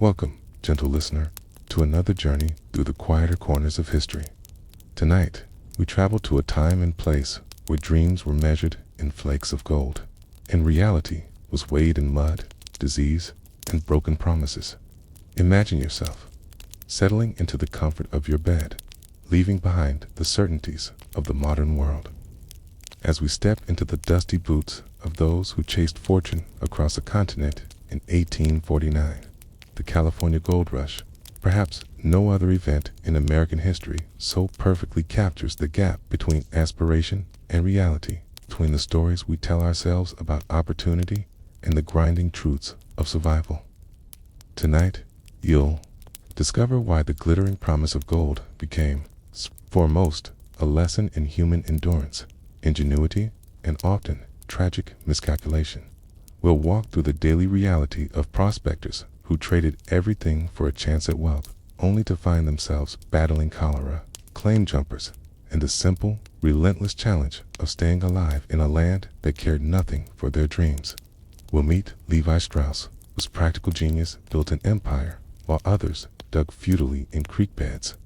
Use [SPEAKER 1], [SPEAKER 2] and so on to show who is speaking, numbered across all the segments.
[SPEAKER 1] Welcome, gentle listener, to another journey through the quieter corners of history. Tonight, we travel to a time and place where dreams were measured in flakes of gold, and reality was weighed in mud, disease, and broken promises. Imagine yourself settling into the comfort of your bed, leaving behind the certainties of the modern world. As we step into the dusty boots of those who chased fortune across a continent in 1849, the California Gold Rush, perhaps no other event in American history so perfectly captures the gap between aspiration and reality, between the stories we tell ourselves about opportunity and the grinding truths of survival. Tonight, you'll discover why the glittering promise of gold became, for most, a lesson in human endurance, ingenuity, and often tragic miscalculation. We'll walk through the daily reality of prospectors who traded everything for a chance at wealth, only to find themselves battling cholera, claim jumpers, and the simple, relentless challenge of staying alive in a land that cared nothing for their dreams. We'll meet Levi Strauss, whose practical genius built an empire, while others dug futilely in creek beds.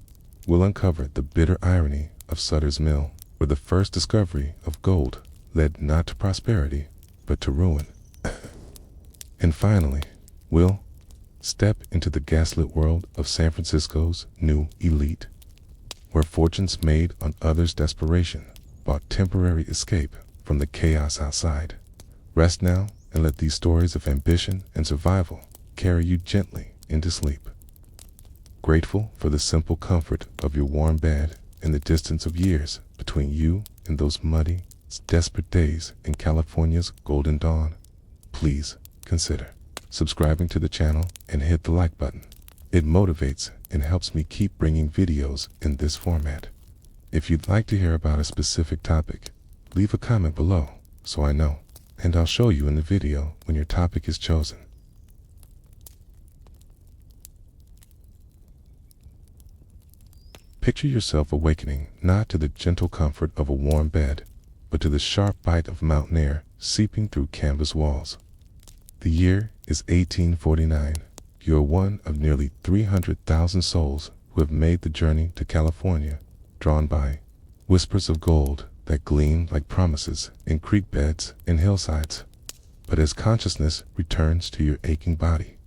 [SPEAKER 1] We'll uncover the bitter irony of Sutter's Mill, where the first discovery of gold led not to prosperity, but to ruin. And finally, we'll step into the gaslit world of San Francisco's new elite, where fortunes made on others' desperation bought temporary escape from the chaos outside. Rest now and let these stories of ambition and survival carry you gently into sleep. Grateful for the simple comfort of your warm bed and the distance of years between you and those muddy, desperate days in California's golden dawn, please consider subscribing to the channel and hit the like button. It motivates and helps me keep bringing videos in this format. If you'd like to hear about a specific topic, leave a comment below so I know, and I'll show you in the video when your topic is chosen. Picture yourself awakening not to the gentle comfort of a warm bed, but to the sharp bite of mountain air seeping through canvas walls. The year is 1849. You are one of nearly 300,000 souls who have made the journey to California, drawn by whispers of gold that gleam like promises in creek beds and hillsides. But as consciousness returns to your aching body,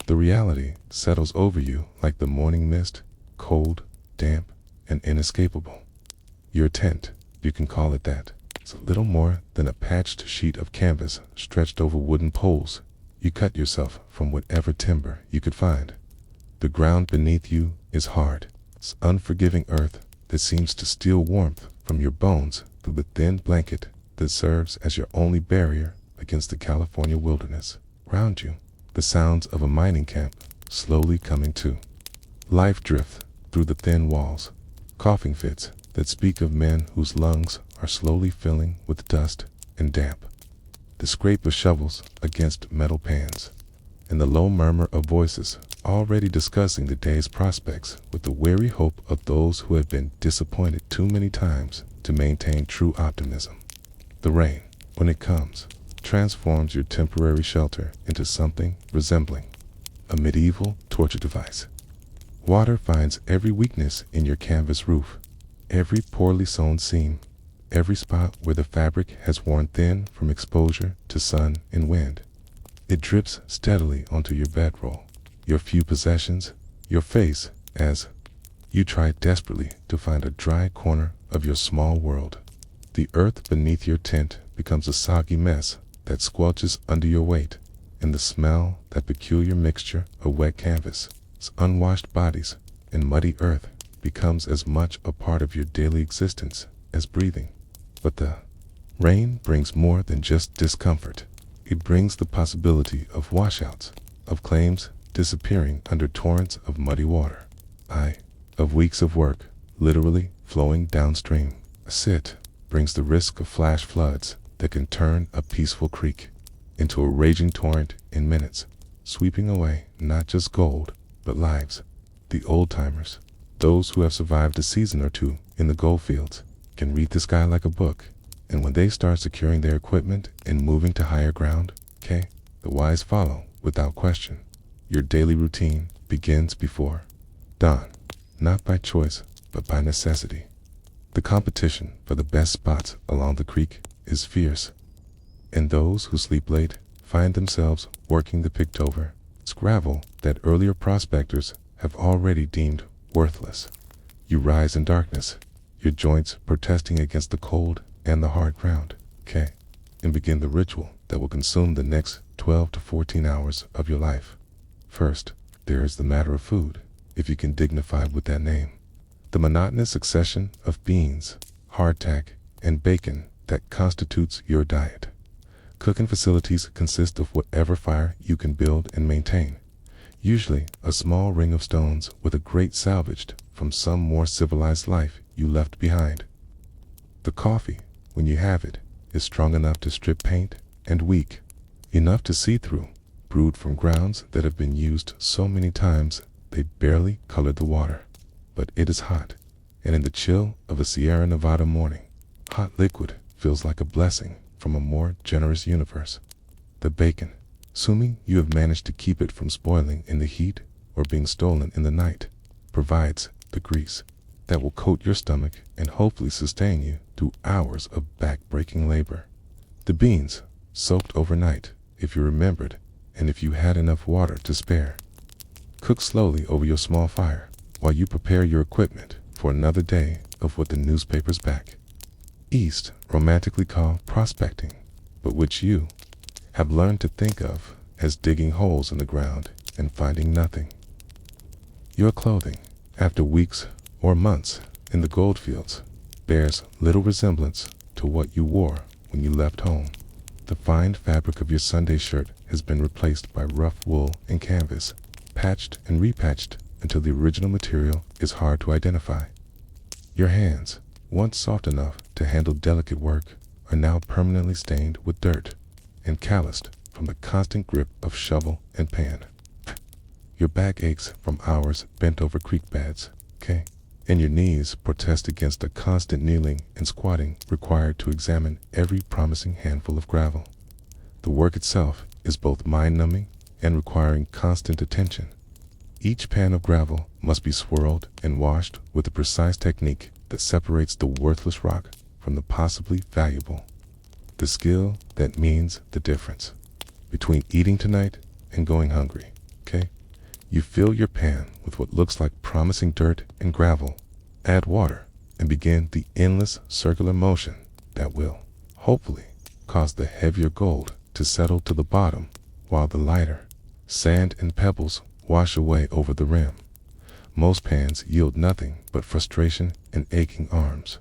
[SPEAKER 1] the reality settles over you like the morning mist, cold, damp, and inescapable. Your tent, you can call it that, is a little more than a patched sheet of canvas stretched over wooden poles. You cut yourself from whatever timber you could find. The ground beneath you is hard. It's unforgiving earth that seems to steal warmth from your bones through the thin blanket that serves as your only barrier against the California wilderness. Around you, the sounds of a mining camp slowly coming to life drift through the thin walls, coughing fits that speak of men whose lungs are slowly filling with dust and damp. The scrape of shovels against metal pans, and the low murmur of voices already discussing the day's prospects with the weary hope of those who have been disappointed too many times to maintain true optimism. The rain, when it comes, transforms your temporary shelter into something resembling a medieval torture device. Water finds every weakness in your canvas roof, every poorly sewn seam, every spot where the fabric has worn thin from exposure to sun and wind. It drips steadily onto your bedroll, your few possessions, your face, as you try desperately to find a dry corner of your small world. The earth beneath your tent becomes a soggy mess that squelches under your weight, and the smell, that peculiar mixture of wet canvas, unwashed bodies, and muddy earth, becomes as much a part of your daily existence as breathing. But the rain brings more than just discomfort. It brings the possibility of washouts, of claims disappearing under torrents of muddy water, of weeks of work literally flowing downstream. A sit brings the risk of flash floods that can turn a peaceful creek into a raging torrent in minutes, sweeping away not just gold, but lives. The old-timers, those who have survived a season or two in the gold fields, can read the sky like a book, and when they start securing their equipment and moving to higher ground, the wise follow without question. Your daily routine begins before dawn, not by choice, but by necessity. The competition for the best spots along the creek is fierce, and those who sleep late find themselves working the picked over gravel that earlier prospectors have already deemed worthless. You rise in darkness, your joints protesting against the cold and the hard ground, and begin the ritual that will consume the next 12 to 14 hours of your life. First, there is the matter of food, if you can dignify with that name. The monotonous succession of beans, hardtack, and bacon that constitutes your diet. Cooking facilities consist of whatever fire you can build and maintain, usually a small ring of stones with a grate salvaged from some more civilized life you left behind. The coffee, when you have it, is strong enough to strip paint and weak, enough to see through, brewed from grounds that have been used so many times they barely colored the water. But it is hot, and in the chill of a Sierra Nevada morning, hot liquid feels like a blessing from a more generous universe. The bacon, assuming you have managed to keep it from spoiling in the heat or being stolen in the night, provides the grease that will coat your stomach and hopefully sustain you through hours of back-breaking labor. The beans, soaked overnight, if you remembered, and if you had enough water to spare. Cook slowly over your small fire while you prepare your equipment for another day of what the newspapers back east romantically call prospecting, but which you have learned to think of as digging holes in the ground and finding nothing. Your clothing, after weeks or months in the gold fields, bears little resemblance to what you wore when you left home. The fine fabric of your Sunday shirt has been replaced by rough wool and canvas, patched and repatched until the original material is hard to identify. Your hands, once soft enough to handle delicate work, are now permanently stained with dirt and calloused from the constant grip of shovel and pan. Your back aches from hours bent over creek beds, and your knees protest against the constant kneeling and squatting required to examine every promising handful of gravel. The work itself is both mind-numbing and requiring constant attention. Each pan of gravel must be swirled and washed with a precise technique that separates the worthless rock from the possibly valuable. The skill that means the difference between eating tonight and going hungry, You fill your pan with what looks like promising dirt and gravel, add water, and begin the endless circular motion that will, hopefully, cause the heavier gold to settle to the bottom while the lighter sand and pebbles wash away over the rim. Most pans yield nothing but frustration and aching arms.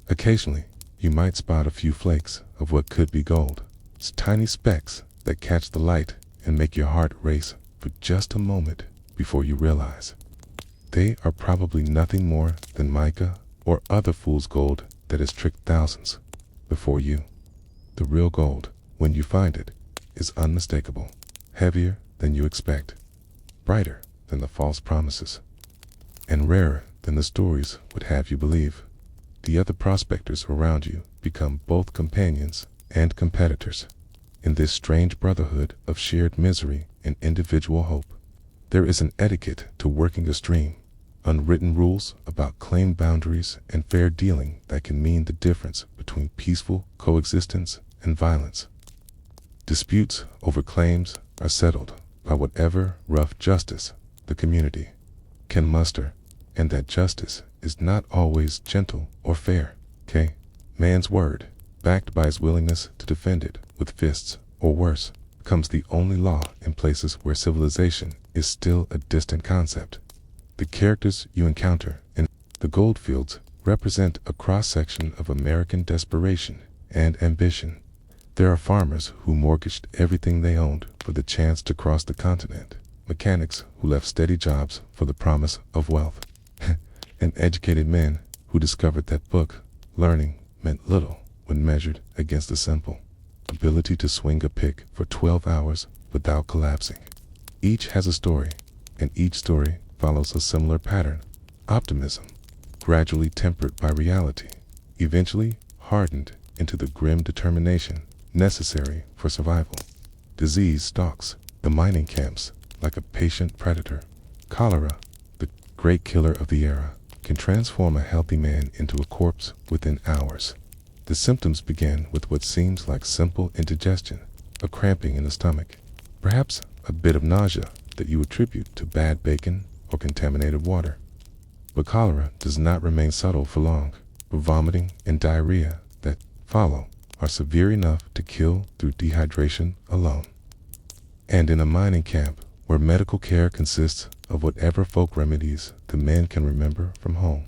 [SPEAKER 1] Occasionally, you might spot a few flakes of what could be gold. It's tiny specks that catch the light and make your heart race for just a moment before you realize they are probably nothing more than mica or other fool's gold that has tricked thousands before you. The real gold, when you find it, is unmistakable, heavier than you expect, brighter than the false promises, and rarer than the stories would have you believe. The other prospectors around you become both companions and competitors in this strange brotherhood of shared misery and individual hope. There is an etiquette to working a stream, unwritten rules about claim boundaries and fair dealing that can mean the difference between peaceful coexistence and violence. Disputes over claims are settled by whatever rough justice the community can muster, and that justice is not always gentle or fair, Man's word, backed by his willingness to defend it with fists or worse, becomes the only law in places where civilization is still a distant concept. The characters you encounter in the goldfields represent a cross-section of American desperation and ambition. There are farmers who mortgaged everything they owned for the chance to cross the continent, mechanics who left steady jobs for the promise of wealth, and educated men who discovered that book learning meant little when measured against the simple ability to swing a pick for 12 hours without collapsing. Each has a story, and each story follows a similar pattern: optimism, gradually tempered by reality, eventually hardened into the grim determination necessary for survival. Disease stalks the mining camps like a patient predator. Cholera, the great killer of the era, can transform a healthy man into a corpse within hours. The symptoms begin with what seems like simple indigestion, a cramping in the stomach, perhaps a bit of nausea that you attribute to bad bacon or contaminated water. But cholera does not remain subtle for long. Vomiting and diarrhea that follow are severe enough to kill through dehydration alone. And in a mining camp, where medical care consists of whatever folk remedies the men can remember from home,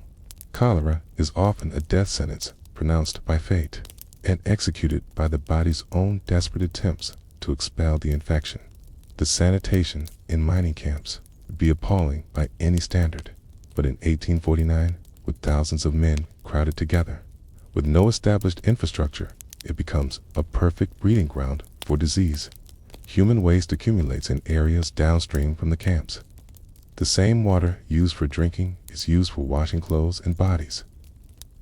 [SPEAKER 1] cholera is often a death sentence pronounced by fate and executed by the body's own desperate attempts to expel the infection. The sanitation in mining camps would be appalling by any standard, but in 1849, with thousands of men crowded together, with no established infrastructure, it becomes a perfect breeding ground for disease. Human waste accumulates in areas downstream from the camps. The same water used for drinking is used for washing clothes and bodies.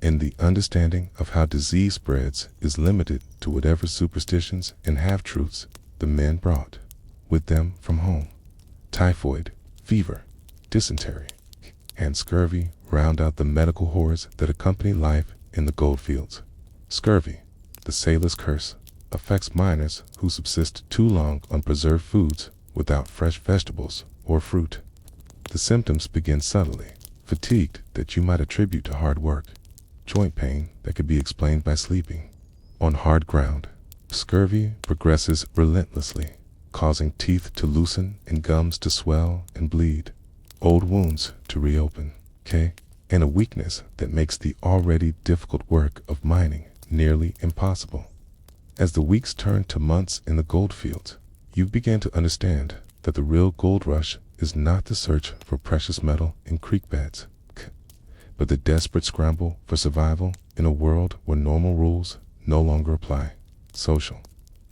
[SPEAKER 1] And the understanding of how disease spreads is limited to whatever superstitions and half-truths the men brought with them from home. Typhoid, fever, dysentery, and scurvy round out the medical horrors that accompany life in the goldfields. Scurvy, the sailor's curse, affects miners who subsist too long on preserved foods without fresh vegetables or fruit. The symptoms begin subtly: fatigue that you might attribute to hard work, joint pain that could be explained by sleeping on hard ground. Scurvy progresses relentlessly, causing teeth to loosen and gums to swell and bleed, old wounds to reopen, and a weakness that makes the already difficult work of mining nearly impossible. As the weeks turn to months in the goldfields, you begin to understand that the real gold rush is not the search for precious metal in creek beds, but the desperate scramble for survival in a world where normal rules no longer apply. Social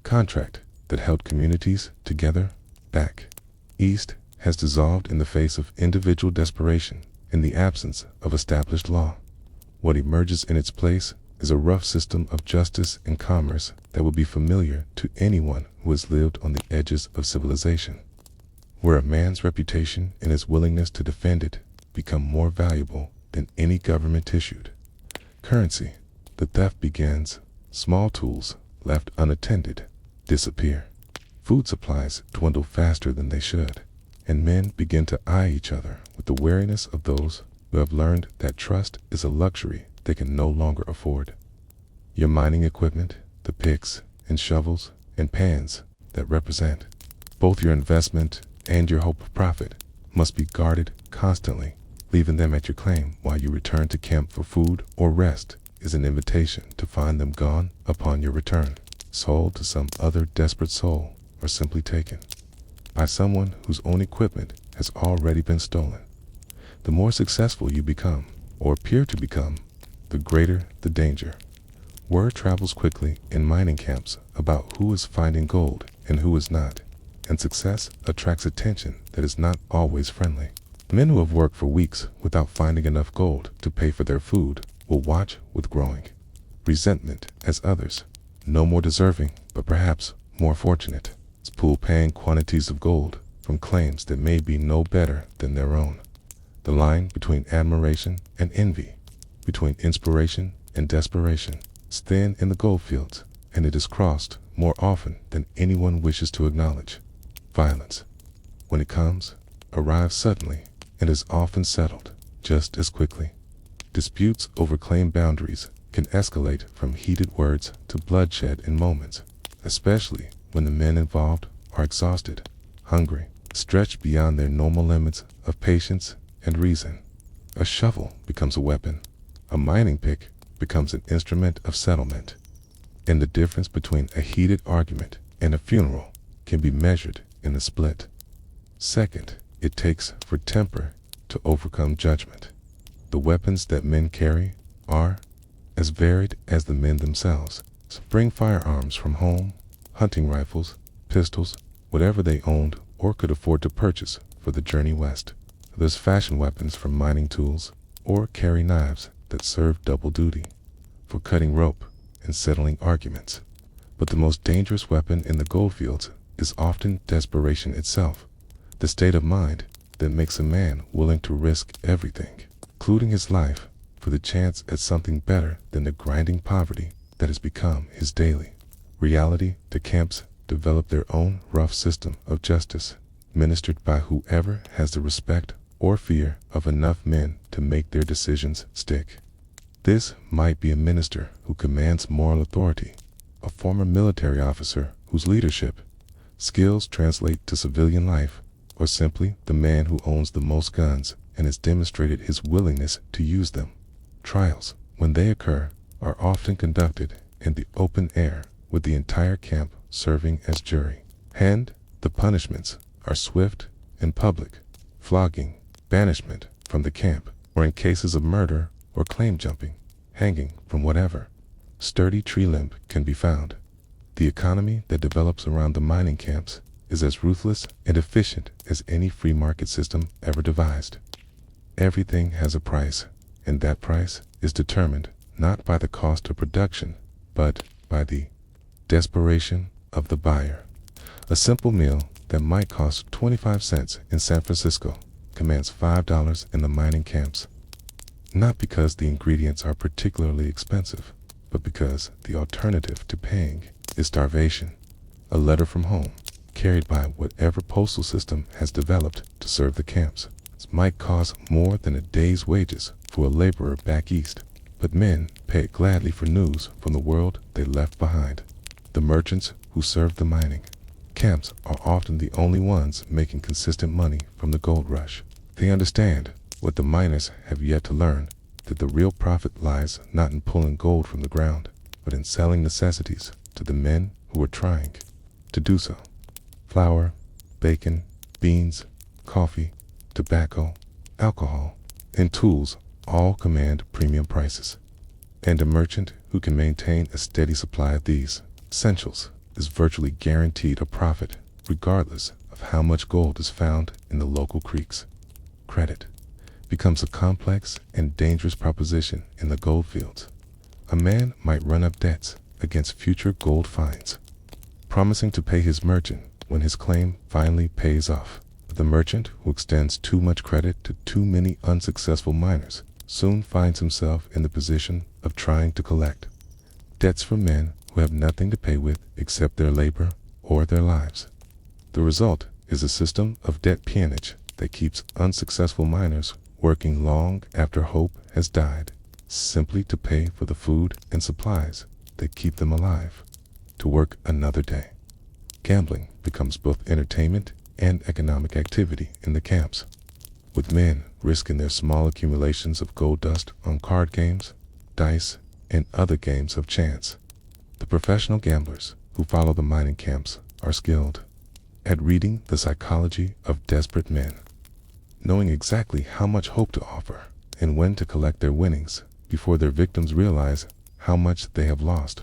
[SPEAKER 1] contract that held communities together back east has dissolved in the face of individual desperation in the absence of established law. What emerges in its place is a rough system of justice and commerce that will be familiar to anyone who has lived on the edges of civilization, where a man's reputation and his willingness to defend it become more valuable than any government issued currency. The theft begins. Small tools left unattended disappear. Food supplies dwindle faster than they should, and men begin to eye each other with the wariness of those who have learned that trust is a luxury they can no longer afford. Your mining equipment, the picks and shovels and pans that represent both your investment and your hope of profit, must be guarded constantly. Leaving them at your claim while you return to camp for food or rest is an invitation to find them gone upon your return, sold to some other desperate soul, or simply taken by someone whose own equipment has already been stolen. The more successful you become, or appear to become, the greater the danger. Word travels quickly in mining camps about who is finding gold and who is not, and success attracts attention that is not always friendly. Men who have worked for weeks without finding enough gold to pay for their food will watch with growing resentment as others, no more deserving but perhaps more fortunate, pool paying quantities of gold from claims that may be no better than their own. The line between admiration and envy, between inspiration and desperation, is thin in the goldfields, and it is crossed more often than anyone wishes to acknowledge. Violence, when it comes, arrives suddenly and is often settled just as quickly. Disputes over claim boundaries can escalate from heated words to bloodshed in moments, especially when the men involved are exhausted, hungry, stretched beyond their normal limits of patience and reason. A shovel becomes a weapon. A mining pick becomes an instrument of settlement. And the difference between a heated argument and a funeral can be measured in a split second it takes for temper to overcome judgment. The weapons that men carry are as varied as the men themselves. Bring firearms from home, hunting rifles, pistols, whatever they owned or could afford to purchase for the journey west. Others fashion weapons from mining tools or carry knives that serve double duty for cutting rope and settling arguments. But the most dangerous weapon in the goldfields is often desperation itself. the state of mind that makes a man willing to risk everything, including his life, for the chance at something better than the grinding poverty that has become his daily reality. The camps develop their own rough system of justice, ministered by whoever has the respect or fear of enough men to make their decisions stick. This might be a minister who commands moral authority, a former military officer whose leadership skills translate to civilian life, or simply the man who owns the most guns and has demonstrated his willingness to use them. Trials, when they occur, are often conducted in the open air, with the entire camp serving as jury. And the punishments are swift and public: flogging, banishment from the camp, or in cases of murder or claim jumping, hanging from whatever sturdy tree limb can be found. The economy that develops around the mining camps is as ruthless and efficient as any free market system ever devised. Everything has a price, and that price is determined not by the cost of production, but by the desperation of the buyer. A simple meal that might cost 25 cents in San Francisco commands $5 in the mining camps, not because the ingredients are particularly expensive, but because the alternative to paying is starvation. A letter from home, carried by whatever postal system has developed to serve the camps, might cost more than a day's wages for a laborer back east, but men pay it gladly for news from the world they left behind. The merchants who serve the mining camps are often the only ones making consistent money from the gold rush. They understand what the miners have yet to learn, that the real profit lies not in pulling gold from the ground, but in selling necessities to the men who are trying to do so. Flour, bacon, beans, coffee, tobacco, alcohol, and tools all command premium prices. And a merchant who can maintain a steady supply of these essentials is virtually guaranteed a profit, regardless of how much gold is found in the local creeks. Credit becomes a complex and dangerous proposition in the gold fields. A man might run up debts against future gold finds, promising to pay his merchant when his claim finally pays off. But the merchant who extends too much credit to too many unsuccessful miners soon finds himself in the position of trying to collect debts from men who have nothing to pay with except their labor or their lives. The result is a system of debt peonage that keeps unsuccessful miners working long after hope has died, simply to pay for the food and supplies that keep them alive, to work another day. Gambling becomes both entertainment and economic activity in the camps, with men risking their small accumulations of gold dust on card games, dice, and other games of chance. The professional gamblers who follow the mining camps are skilled at reading the psychology of desperate men, knowing exactly how much hope to offer and when to collect their winnings before their victims realize how much they have lost.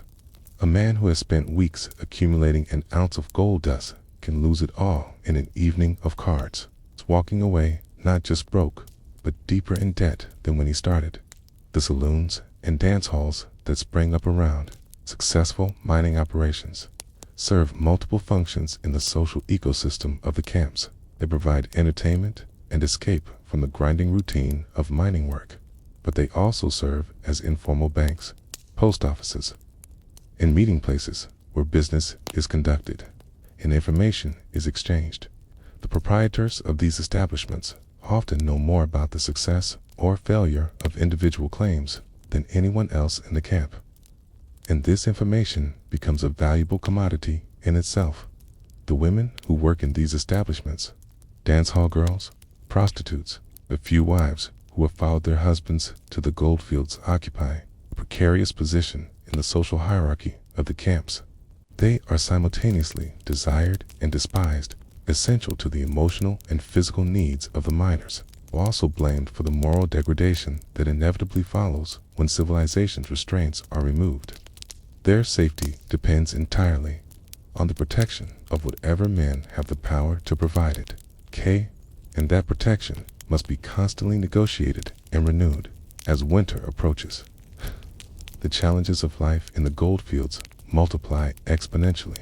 [SPEAKER 1] A man who has spent weeks accumulating an ounce of gold dust can lose it all in an evening of cards, walking away not just broke, but deeper in debt than when he started. The saloons and dance halls that sprang up around successful mining operations serve multiple functions in the social ecosystem of the camps. They provide entertainment and escape from the grinding routine of mining work, but they also serve as informal banks, post offices, and meeting places where business is conducted and information is exchanged. The proprietors of these establishments often know more about the success or failure of individual claims than anyone else in the camp, and this information becomes a valuable commodity in itself. The women who work in these establishments, dance hall girls, prostitutes, the few wives who have followed their husbands to the gold fields, occupy a precarious position in the social hierarchy of the camps. They are simultaneously desired and despised, essential to the emotional and physical needs of the miners, also blamed for the moral degradation that inevitably follows when civilization's restraints are removed. Their safety depends entirely on the protection of whatever men have the power to provide it. And that protection must be constantly negotiated and renewed as winter approaches. The challenges of life in the gold fields multiply exponentially.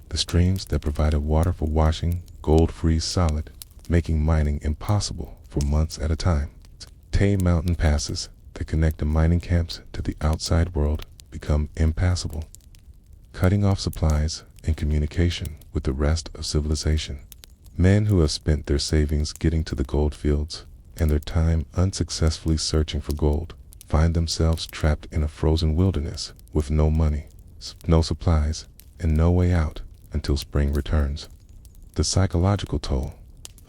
[SPEAKER 1] The streams that provided water for washing gold freeze solid, making mining impossible for months at a time. Tay mountain passes that connect the mining camps to the outside world become impassable, cutting off supplies and communication with the rest of civilization. Men who have spent their savings getting to the gold fields and their time unsuccessfully searching for gold find themselves trapped in a frozen wilderness with no money, no supplies, and no way out until spring returns. The psychological toll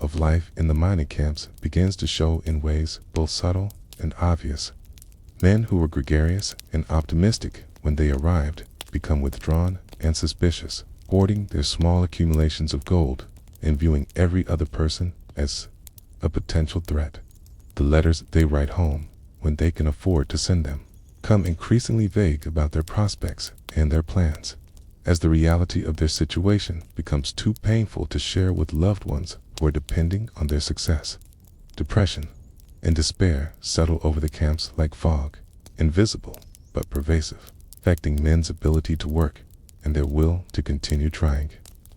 [SPEAKER 1] of life in the mining camps begins to show in ways both subtle and obvious. Men who were gregarious and optimistic when they arrived become withdrawn and suspicious, hoarding their small accumulations of gold and viewing every other person as a potential threat. The letters they write home, when they can afford to send them, become increasingly vague about their prospects and their plans, as the reality of their situation becomes too painful to share with loved ones who are depending on their success. Depression and despair settle over the camps like fog, invisible but pervasive, affecting men's ability to work and their will to continue trying.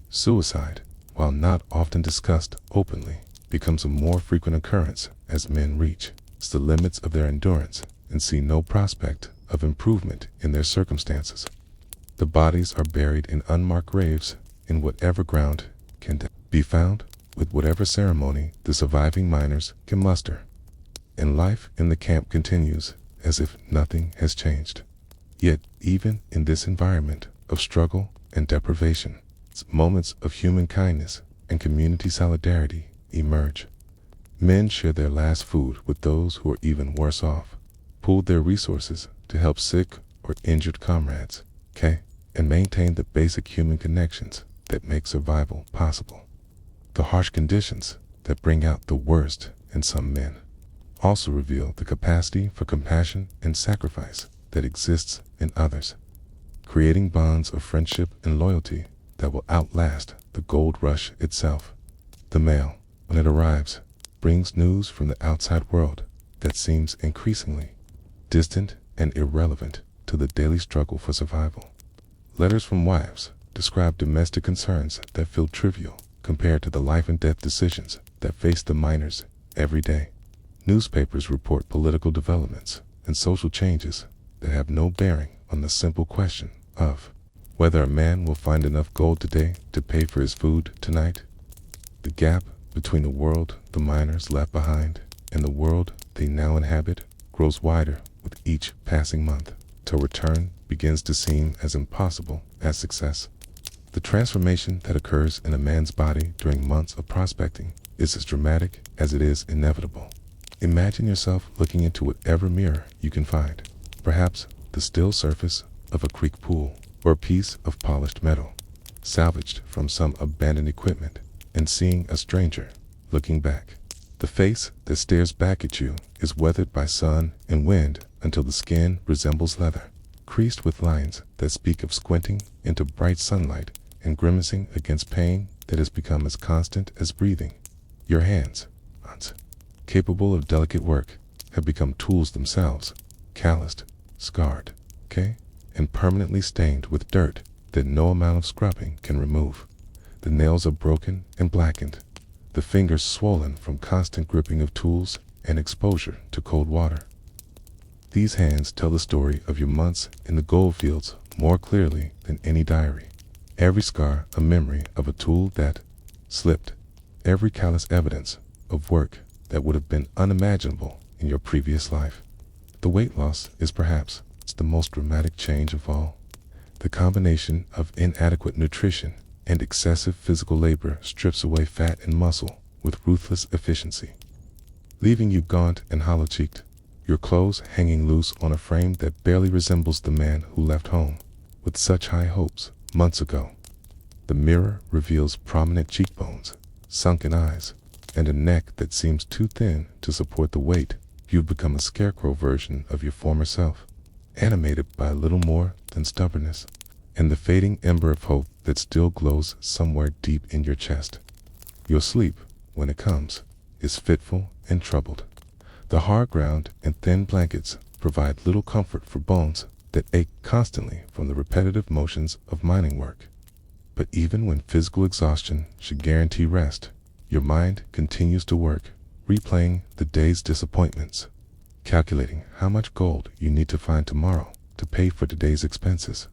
[SPEAKER 1] Suicide, while not often discussed openly, becomes a more frequent occurrence as men reach the limits of their endurance and see no prospect of improvement in their circumstances. The bodies are buried in unmarked graves in whatever ground can be found, with whatever ceremony the surviving miners can muster. And life in the camp continues as if nothing has changed. Yet, even in this environment of struggle and deprivation, moments of human kindness and community solidarity emerge. Men share their last food with those who are even worse off, pool their resources to help sick or injured comrades, and maintain the basic human connections that make survival possible. The harsh conditions that bring out the worst in some men also reveal the capacity for compassion and sacrifice that exists in others, creating bonds of friendship and loyalty that will outlast the gold rush itself. The mail, when it arrives, brings news from the outside world that seems increasingly distant and irrelevant to the daily struggle for survival. Letters from wives describe domestic concerns that feel trivial compared to the life and death decisions that face the miners every day. Newspapers report political developments and social changes that have no bearing on the simple question of whether a man will find enough gold today to pay for his food tonight. The gap between the world the miners left behind and the world they now inhabit grows wider with each passing month, till return begins to seem as impossible as success. The transformation that occurs in a man's body during months of prospecting is as dramatic as it is inevitable. Imagine yourself looking into whatever mirror you can find, perhaps the still surface of a creek pool or a piece of polished metal, salvaged from some abandoned equipment, and seeing a stranger looking back. The face that stares back at you is weathered by sun and wind until the skin resembles leather, creased with lines that speak of squinting into bright sunlight and grimacing against pain that has become as constant as breathing. Your hands, capable of delicate work, have become tools themselves, calloused, scarred, and permanently stained with dirt that no amount of scrubbing can remove. The nails are broken and blackened, the fingers swollen from constant gripping of tools and exposure to cold water. These hands tell the story of your months in the gold fields more clearly than any diary. Every scar a memory of a tool that slipped, every callous evidence of work that would have been unimaginable in your previous life. The weight loss is perhaps the most dramatic change of all. The combination of inadequate nutrition and excessive physical labor strips away fat and muscle with ruthless efficiency, leaving you gaunt and hollow-cheeked, your clothes hanging loose on a frame that barely resembles the man who left home with such high hopes months ago. The mirror reveals prominent cheekbones, sunken eyes, and a neck that seems too thin to support the weight. You've become a scarecrow version of your former self, animated by little more than stubbornness and the fading ember of hope that still glows somewhere deep in your chest. Your sleep, when it comes, is fitful and troubled. The hard ground and thin blankets provide little comfort for bones that ache constantly from the repetitive motions of mining work. But even when physical exhaustion should guarantee rest, Your mind continues to work, replaying the day's disappointments, calculating how much gold you need to find tomorrow to pay for today's expenses,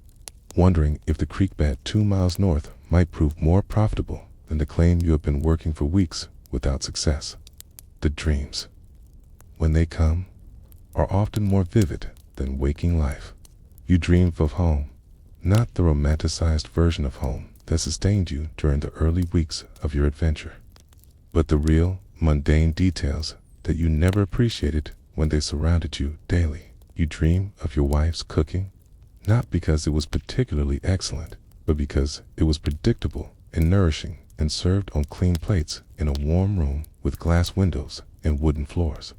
[SPEAKER 1] wondering if the creek bed 2 miles north might prove more profitable than the claim you have been working for weeks without success. The dreams, when they come, are often more vivid than waking life. You dream of home, not the romanticized version of home that sustained you during the early weeks of your adventure, but the real, mundane details that you never appreciated when they surrounded you daily. You dream of your wife's cooking, not because it was particularly excellent, but because it was predictable and nourishing and served on clean plates in a warm room with glass windows and wooden floors.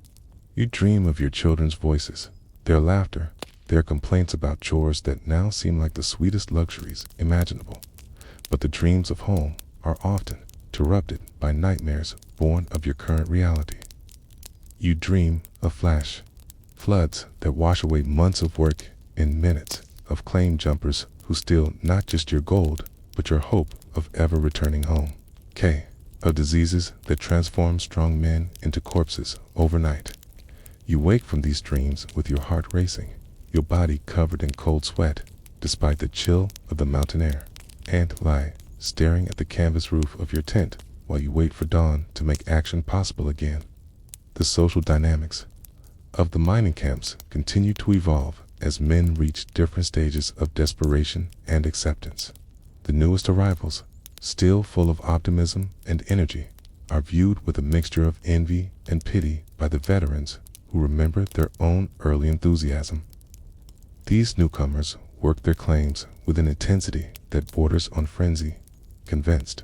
[SPEAKER 1] You dream of your children's voices, their laughter, their complaints about chores that now seem like the sweetest luxuries imaginable. But the dreams of home are often interrupted by nightmares born of your current reality. You dream of floods that wash away months of work in minutes, of claim jumpers who steal not just your gold, but your hope of ever returning home. Of diseases that transform strong men into corpses overnight. You wake from these dreams with your heart racing, your body covered in cold sweat, despite the chill of the mountain air, and lie staring at the canvas roof of your tent while you wait for dawn to make action possible again. The social dynamics of the mining camps continue to evolve as men reach different stages of desperation and acceptance. The newest arrivals, still full of optimism and energy, are viewed with a mixture of envy and pity by the veterans who remember their own early enthusiasm. These newcomers work their claims with an intensity that borders on frenzy, convinced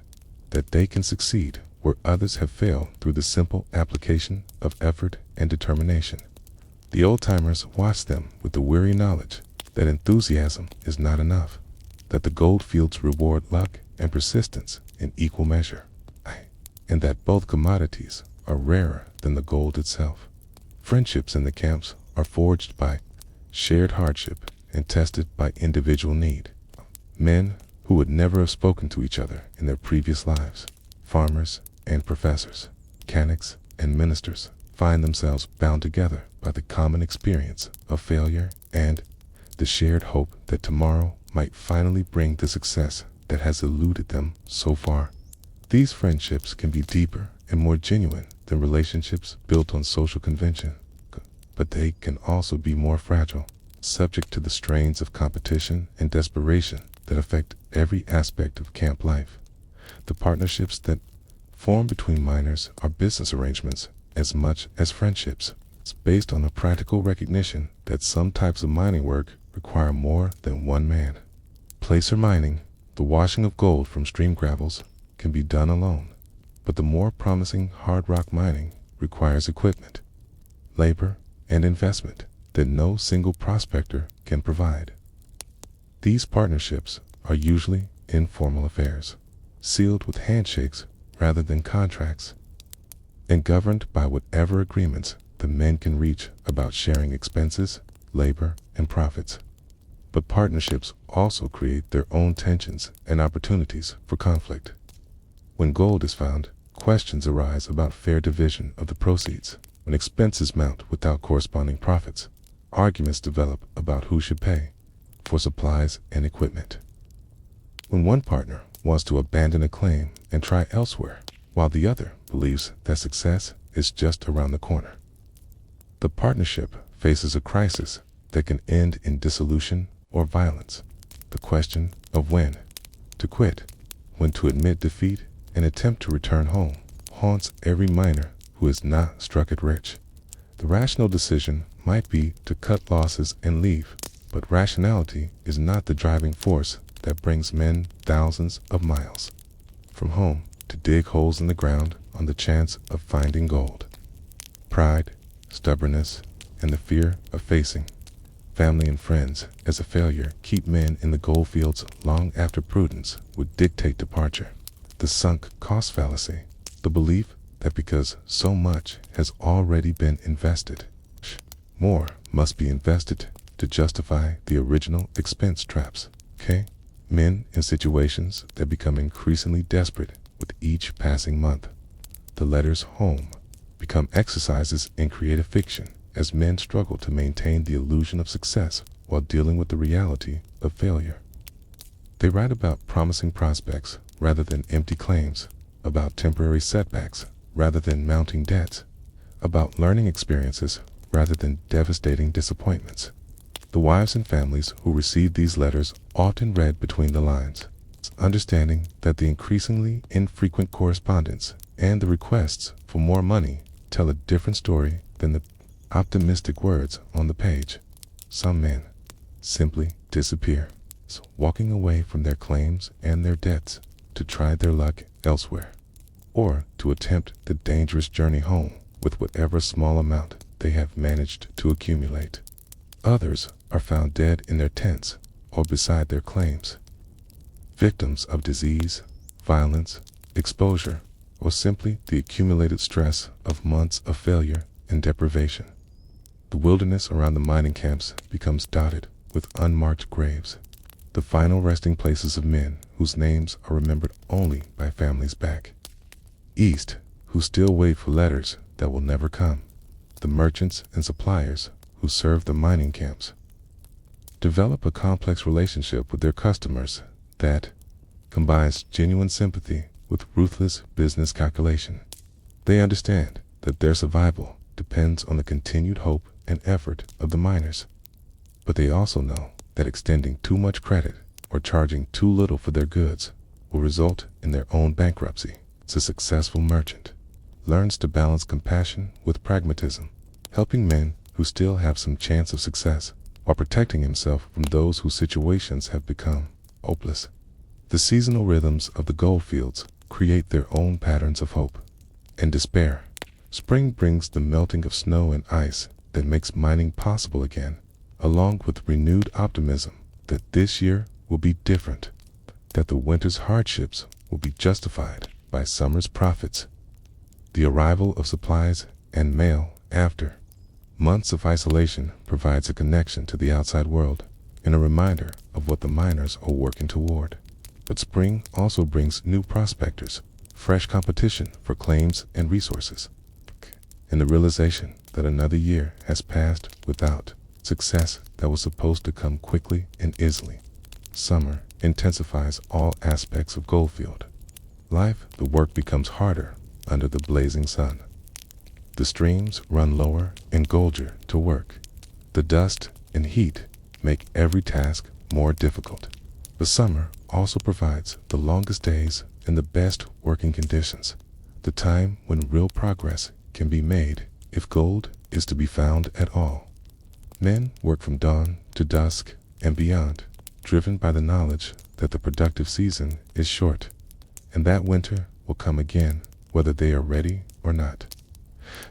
[SPEAKER 1] that they can succeed where others have failed through the simple application of effort and determination. The old-timers watch them with the weary knowledge that enthusiasm is not enough, that the gold fields reward luck and persistence in equal measure, and that both commodities are rarer than the gold itself. Friendships in the camps are forged by shared hardship and tested by individual need. Men who would never have spoken to each other in their previous lives, farmers and professors, mechanics and ministers, find themselves bound together by the common experience of failure and the shared hope that tomorrow might finally bring the success that has eluded them so far. These friendships can be deeper and more genuine than relationships built on social convention, but they can also be more fragile, subject to the strains of competition and desperation that affect every aspect of camp life. The partnerships that form between miners are business arrangements as much as friendships. It's based on a practical recognition that some types of mining work require more than one man. Placer mining, the washing of gold from stream gravels, can be done alone, but the more promising hard rock mining requires equipment, labor, and investment that no single prospector can provide. These partnerships are usually informal affairs, sealed with handshakes rather than contracts, and governed by whatever agreements the men can reach about sharing expenses, labor, and profits. But partnerships also create their own tensions and opportunities for conflict. When gold is found, questions arise about fair division of the proceeds. When expenses mount without corresponding profits, arguments develop about who should pay for supplies and equipment. When one partner wants to abandon a claim and try elsewhere, while the other believes that success is just around the corner, the partnership faces a crisis that can end in dissolution or violence. The question of when to quit, when to admit defeat and attempt to return home, haunts every miner who is not struck it rich. The rational decision might be to cut losses and leave, but rationality is not the driving force that brings men thousands of miles from home to dig holes in the ground on the chance of finding gold. Pride, stubbornness, and the fear of facing family and friends as a failure keep men in the gold fields long after prudence would dictate departure. The sunk cost fallacy, the belief that because so much has already been invested, more must be invested to justify the original expense traps. Men in situations that become increasingly desperate with each passing month. the letters home become exercises in creative fiction as men struggle to maintain the illusion of success while dealing with the reality of failure. They write about promising prospects rather than empty claims, about temporary setbacks rather than mounting debts, about learning experiences rather than devastating disappointments. The wives and families who receive these letters often read between the lines, understanding that the increasingly infrequent correspondence and the requests for more money tell a different story than the optimistic words on the page. Some men simply disappear, walking away from their claims and their debts to try their luck elsewhere, or to attempt the dangerous journey home with whatever small amount they have managed to accumulate. Others are found dead in their tents or beside their claims, victims of disease, violence, exposure, or simply the accumulated stress of months of failure and deprivation. The wilderness around the mining camps becomes dotted with unmarked graves, the final resting places of men whose names are remembered only by families back east who still wait for letters that will never come. The merchants and suppliers who serve the mining camps develop a complex relationship with their customers that combines genuine sympathy with ruthless business calculation. They understand that their survival depends on the continued hope and effort of the miners, but they also know that extending too much credit or charging too little for their goods will result in their own bankruptcy. A successful merchant learns to balance compassion with pragmatism, helping men who still have some chance of success while protecting himself from those whose situations have become hopeless. The seasonal rhythms of the goldfields create their own patterns of hope and despair. Spring brings the melting of snow and ice that makes mining possible again, along with renewed optimism that this year will be different, that the winter's hardships will be justified by summer's profits. The arrival of supplies and mail after months of isolation provides a connection to the outside world and a reminder of what the miners are working toward. But spring also brings new prospectors, fresh competition for claims and resources, and the realization that another year has passed without success that was supposed to come quickly and easily. Summer intensifies all aspects of Goldfield life. The work becomes harder under the blazing sun. The streams run lower and golder to work. The dust and heat make every task more difficult. The summer also provides the longest days and the best working conditions, the time when real progress can be made if gold is to be found at all. Men work from dawn to dusk and beyond, driven by the knowledge that the productive season is short, and that winter will come again whether they are ready or not.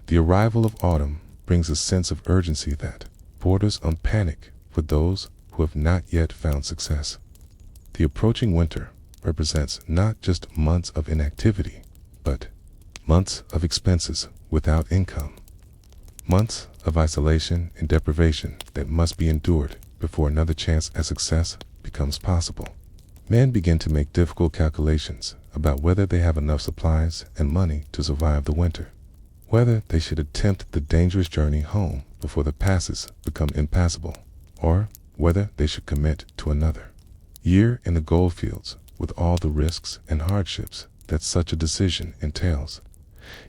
[SPEAKER 1] The arrival of autumn brings a sense of urgency that borders on panic for those who have not yet found success. The approaching winter represents not just months of inactivity, but months of expenses without income, months of isolation and deprivation that must be endured before another chance at success becomes possible. Men begin to make difficult calculations about whether they have enough supplies and money to survive the winter, whether they should attempt the dangerous journey home before the passes become impassable, or whether they should commit to another year in the goldfields with all the risks and hardships that such a decision entails.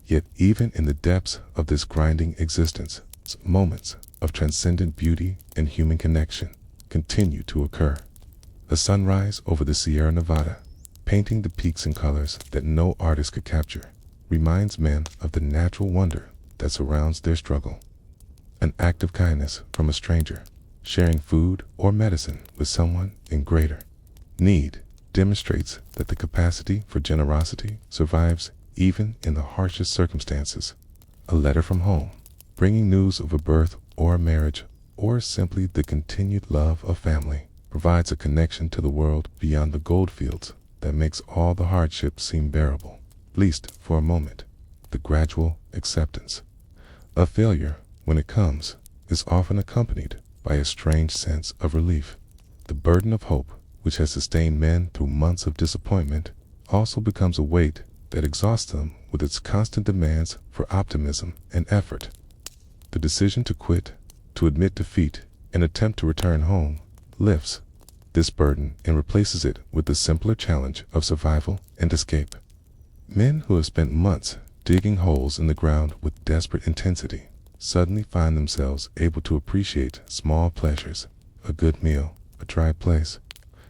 [SPEAKER 1] Yet even in the depths of this grinding existence, moments of transcendent beauty and human connection continue to occur. A sunrise over the Sierra Nevada, painting the peaks in colors that no artist could capture, reminds men of the natural wonder that surrounds their struggle. An act of kindness from a stranger, sharing food or medicine with someone in greater need, demonstrates that the capacity for generosity survives even in the harshest circumstances. A letter from home, bringing news of a birth or a marriage, or simply the continued love of family, provides a connection to the world beyond the goldfields that makes all the hardships seem bearable, at least for a moment. The gradual acceptance of failure, when it comes, is often accompanied by a strange sense of relief. The burden of hope, which has sustained men through months of disappointment, also becomes a weight that exhausts them with its constant demands for optimism and effort. The decision to quit, to admit defeat, and attempt to return home lifts this burden and replaces it with the simpler challenge of survival and escape. Men who have spent months digging holes in the ground with desperate intensity suddenly find themselves able to appreciate small pleasures, a good meal, a dry place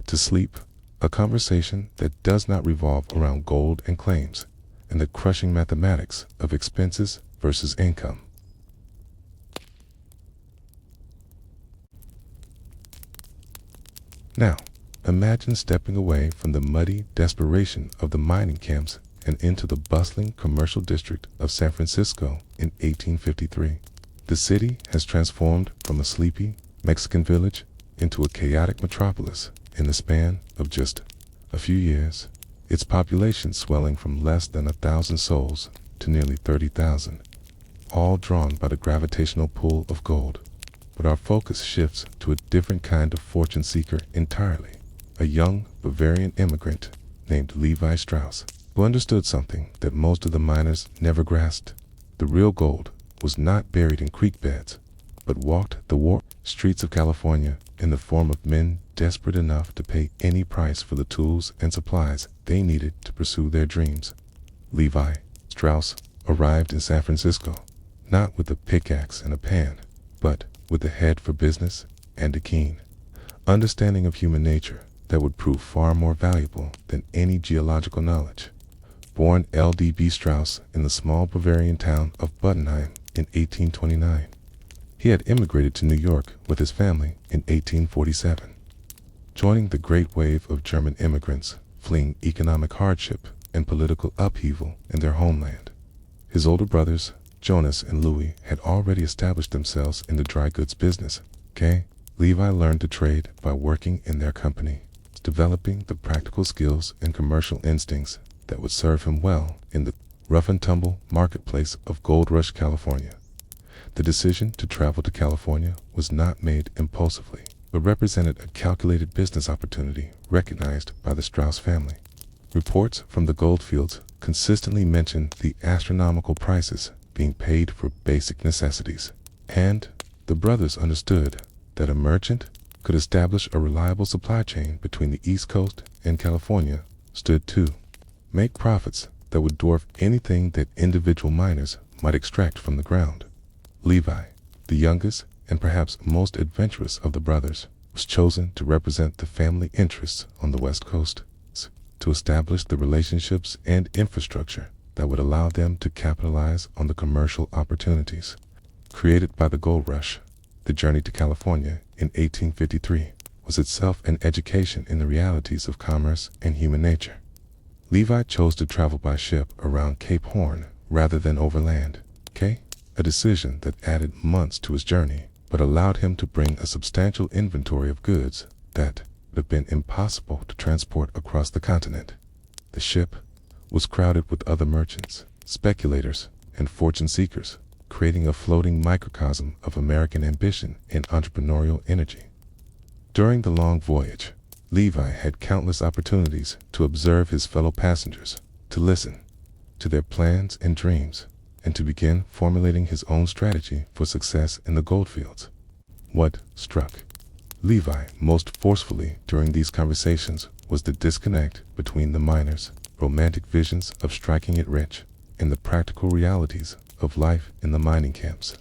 [SPEAKER 1] to sleep, a conversation that does not revolve around gold and claims, and the crushing mathematics of expenses versus income. Now, imagine stepping away from the muddy desperation of the mining camps and into the bustling commercial district of San Francisco in 1853. The city has transformed from a sleepy Mexican village into a chaotic metropolis in the span of just a few years, its population swelling from less than 1,000 souls to nearly 30,000, all drawn by the gravitational pull of gold. But our focus shifts to a different kind of fortune seeker entirely, a young Bavarian immigrant named Levi Strauss, who understood something that most of the miners never grasped. The real gold was not buried in creek beds, but walked the warped streets of California in the form of men desperate enough to pay any price for the tools and supplies they needed to pursue their dreams. Levi Strauss arrived in San Francisco, not with a pickaxe and a pan, but with a head for business and a keen understanding of human nature that would prove far more valuable than any geological knowledge. Born L.D.B. Strauss in the small Bavarian town of Buttenheim in 1829, he had immigrated to New York with his family in 1847, joining the great wave of German immigrants fleeing economic hardship and political upheaval in their homeland. His older brothers, Jonas and Louis, had already established themselves in the dry goods business. Levi learned to trade by working in their company, developing the practical skills and commercial instincts that would serve him well in the rough-and-tumble marketplace of Gold Rush, California. The decision to travel to California was not made impulsively, but represented a calculated business opportunity recognized by the Strauss family. Reports from the goldfields consistently mentioned the astronomical prices being paid for basic necessities, and the brothers understood that a merchant could establish a reliable supply chain between the East Coast and California stood to make profits that would dwarf anything that individual miners might extract from the ground. Levi, the youngest and perhaps most adventurous of the brothers, was chosen to represent the family interests on the West Coast, to establish the relationships and infrastructure that would allow them to capitalize on the commercial opportunities created by the gold rush. The journey to California in 1853 was itself an education in the realities of commerce and human nature. Levi chose to travel by ship around Cape Horn rather than overland, a decision that added months to his journey, but allowed him to bring a substantial inventory of goods that would have been impossible to transport across the continent. The ship was crowded with other merchants, speculators, and fortune seekers, creating a floating microcosm of American ambition and entrepreneurial energy. During the long voyage, Levi had countless opportunities to observe his fellow passengers, to listen to their plans and dreams, and to begin formulating his own strategy for success in the goldfields. What struck Levi most forcefully during these conversations was the disconnect between the miners' romantic visions of striking it rich and the practical realities of life in the mining camps.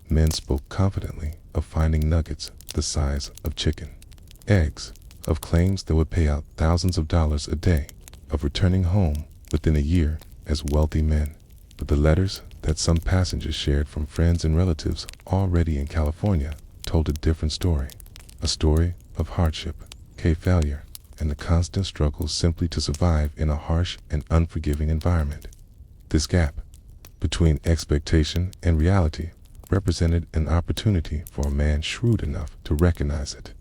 [SPEAKER 1] Men spoke confidently of finding nuggets the size of chicken eggs, of claims that would pay out thousands of dollars a day, of returning home within a year as wealthy men. But the letters that some passengers shared from friends and relatives already in California told a different story, a story of hardship, failure, and the constant struggle simply to survive in a harsh and unforgiving environment. This gap between expectation and reality represented an opportunity for a man shrewd enough to recognize it.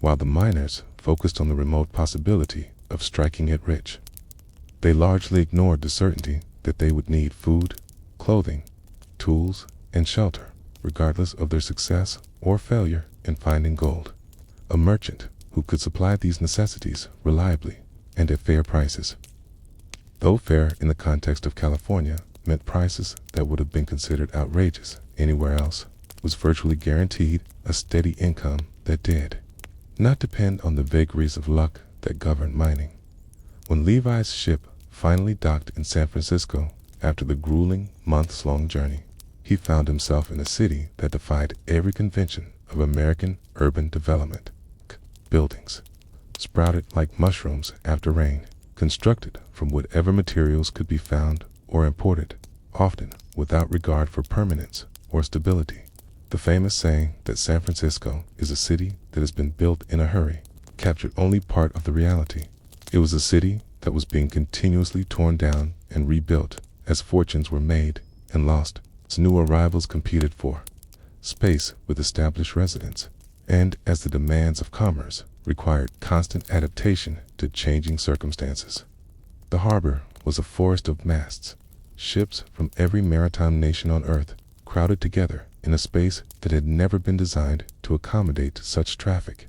[SPEAKER 1] While the miners focused on the remote possibility of striking it rich, they largely ignored the certainty that they would need food, clothing, tools, and shelter, regardless of their success or failure in finding gold. A merchant who could supply these necessities reliably and at fair prices Though fair in the context of California meant prices that would have been considered outrageous anywhere else, was virtually guaranteed a steady income that did not depend on the vagaries of luck that governed mining. When Levi's ship finally docked in San Francisco after the grueling months-long journey, he found himself in a city that defied every convention of American urban development. Buildings sprouted like mushrooms after rain, constructed from whatever materials could be found or imported, often without regard for permanence or stability. The famous saying that San Francisco is a city that has been built in a hurry captured only part of the reality. It was a city that was being continuously torn down and rebuilt as fortunes were made and lost, as new arrivals competed for space with established residents, and as the demands of commerce required constant adaptation to changing circumstances. The harbor was a forest of masts. Ships from every maritime nation on Earth crowded together in a space that had never been designed to accommodate such traffic.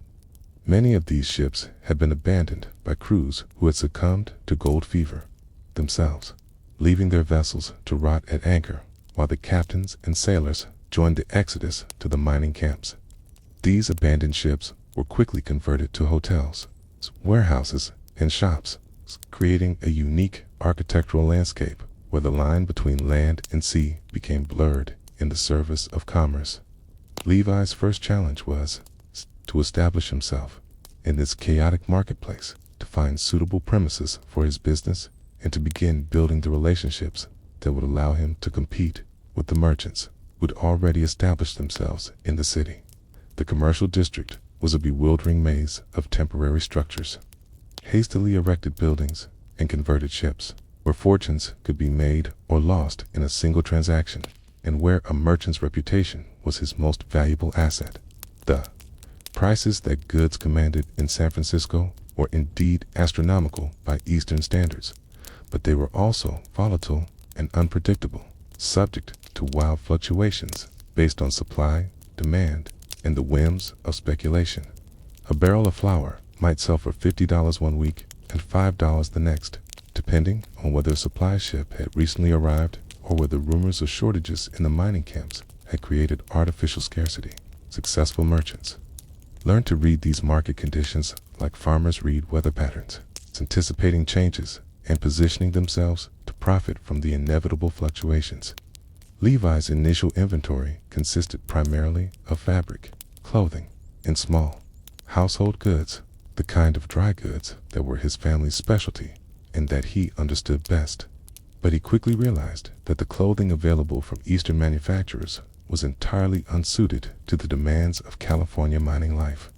[SPEAKER 1] Many of these ships had been abandoned by crews who had succumbed to gold fever themselves, leaving their vessels to rot at anchor, while the captains and sailors joined the exodus to the mining camps. These abandoned ships were quickly converted to hotels, warehouses, and shops, creating a unique architectural landscape where the line between land and sea became blurred in the service of commerce. Levi's first challenge was to establish himself in this chaotic marketplace, to find suitable premises for his business, and to begin building the relationships that would allow him to compete with the merchants who had already established themselves in the city. The commercial district was a bewildering maze of temporary structures, hastily erected buildings, and converted ships, where fortunes could be made or lost in a single transaction, and where a merchant's reputation was his most valuable asset. The prices that goods commanded in San Francisco were indeed astronomical by Eastern standards, but they were also volatile and unpredictable, subject to wild fluctuations based on supply, demand, and the whims of speculation. A barrel of flour might sell for $50 one week and $5 the next, depending on whether a supply ship had recently arrived or whether rumors of shortages in the mining camps had created artificial scarcity. Successful merchants learned to read these market conditions like farmers read weather patterns, anticipating changes and positioning themselves to profit from the inevitable fluctuations. Levi's initial inventory consisted primarily of fabric, clothing, and small household goods, the kind of dry goods that were his family's specialty and that he understood best. But he quickly realized that the clothing available from Eastern manufacturers was entirely unsuited to the demands of California mining life.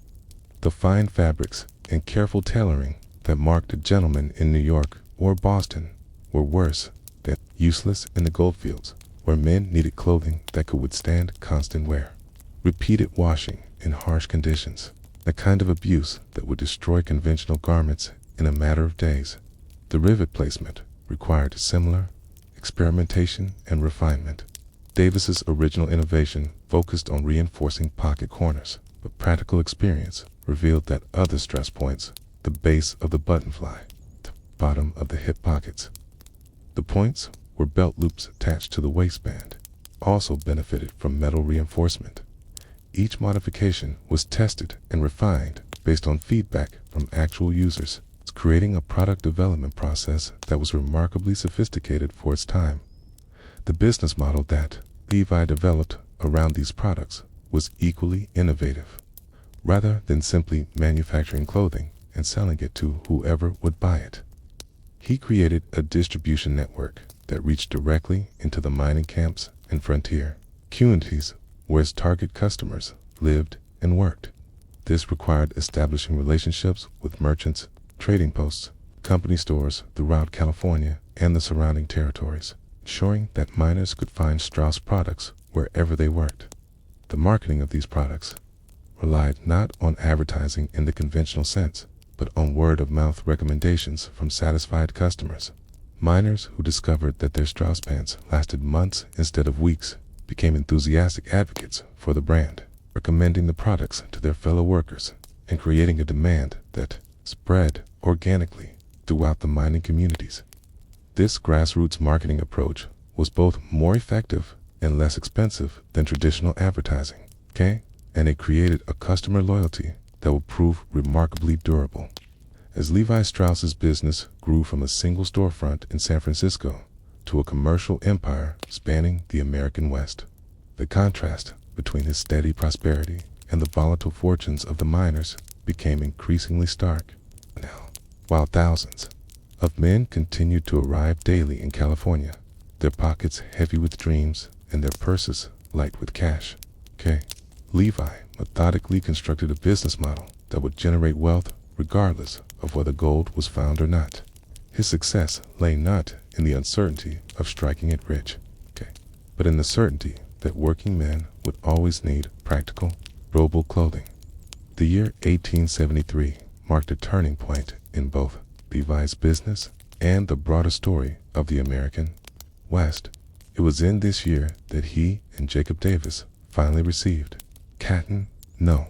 [SPEAKER 1] The fine fabrics and careful tailoring that marked a gentleman in New York or Boston were worse than useless in the goldfields, where men needed clothing that could withstand constant wear, repeated washing in harsh conditions, the kind of abuse that would destroy conventional garments in a matter of days. The rivet placement required similar experimentation and refinement. Davis's original innovation focused on reinforcing pocket corners, but practical experience revealed that other stress points, the base of the buttonfly, the bottom of the hip pockets, the points where belt loops attached to the waistband, also benefited from metal reinforcement. Each modification was tested and refined based on feedback from actual users, creating a product development process that was remarkably sophisticated for its time. The business model that Levi developed around these products was equally innovative. Rather than simply manufacturing clothing and selling it to whoever would buy it, he created a distribution network that reached directly into the mining camps and frontier communities where his target customers lived and worked. This required establishing relationships with merchants, trading posts, company stores throughout California and the surrounding territories, ensuring that miners could find Strauss products wherever they worked. The marketing of these products relied not on advertising in the conventional sense, but on word-of-mouth recommendations from satisfied customers. Miners who discovered that their Strauss pants lasted months instead of weeks became enthusiastic advocates for the brand, recommending the products to their fellow workers and creating a demand that spread organically throughout the mining communities. This grassroots marketing approach was both more effective and less expensive than traditional advertising, okay? And it created a customer loyalty that would prove remarkably durable. As Levi Strauss's business grew from a single storefront in San Francisco to a commercial empire spanning the American West, the contrast between his steady prosperity and the volatile fortunes of the miners became increasingly stark. Now, while thousands of men continued to arrive daily in California, their pockets heavy with dreams and their purses light with cash, okay? Levi methodically constructed a business model that would generate wealth regardless of whether gold was found or not. His success lay not in the uncertainty of striking it rich, okay, but in the certainty that working men would always need practical, durable clothing. The year 1873 marked a turning point in both Levi's business and the broader story of the American West. It was in this year that he and Jacob Davis finally received Patent No.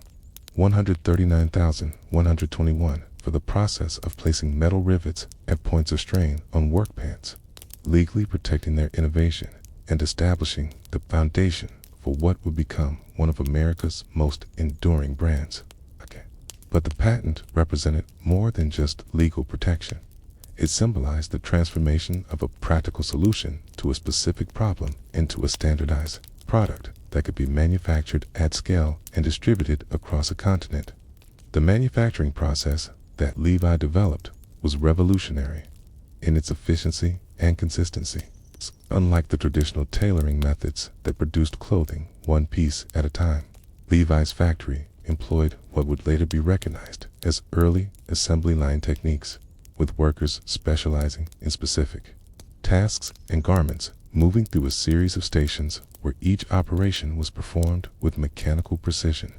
[SPEAKER 1] 139,121 for the process of placing metal rivets at points of strain on work pants, legally protecting their innovation and establishing the foundation for what would become one of America's most enduring brands. Okay. But the patent represented more than just legal protection. It symbolized the transformation of a practical solution to a specific problem into a standardized product that could be manufactured at scale and distributed across a continent. The manufacturing process that Levi developed was revolutionary in its efficiency and consistency. Unlike the traditional tailoring methods that produced clothing one piece at a time, Levi's factory employed what would later be recognized as early assembly line techniques, with workers specializing in specific tasks and garments moving through a series of stations where each operation was performed with mechanical precision.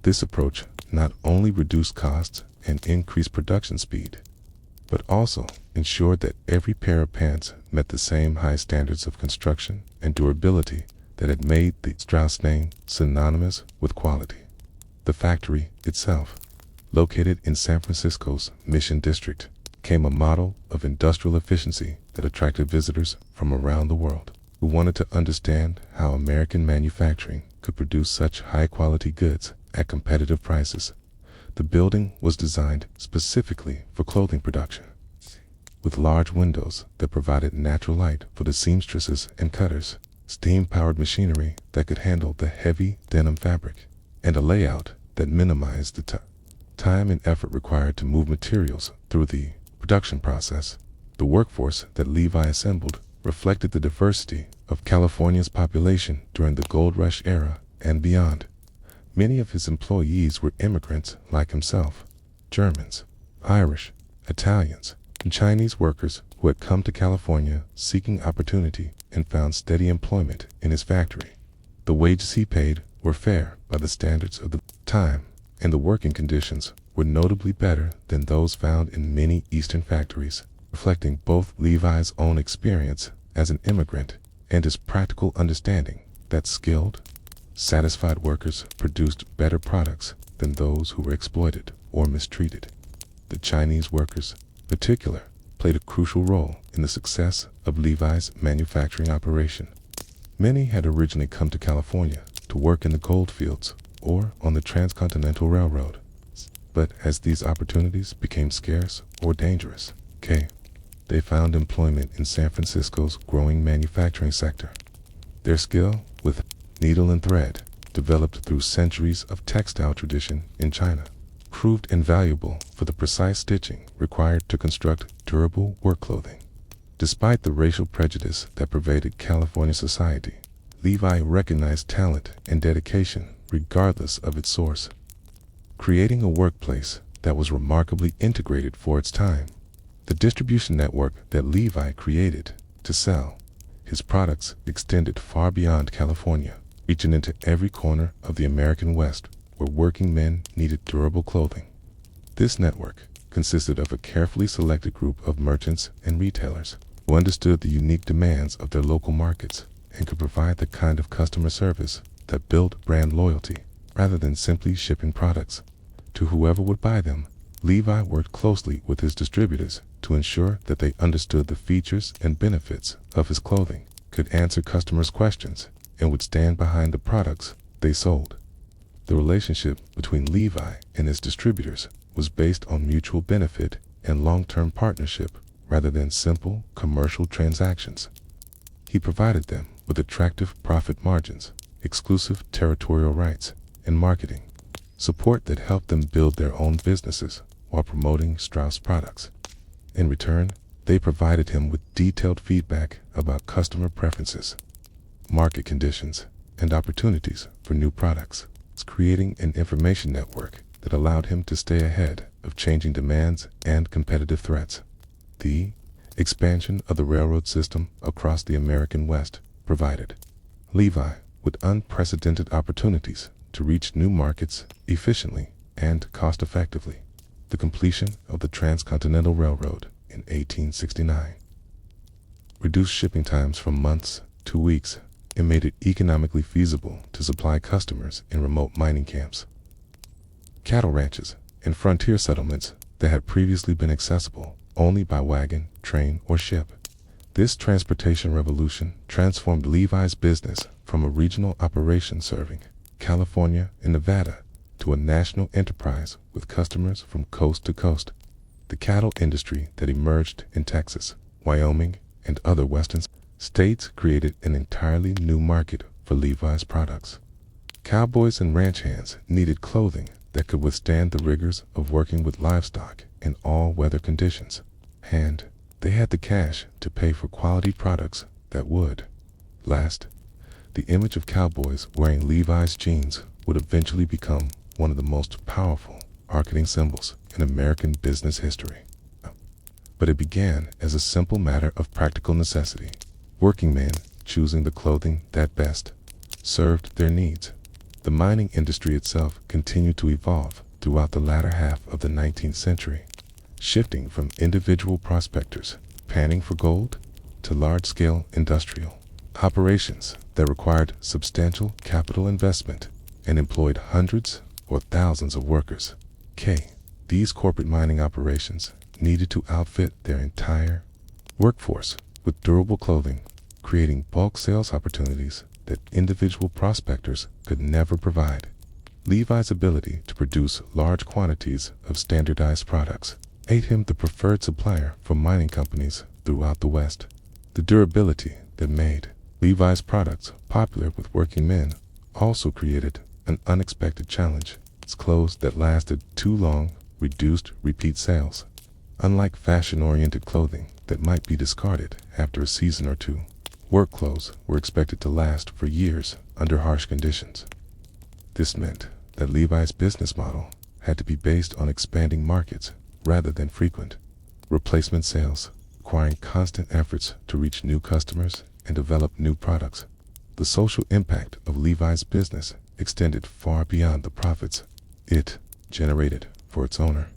[SPEAKER 1] This approach not only reduced costs and increased production speed, but also ensured that every pair of pants met the same high standards of construction and durability that had made the Strauss name synonymous with quality. The factory itself, located in San Francisco's Mission District, became a model of industrial efficiency that attracted visitors from around the world who wanted to understand how American manufacturing could produce such high-quality goods at competitive prices. The building was designed specifically for clothing production, with large windows that provided natural light for the seamstresses and cutters, steam-powered machinery that could handle the heavy denim fabric, and a layout that minimized the time and effort required to move materials through the production process. The workforce that Levi assembled reflected the diversity of California's population during the gold rush era and beyond. Many of his employees were immigrants like himself, Germans, Irish, Italians, and Chinese workers who had come to California seeking opportunity and found steady employment in his factory. The wages he paid were fair by the standards of the time, and the working conditions were notably better than those found in many Eastern factories, reflecting both Levi's own experience as an immigrant and his practical understanding that skilled, satisfied workers produced better products than those who were exploited or mistreated. The Chinese workers, in particular, played a crucial role in the success of Levi's manufacturing operation. Many had originally come to California to work in the gold fields or on the Transcontinental Railroad, but as these opportunities became scarce or dangerous, they found employment in San Francisco's growing manufacturing sector. Their skill with needle and thread, developed through centuries of textile tradition in China, proved invaluable for the precise stitching required to construct durable work clothing. Despite the racial prejudice that pervaded California society, Levi recognized talent and dedication regardless of its source, creating a workplace that was remarkably integrated for its time. The distribution network that Levi created to sell his products extended far beyond California, reaching into every corner of the American West where working men needed durable clothing. This network consisted of a carefully selected group of merchants and retailers who understood the unique demands of their local markets and could provide the kind of customer service that built brand loyalty rather than simply shipping products to whoever would buy them. Levi worked closely with his distributors to ensure that they understood the features and benefits of his clothing, could answer customers' questions, and would stand behind the products they sold. The relationship between Levi and his distributors was based on mutual benefit and long-term partnership rather than simple commercial transactions. He provided them with attractive profit margins, exclusive territorial rights, and marketing support that helped them build their own businesses while promoting Strauss products. In return, they provided him with detailed feedback about customer preferences, market conditions, and opportunities for new products, creating an information network that allowed him to stay ahead of changing demands and competitive threats. The expansion of the railroad system across the American West provided Levi with unprecedented opportunities to reach new markets efficiently and cost-effectively. The completion of the Transcontinental Railroad in 1869 reduced shipping times from months to weeks and made it economically feasible to supply customers in remote mining camps, cattle ranches, and frontier settlements that had previously been accessible only by wagon, train, or ship. This transportation revolution transformed Levi's business from a regional operation serving California and Nevada to a national enterprise with customers from coast to coast. The cattle industry that emerged in Texas, Wyoming, and other western states created an entirely new market for Levi's products. Cowboys and ranch hands needed clothing that could withstand the rigors of working with livestock in all weather conditions, and they had the cash to pay for quality products that would last. The image of cowboys wearing Levi's jeans would eventually become one of the most powerful marketing symbols in American business history. But it began as a simple matter of practical necessity. Working men choosing the clothing that best served their needs. The mining industry itself continued to evolve throughout the latter half of the 19th century, shifting from individual prospectors panning for gold to large-scale industrial operations that required substantial capital investment and employed hundreds or thousands of workers. These corporate mining operations needed to outfit their entire workforce with durable clothing, creating bulk sales opportunities that individual prospectors could never provide. Levi's ability to produce large quantities of standardized products made him the preferred supplier for mining companies throughout the West. The durability that made Levi's products popular with working men also created an unexpected challenge. Its clothes that lasted too long reduced repeat sales. Unlike fashion-oriented clothing that might be discarded after a season or two, work clothes were expected to last for years under harsh conditions. This meant that Levi's business model had to be based on expanding markets rather than frequent replacement sales, requiring constant efforts to reach new customers and develop new products. The social impact of Levi's business extended far beyond the profits it generated for its owner.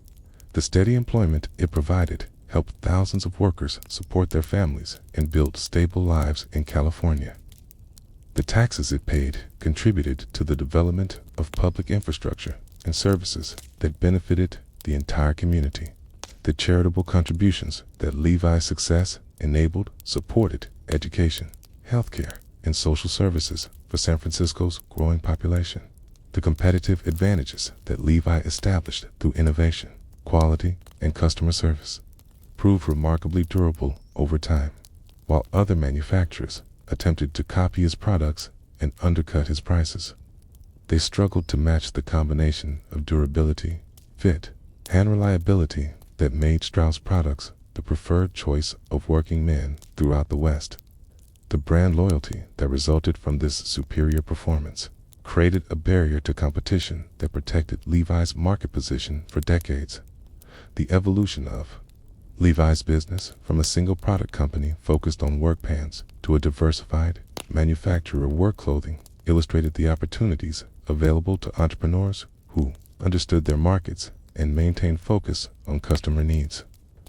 [SPEAKER 1] The steady employment it provided helped thousands of workers support their families and build stable lives in California. The taxes it paid contributed to the development of public infrastructure and services that benefited the entire community. The charitable contributions that Levi's success enabled supported education, healthcare, and social services for San Francisco's growing population. The competitive advantages that Levi established through innovation, quality, and customer service proved remarkably durable over time, while other manufacturers attempted to copy his products and undercut his prices. They struggled to match the combination of durability, fit, and reliability that made Strauss products the preferred choice of working men throughout the West. The brand loyalty that resulted from this superior performance created a barrier to competition that protected Levi's market position for decades. The evolution of Levi's business from a single product company focused on work pants to a diversified manufacturer of work clothing illustrated the opportunities available to entrepreneurs who understood their markets and maintained focus on customer needs,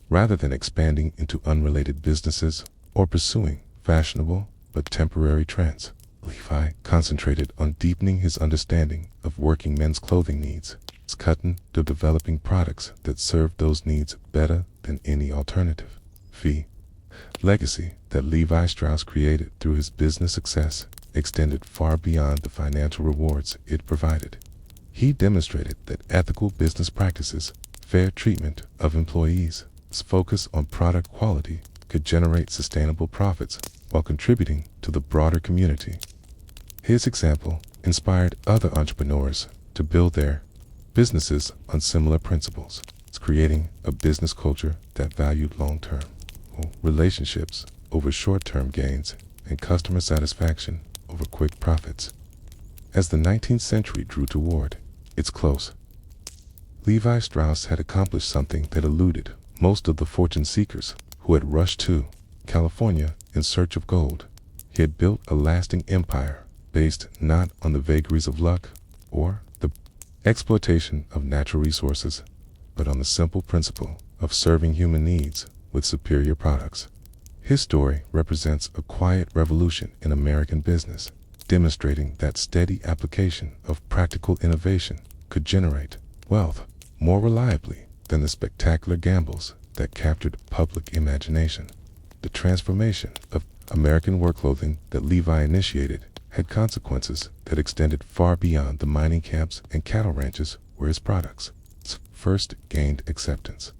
[SPEAKER 1] rather than expanding into unrelated businesses or pursuing fashionable but temporary trends. Levi concentrated on deepening his understanding of working men's clothing needs, cutting to developing products that served those needs better than any alternative. Legacy that Levi Strauss created through his business success extended far beyond the financial rewards it provided. He demonstrated that ethical business practices, fair treatment of employees, focus on product quality could generate sustainable profits while contributing to the broader community. His example inspired other entrepreneurs to build their businesses on similar principles, creating a business culture that valued long-term relationships over short-term gains and customer satisfaction over quick profits. As the 19th century drew toward its close, Levi Strauss had accomplished something that eluded most of the fortune seekers who had rushed to California in search of gold. He had built a lasting empire based not on the vagaries of luck or the exploitation of natural resources, but on the simple principle of serving human needs with superior products. His story represents a quiet revolution in American business, demonstrating that steady application of practical innovation could generate wealth more reliably than the spectacular gambles that captured public imagination. The transformation of American work clothing that Levi initiated had consequences that extended far beyond the mining camps and cattle ranches where his products first gained acceptance.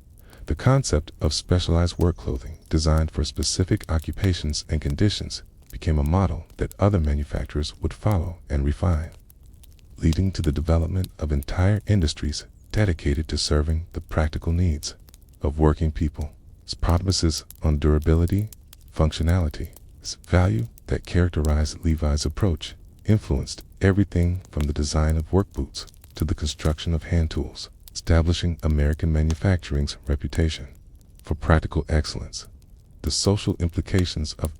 [SPEAKER 1] The concept of specialized work clothing designed for specific occupations and conditions became a model that other manufacturers would follow and refine, leading to the development of entire industries dedicated to serving the practical needs of working people. Its promises on durability, functionality, its value that characterized Levi's approach influenced everything from the design of work boots to the construction of hand tools, establishing American manufacturing's reputation for practical excellence. The social implications of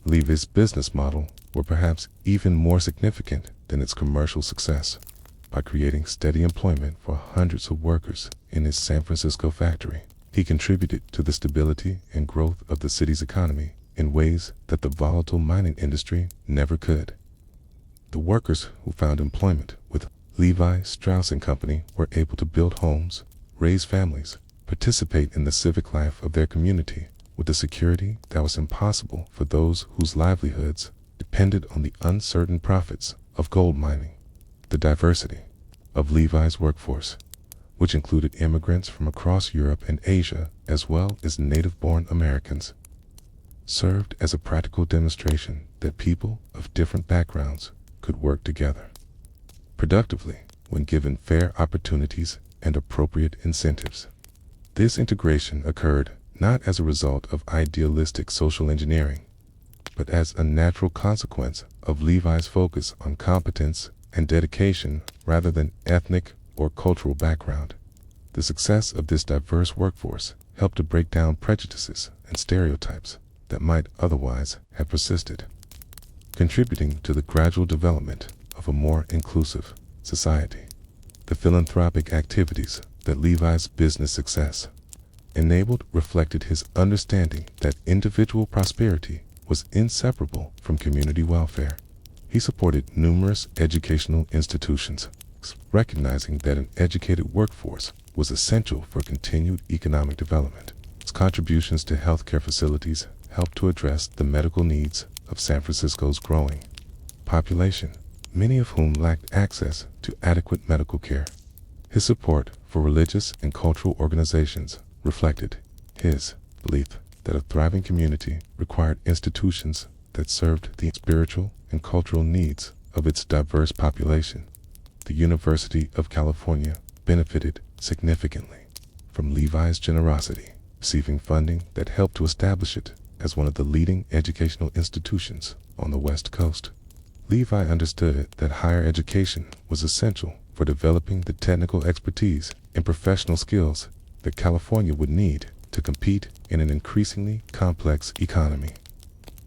[SPEAKER 1] Levi's business model were perhaps even more significant than its commercial success. By creating steady employment for hundreds of workers in his San Francisco factory, he contributed to the stability and growth of the city's economy in ways that the volatile mining industry never could. The workers who found employment with Levi Strauss & Company were able to build homes, raise families, participate in the civic life of their community with a security that was impossible for those whose livelihoods depended on the uncertain profits of gold mining. The diversity of Levi's workforce, which included immigrants from across Europe and Asia as well as native-born Americans, served as a practical demonstration that people of different backgrounds could work together productively when given fair opportunities and appropriate incentives. This integration occurred not as a result of idealistic social engineering, but as a natural consequence of Levi's focus on competence and dedication rather than ethnic or cultural background. The success of this diverse workforce helped to break down prejudices and stereotypes that might otherwise have persisted, contributing to the gradual development of a more inclusive society. The philanthropic activities that Levi's business success enabled reflected his understanding that individual prosperity was inseparable from community welfare. He supported numerous educational institutions, recognizing that an educated workforce was essential for continued economic development. His contributions to healthcare facilities helped to address the medical needs of San Francisco's growing population, many of whom lacked access to adequate medical care. His support for religious and cultural organizations reflected his belief that a thriving community required institutions that served the spiritual and cultural needs of its diverse population. The University of California benefited significantly from Levi's generosity, receiving funding that helped to establish it as one of the leading educational institutions on the West Coast. Levi understood that higher education was essential for developing the technical expertise and professional skills that California would need to compete in an increasingly complex economy.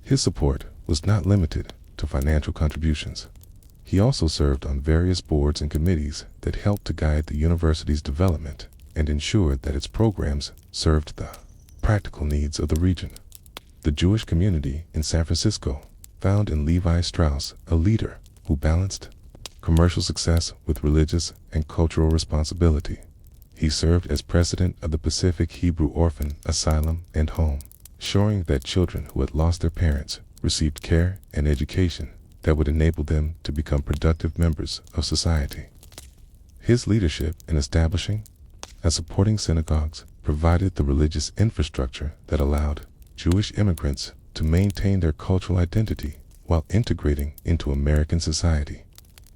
[SPEAKER 1] His support was not limited to financial contributions. He also served on various boards and committees that helped to guide the university's development and ensured that its programs served the practical needs of the region. The Jewish community in San Francisco found in Levi Strauss a leader who balanced commercial success with religious and cultural responsibility. He served as president of the Pacific Hebrew Orphan Asylum and Home, ensuring that children who had lost their parents received care and education that would enable them to become productive members of society. His leadership in establishing and supporting synagogues provided the religious infrastructure that allowed Jewish immigrants to maintain their cultural identity while integrating into American society.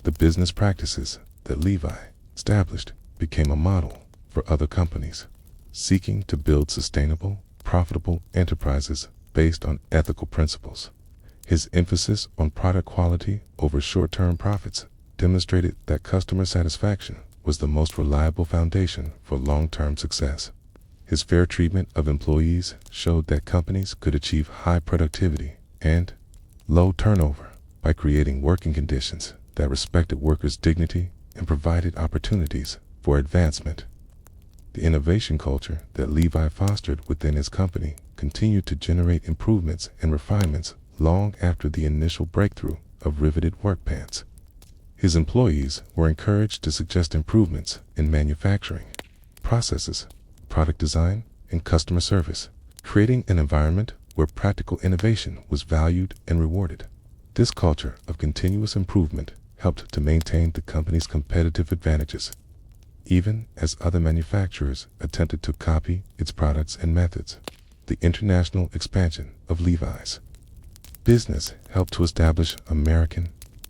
[SPEAKER 1] The business practices that Levi established became a model for other companies seeking to build sustainable, profitable enterprises based on ethical principles. His emphasis on product quality over short-term profits demonstrated that customer satisfaction was the most reliable foundation for long-term success. His fair treatment of employees showed that companies could achieve high productivity and low turnover by creating working conditions that respected workers' dignity and provided opportunities for advancement. The innovation culture that Levi fostered within his company continued to generate improvements and refinements long after the initial breakthrough of riveted work pants. His employees were encouraged to suggest improvements in manufacturing processes, product design, and customer service, creating an environment where practical innovation was valued and rewarded. This culture of continuous improvement helped to maintain the company's competitive advantages, even as other manufacturers attempted to copy its products and methods. The international expansion of Levi's business helped to establish American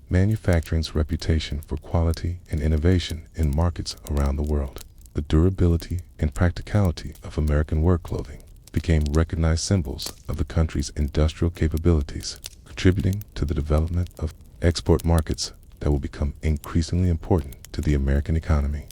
[SPEAKER 1] manufacturing's reputation for quality and innovation in markets around the world. The durability and practicality of American work clothing became recognized symbols of the country's industrial capabilities, contributing to the development of export markets that will become increasingly important to the American economy.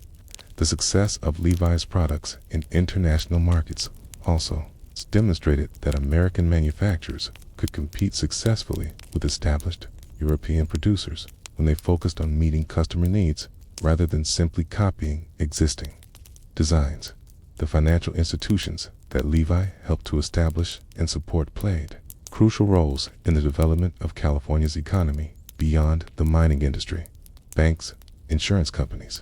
[SPEAKER 1] The success of Levi's products in international markets also demonstrated that American manufacturers could compete successfully with established European producers when they focused on meeting customer needs rather than simply copying existing designs. The financial institutions that Levi helped to establish and support played crucial roles in the development of California's economy beyond the mining industry. Banks, insurance companies,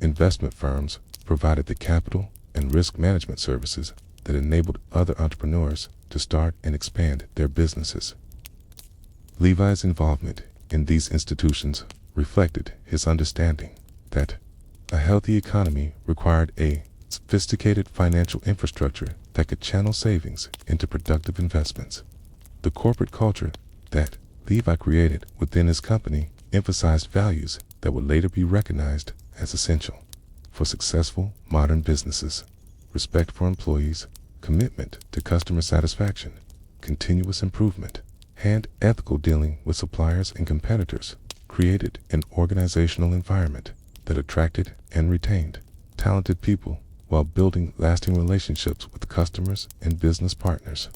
[SPEAKER 1] investment firms provided the capital and risk management services that enabled other entrepreneurs to start and expand their businesses. Levi's involvement in these institutions reflected his understanding that a healthy economy required a sophisticated financial infrastructure that could channel savings into productive investments. The corporate culture that Levi created within his company emphasized values that would later be recognized as essential for successful modern businesses: respect for employees, commitment to customer satisfaction, continuous improvement, and ethical dealing with suppliers and competitors. Created an organizational environment that attracted and retained talented people while building lasting relationships with customers and business partners.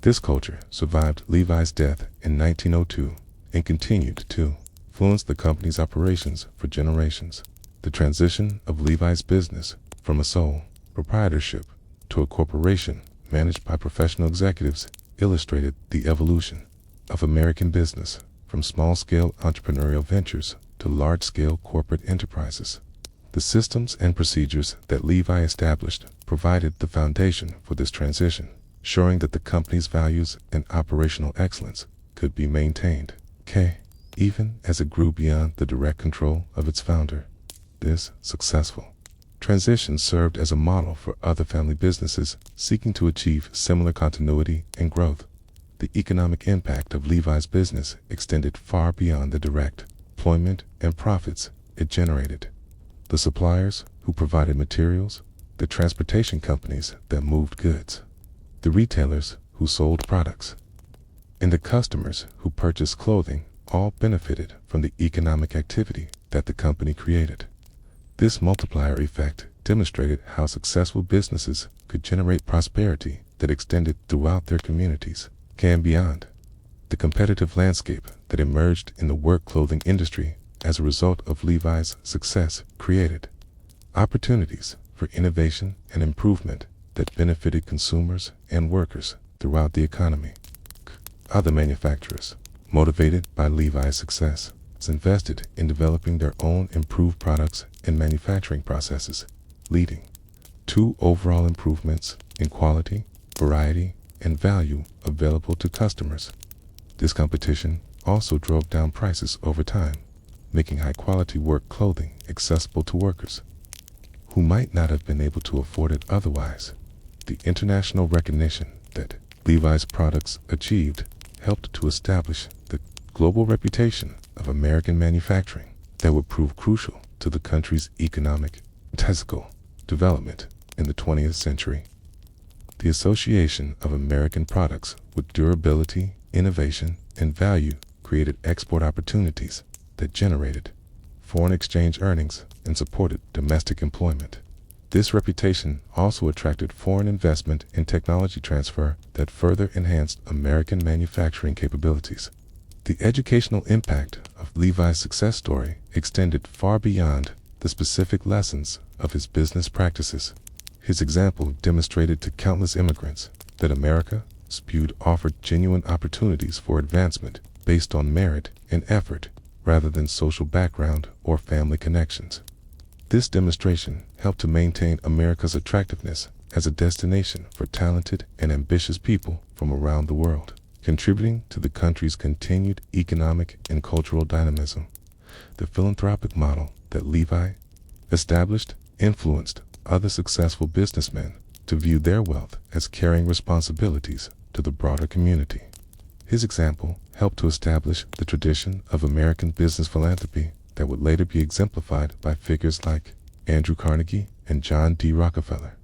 [SPEAKER 1] This culture survived Levi's death in 1902 and continued to influence the company's operations for generations. The transition of Levi's business from a sole proprietorship to a corporation managed by professional executives illustrated the evolution of American business from small-scale entrepreneurial ventures to large-scale corporate enterprises. The systems and procedures that Levi established provided the foundation for this transition, ensuring that the company's values and operational excellence could be maintained, even as it grew beyond the direct control of its founder. This successful transition served as a model for other family businesses seeking to achieve similar continuity and growth. The economic impact of Levi's business extended far beyond the direct employment and profits it generated. The suppliers who provided materials, the transportation companies that moved goods, the retailers who sold products, and the customers who purchased clothing all benefited from the economic activity that the company created. This multiplier effect demonstrated how successful businesses could generate prosperity that extended throughout their communities and beyond. The competitive landscape that emerged in the work clothing industry as a result of Levi's success created opportunities for innovation and improvement that benefited consumers and workers throughout the economy. Other manufacturers, motivated by Levi's success, invested in developing their own improved products and manufacturing processes, leading to overall improvements in quality, variety, and value available to customers. This competition also drove down prices over time, making high-quality work clothing accessible to workers who might not have been able to afford it otherwise. The international recognition that Levi's products achieved helped to establish the global reputation of American manufacturing that would prove crucial to the country's economic and technical development in the 20th century. The association of American products with durability, innovation, and value created export opportunities that generated foreign exchange earnings and supported domestic employment. This reputation also attracted foreign investment and technology transfer that further enhanced American manufacturing capabilities. The educational impact of Levi's success story extended far beyond the specific lessons of his business practices. His example demonstrated to countless immigrants that America's offered genuine opportunities for advancement based on merit and effort rather than social background or family connections. This demonstration helped to maintain America's attractiveness as a destination for talented and ambitious people from around the world, contributing to the country's continued economic and cultural dynamism. The philanthropic model that Levi established influenced other successful businessmen to view their wealth as carrying responsibilities to the broader community. His example helped to establish the tradition of American business philanthropy that would later be exemplified by figures like Andrew Carnegie and John D. Rockefeller.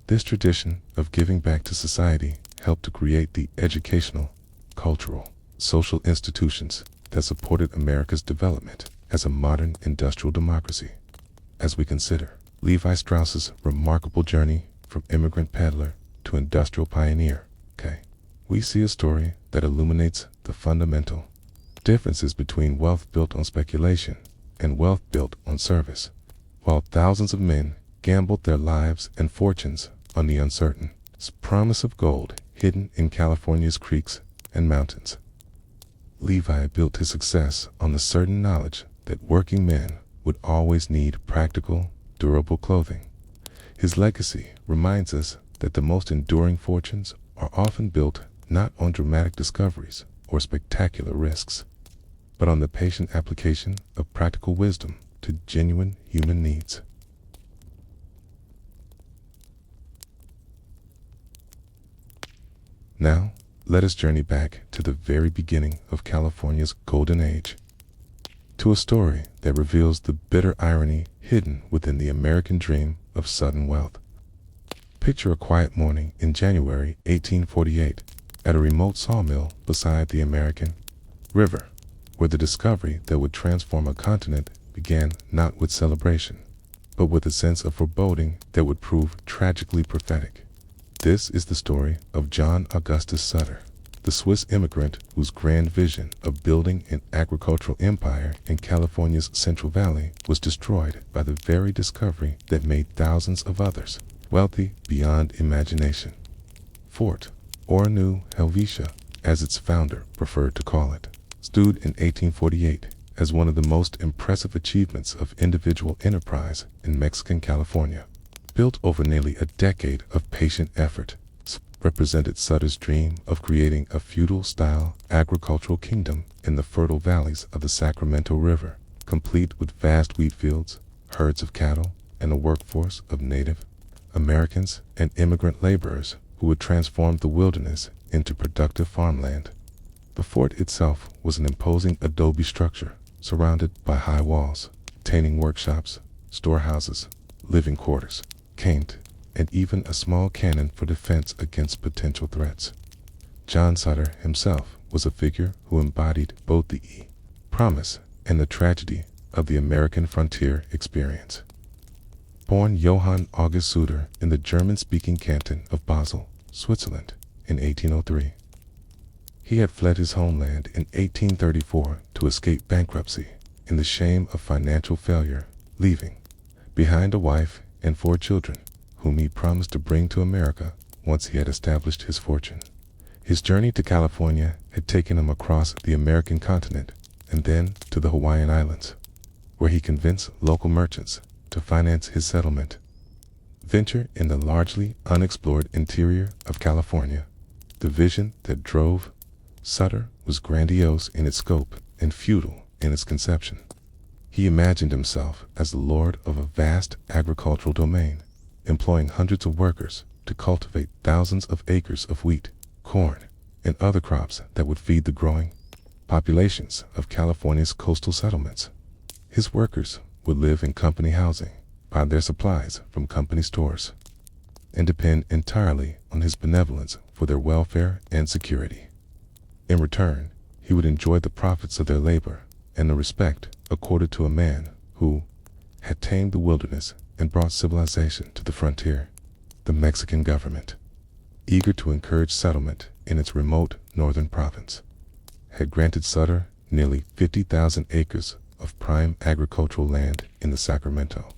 [SPEAKER 1] This tradition of giving back to society helped to create the educational, cultural, social institutions that supported America's development as a modern industrial democracy. As we consider Levi Strauss's remarkable journey from immigrant peddler to industrial pioneer, we see a story that illuminates the fundamental differences between wealth built on speculation and wealth built on service. While thousands of men gambled their lives and fortunes on the uncertain promise of gold hidden in California's creeks and mountains, Levi built his success on the certain knowledge that working men would always need practical, durable clothing. His legacy reminds us that the most enduring fortunes are often built not on dramatic discoveries or spectacular risks, but on the patient application of practical wisdom to genuine human needs. Now, let us journey back to the very beginning of California's golden age, to a story that reveals the bitter irony hidden within the American dream of sudden wealth. Picture a quiet morning in January 1848 at a remote sawmill beside the American River, where the discovery that would transform a continent began not with celebration, but with a sense of foreboding that would prove tragically prophetic. This is the story of John Augustus Sutter, the Swiss immigrant whose grand vision of building an agricultural empire in California's Central Valley was destroyed by the very discovery that made thousands of others wealthy beyond imagination. Fort or New Helvetia, as its founder preferred to call it, stood in 1848 as one of the most impressive achievements of individual enterprise in Mexican California. Built over nearly a decade of patient effort, represented Sutter's dream of creating a feudal-style agricultural kingdom in the fertile valleys of the Sacramento River, complete with vast wheat fields, herds of cattle, and a workforce of Native Americans and immigrant laborers who would transform the wilderness into productive farmland. The fort itself was an imposing adobe structure surrounded by high walls, containing workshops, storehouses, living quarters, caned, and even a small cannon for defense against potential threats. John Sutter himself was a figure who embodied both the promise and the tragedy of the American frontier experience. Born Johann August Sutter in the German-speaking canton of Basel, Switzerland, in 1803. He had fled his homeland in 1834 to escape bankruptcy and the shame of financial failure, leaving behind a wife and 4 children, whom he promised to bring to America once he had established his fortune. His journey to California had taken him across the American continent and then to the Hawaiian Islands, where he convinced local merchants to finance his settlement. venture in the largely unexplored interior of California. The vision that drove Sutter was grandiose in its scope and futile in its conception. He imagined himself as the lord of a vast agricultural domain, employing hundreds of workers to cultivate thousands of acres of wheat, corn, and other crops that would feed the growing populations of California's coastal settlements. His workers would live in company housing, buy their supplies from company stores, and depend entirely on his benevolence for their welfare and security. In return, he would enjoy the profits of their labor and the respect accorded to a man who had tamed the wilderness and brought civilization to the frontier. The Mexican government, eager to encourage settlement in its remote northern province, had granted Sutter nearly 50,000 acres of prime agricultural land in the Sacramento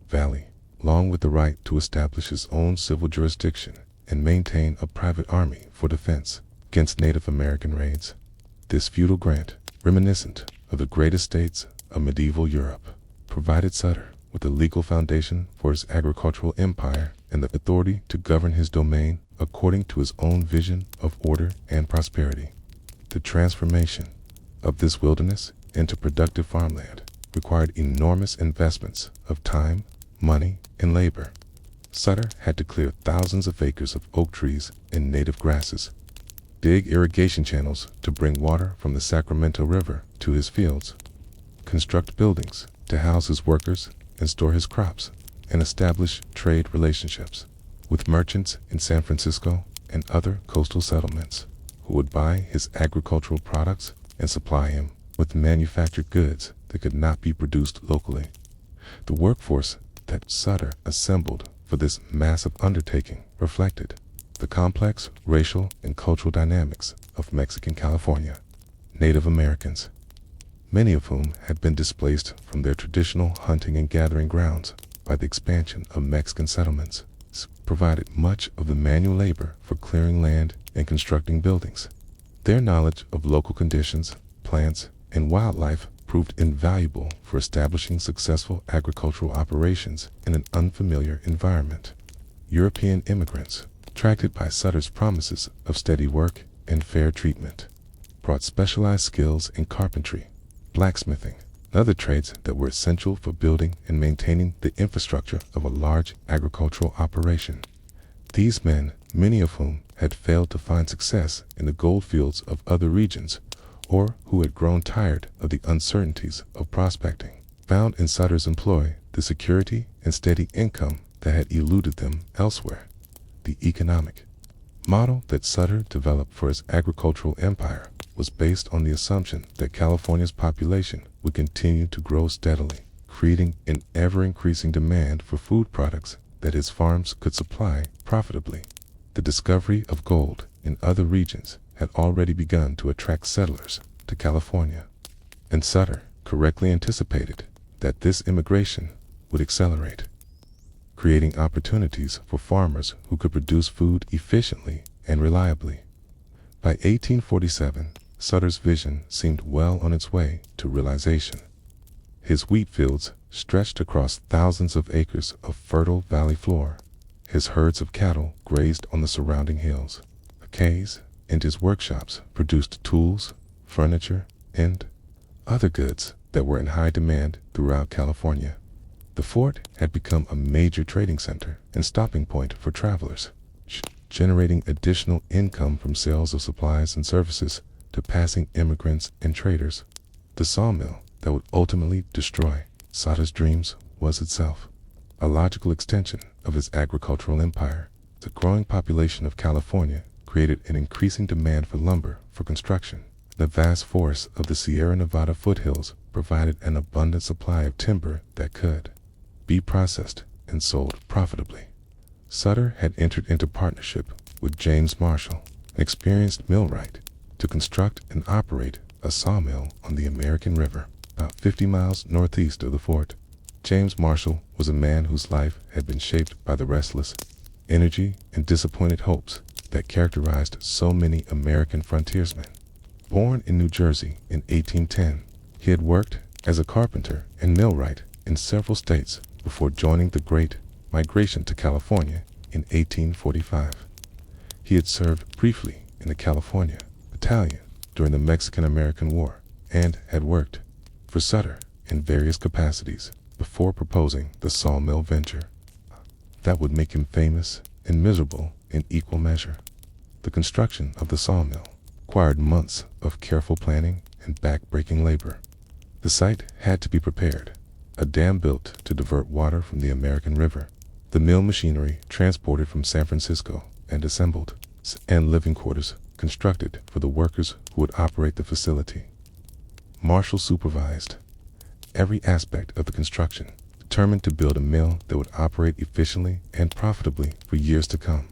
[SPEAKER 1] Valley, along with the right to establish his own civil jurisdiction and maintain a private army for defense against Native American raids. This feudal grant, reminiscent of the great estates of medieval Europe, provided Sutter with the legal foundation for his agricultural empire and the authority to govern his domain according to his own vision of order and prosperity. The transformation of this wilderness into productive farmland required enormous investments of time, money, and labor. Sutter had to clear thousands of acres of oak trees and native grasses, dig irrigation channels to bring water from the Sacramento River to his fields, construct buildings to house his workers and store his crops, and establish trade relationships with merchants in San Francisco and other coastal settlements who would buy his agricultural products and supply him with manufactured goods that could not be produced locally. The workforce that Sutter assembled for this massive undertaking reflected the complex racial and cultural dynamics of Mexican California. Native Americans, many of whom had been displaced from their traditional hunting and gathering grounds by the expansion of Mexican settlements, provided much of the manual labor for clearing land and constructing buildings. Their knowledge of local conditions, plants, and wildlife proved invaluable for establishing successful agricultural operations in an unfamiliar environment. European immigrants, attracted by Sutter's promises of steady work and fair treatment, brought specialized skills in carpentry, blacksmithing, and other trades that were essential for building and maintaining the infrastructure of a large agricultural operation. These men, many of whom had failed to find success in the gold fields of other regions, or who had grown tired of the uncertainties of prospecting, found in Sutter's employ the security and steady income that had eluded them elsewhere. The economic model that Sutter developed for his agricultural empire was based on the assumption that California's population would continue to grow steadily, creating an ever-increasing demand for food products that his farms could supply profitably. The discovery of gold in other regions had already begun to attract settlers to California, and Sutter correctly anticipated that this immigration would accelerate, creating opportunities for farmers who could produce food efficiently and reliably. By 1847, Sutter's vision seemed well on its way to realization. His wheat fields stretched across thousands of acres of fertile valley floor. His herds of cattle grazed on the surrounding hills. Quays and his workshops produced tools, furniture, and other goods that were in high demand throughout California. The fort had become a major trading center and stopping point for travelers, generating additional income from sales of supplies and services to passing immigrants and traders. The sawmill that would ultimately destroy Sutter's dreams was itself a logical extension of his agricultural empire. The growing population of California created an increasing demand for lumber for construction. The vast forests of the Sierra Nevada foothills provided an abundant supply of timber that could be processed and sold profitably. Sutter had entered into partnership with James Marshall, an experienced millwright, to construct and operate a sawmill on the American River, about 50 miles northeast of the fort. James Marshall was a man whose life had been shaped by the restless energy and disappointed hopes that characterized so many American frontiersmen. Born in New Jersey in 1810, he had worked as a carpenter and millwright in several states before joining the great migration to California in 1845. He had served briefly in the California Battalion during the Mexican-American War and had worked for Sutter in various capacities before proposing the sawmill venture that would make him famous and miserable in equal measure. The construction of the sawmill required months of careful planning and back-breaking labor. The site had to be prepared, a dam built to divert water from the American River, the mill machinery transported from San Francisco and assembled, and living quarters constructed for the workers who would operate the facility. Marshall supervised every aspect of the construction, determined to build a mill that would operate efficiently and profitably for years to come.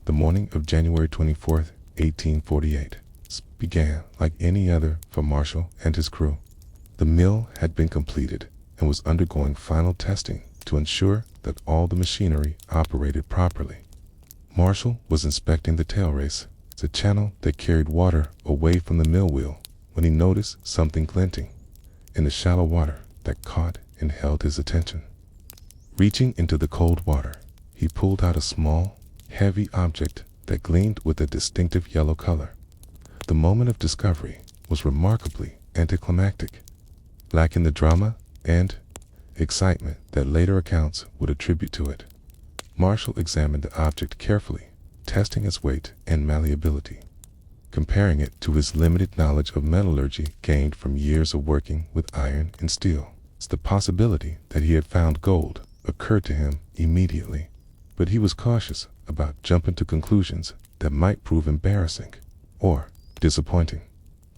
[SPEAKER 1] The morning of January 24, 1848, began like any other for Marshall and his crew. The mill had been completed and was undergoing final testing to ensure that all the machinery operated properly. Marshall was inspecting the tail race, the channel that carried water away from the mill wheel, when he noticed something glinting in the shallow water that caught and held his attention. Reaching into the cold water, he pulled out a small, heavy object that gleamed with a distinctive yellow color. The moment of discovery was remarkably anticlimactic, lacking the drama and excitement that later accounts would attribute to it. Marshall examined the object carefully, testing its weight and malleability, comparing it to his limited knowledge of metallurgy gained from years of working with iron and steel. The possibility that he had found gold occurred to him immediately, but he was cautious about jumping to conclusions that might prove embarrassing or disappointing.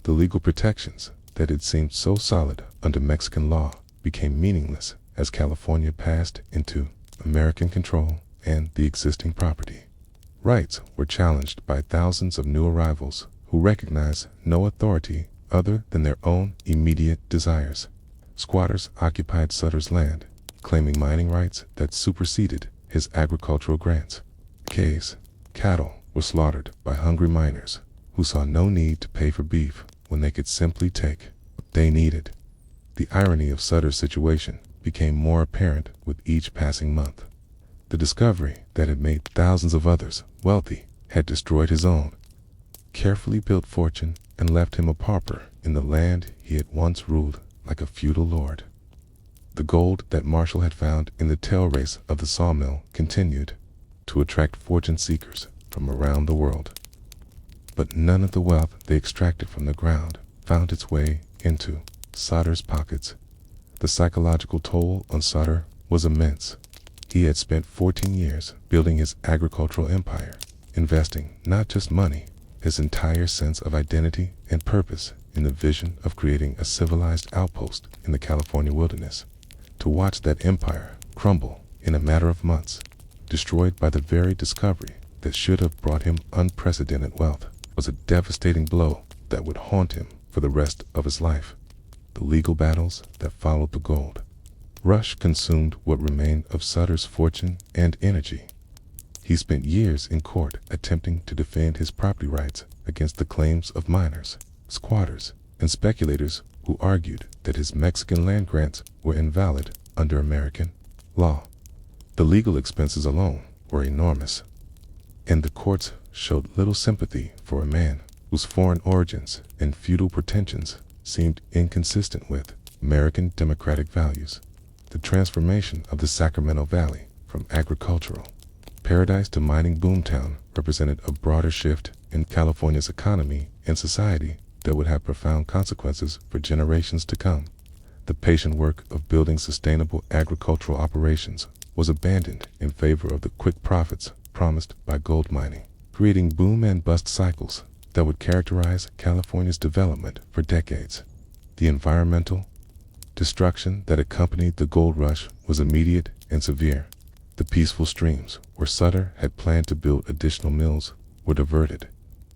[SPEAKER 1] The legal protections that had seemed so solid under Mexican law became meaningless as California passed into American control, and the existing property rights were challenged by thousands of new arrivals who recognized no authority other than their own immediate desires. Squatters occupied Sutter's land, claiming mining rights that superseded his agricultural grants. Cattle were slaughtered by hungry miners who saw no need to pay for beef when they could simply take what they needed. The irony of Sutter's situation became more apparent with each passing month. The discovery that had made thousands of others wealthy had destroyed his own carefully built fortune and left him a pauper in the land he had once ruled like a feudal lord. The gold that Marshall had found in the tail race of the sawmill continued to attract fortune seekers from around the world. But none of the wealth they extracted from the ground found its way into Sutter's pockets. The psychological toll on Sutter was immense. He had spent 14 years building his agricultural empire, investing not just money, his entire sense of identity and purpose in the vision of creating a civilized outpost in the California wilderness. To watch that empire crumble in a matter of months, destroyed by the very discovery that should have brought him unprecedented wealth, was a devastating blow that would haunt him for the rest of his life. The legal battles that followed the gold rush consumed what remained of Sutter's fortune and energy. He spent years in court attempting to defend his property rights against the claims of miners, squatters, and speculators who argued that his Mexican land grants were invalid under American law. The legal expenses alone were enormous, and the courts showed little sympathy for a man whose foreign origins and feudal pretensions seemed inconsistent with American democratic values. The transformation of the Sacramento Valley from agricultural paradise to mining boomtown represented a broader shift in California's economy and society that would have profound consequences for generations to come. The patient work of building sustainable agricultural operations was abandoned in favor of the quick profits promised by gold mining, creating boom and bust cycles that would characterize California's development for decades. The environmental destruction that accompanied the gold rush was immediate and severe. The peaceful streams where Sutter had planned to build additional mills were diverted,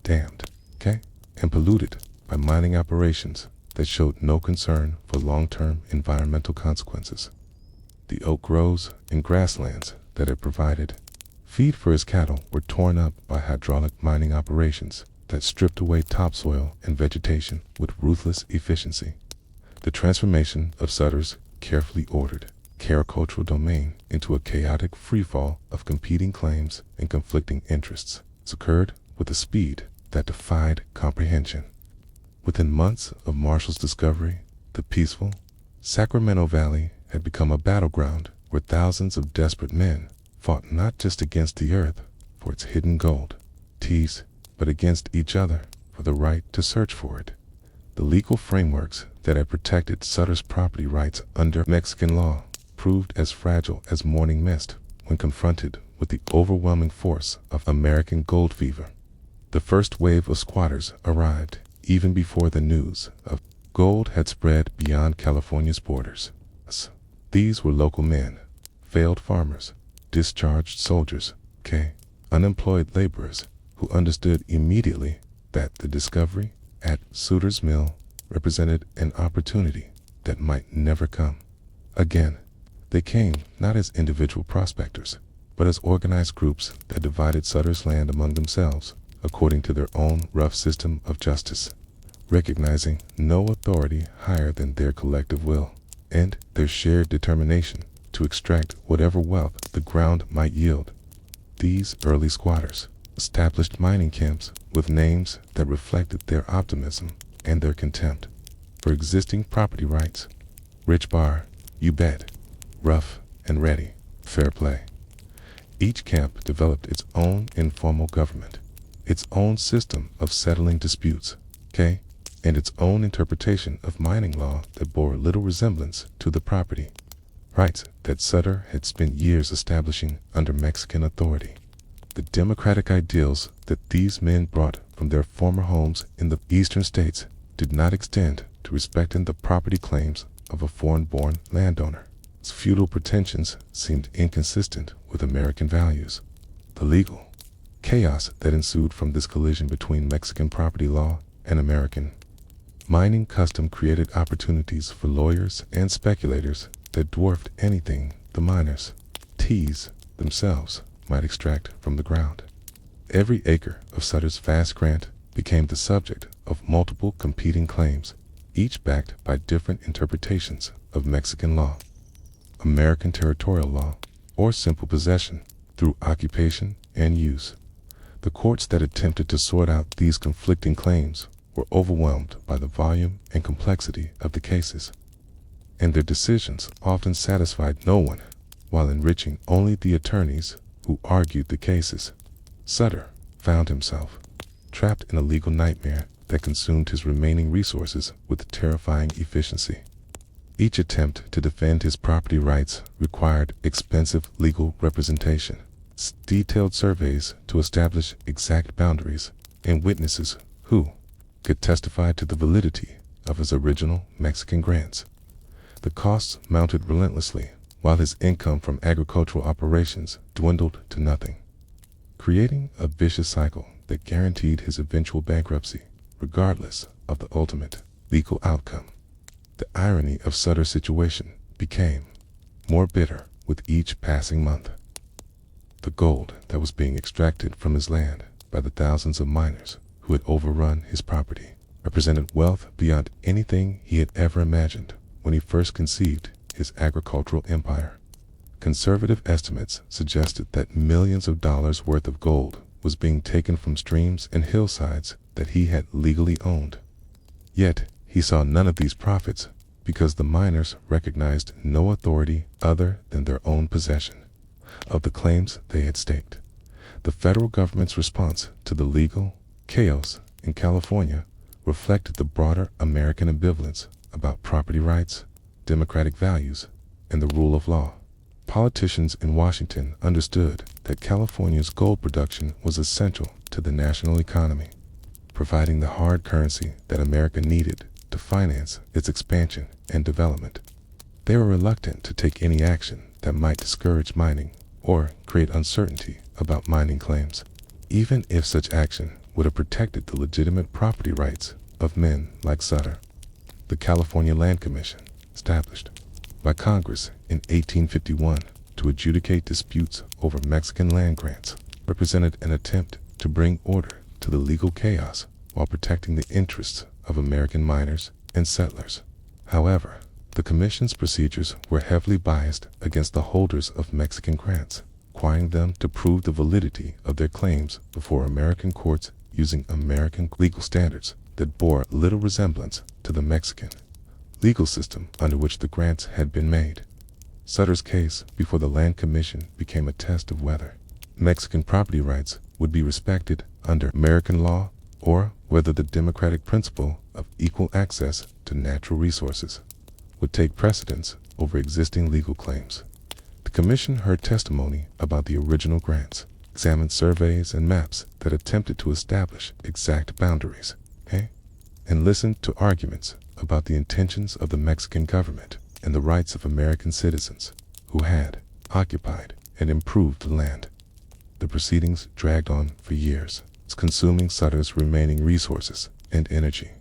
[SPEAKER 1] dammed, and polluted by mining operations that showed no concern for long-term environmental consequences. The oak groves and grasslands that had provided feed for his cattle were torn up by hydraulic mining operations that stripped away topsoil and vegetation with ruthless efficiency. The transformation of Sutter's carefully ordered agricultural domain into a chaotic freefall of competing claims and conflicting interests. It occurred with a speed that defied comprehension. Within months of Marshall's discovery, the peaceful Sacramento Valley had become a battleground where thousands of desperate men fought not just against the earth for its hidden gold, but against each other for the right to search for it. The legal frameworks that had protected Sutter's property rights under Mexican law proved as fragile as morning mist when confronted with the overwhelming force of American gold fever. The first wave of squatters arrived even before the news of gold had spread beyond California's borders. These were local men, failed farmers, discharged soldiers, unemployed laborers who understood immediately that the discovery at Sutter's Mill represented an opportunity that might never come again. They came not as individual prospectors, but as organized groups that divided Sutter's land among themselves according to their own rough system of justice, recognizing no authority higher than their collective will and their shared determination to extract whatever wealth the ground might yield. These early squatters established mining camps with names that reflected their optimism and their contempt for existing property rights. Rich Bar, You Bet, Rough and Ready, Fair Play. Each camp developed its own informal government, its own system of settling disputes, and its own interpretation of mining law that bore little resemblance to the property rights that Sutter had spent years establishing under Mexican authority. The democratic ideals that these men brought from their former homes in the eastern states did not extend to respecting the property claims of a foreign-born landowner. Its feudal pretensions seemed inconsistent with American values. The legal chaos that ensued from this collision between Mexican property law and American mining custom created opportunities for lawyers and speculators that dwarfed anything the miners themselves might extract from the ground. Every acre of Sutter's vast grant became the subject of multiple competing claims, each backed by different interpretations of Mexican law, American territorial law, or simple possession through occupation and use. The courts that attempted to sort out these conflicting claims were overwhelmed by the volume and complexity of the cases, and their decisions often satisfied no one while enriching only the attorneys who argued the cases. Sutter found himself trapped in a legal nightmare that consumed his remaining resources with terrifying efficiency. Each attempt to defend his property rights required expensive legal representation, detailed surveys to establish exact boundaries, and witnesses who could testify to the validity of his original Mexican grants. The costs mounted relentlessly, while his income from agricultural operations dwindled to nothing, creating a vicious cycle that guaranteed his eventual bankruptcy, regardless of the ultimate legal outcome. The irony of Sutter's situation became more bitter with each passing month. The gold that was being extracted from his land by the thousands of miners who had overrun his property represented wealth beyond anything he had ever imagined when he first conceived his agricultural empire. Conservative estimates suggested that millions of dollars worth of gold was being taken from streams and hillsides that he had legally owned. Yet he saw none of these profits because the miners recognized no authority other than their own possession of the claims they had staked. The federal government's response to the legal chaos in California reflected the broader American ambivalence about property rights, democratic values, and the rule of law. Politicians in Washington understood that California's gold production was essential to the national economy, providing the hard currency that America needed to finance its expansion and development. They were reluctant to take any action that might discourage mining or create uncertainty about mining claims, even if such action would have protected the legitimate property rights of men like Sutter. The California Land Commission, established by Congress in 1851 to adjudicate disputes over Mexican land grants, represented an attempt to bring order to the legal chaos while protecting the interests of American miners and settlers. However, The Commission's procedures were heavily biased against the holders of Mexican grants, requiring them to prove the validity of their claims before American courts using American legal standards that bore little resemblance to the Mexican legal system under which the grants had been made. Sutter's case before the Land Commission became a test of whether Mexican property rights would be respected under American law or whether the democratic principle of equal access to natural resources would take precedence over existing legal claims. The Commission heard testimony about the original grants, examined surveys and maps that attempted to establish exact boundaries, and listened to arguments about the intentions of the Mexican government and the rights of American citizens who had occupied and improved the land. The proceedings dragged on for years, consuming Sutter's remaining resources and energy.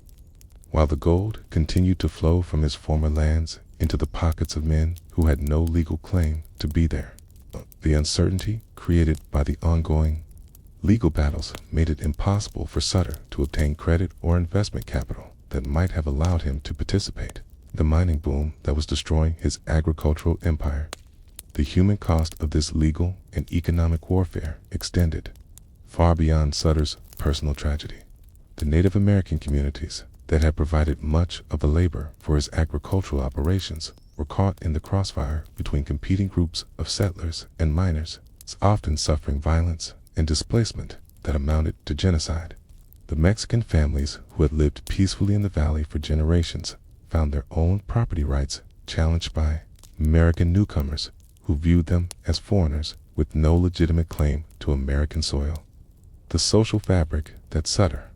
[SPEAKER 1] While the gold continued to flow from his former lands into the pockets of men who had no legal claim to be there, the uncertainty created by the ongoing legal battles made it impossible for Sutter to obtain credit or investment capital that might have allowed him to participate in the mining boom that was destroying his agricultural empire. The human cost of this legal and economic warfare extended far beyond Sutter's personal tragedy. The Native American communities that had provided much of the labor for his agricultural operations were caught in the crossfire between competing groups of settlers and miners, often suffering violence and displacement that amounted to genocide. The Mexican families who had lived peacefully in the valley for generations found their own property rights challenged by American newcomers who viewed them as foreigners with no legitimate claim to American soil. The social fabric that Sutter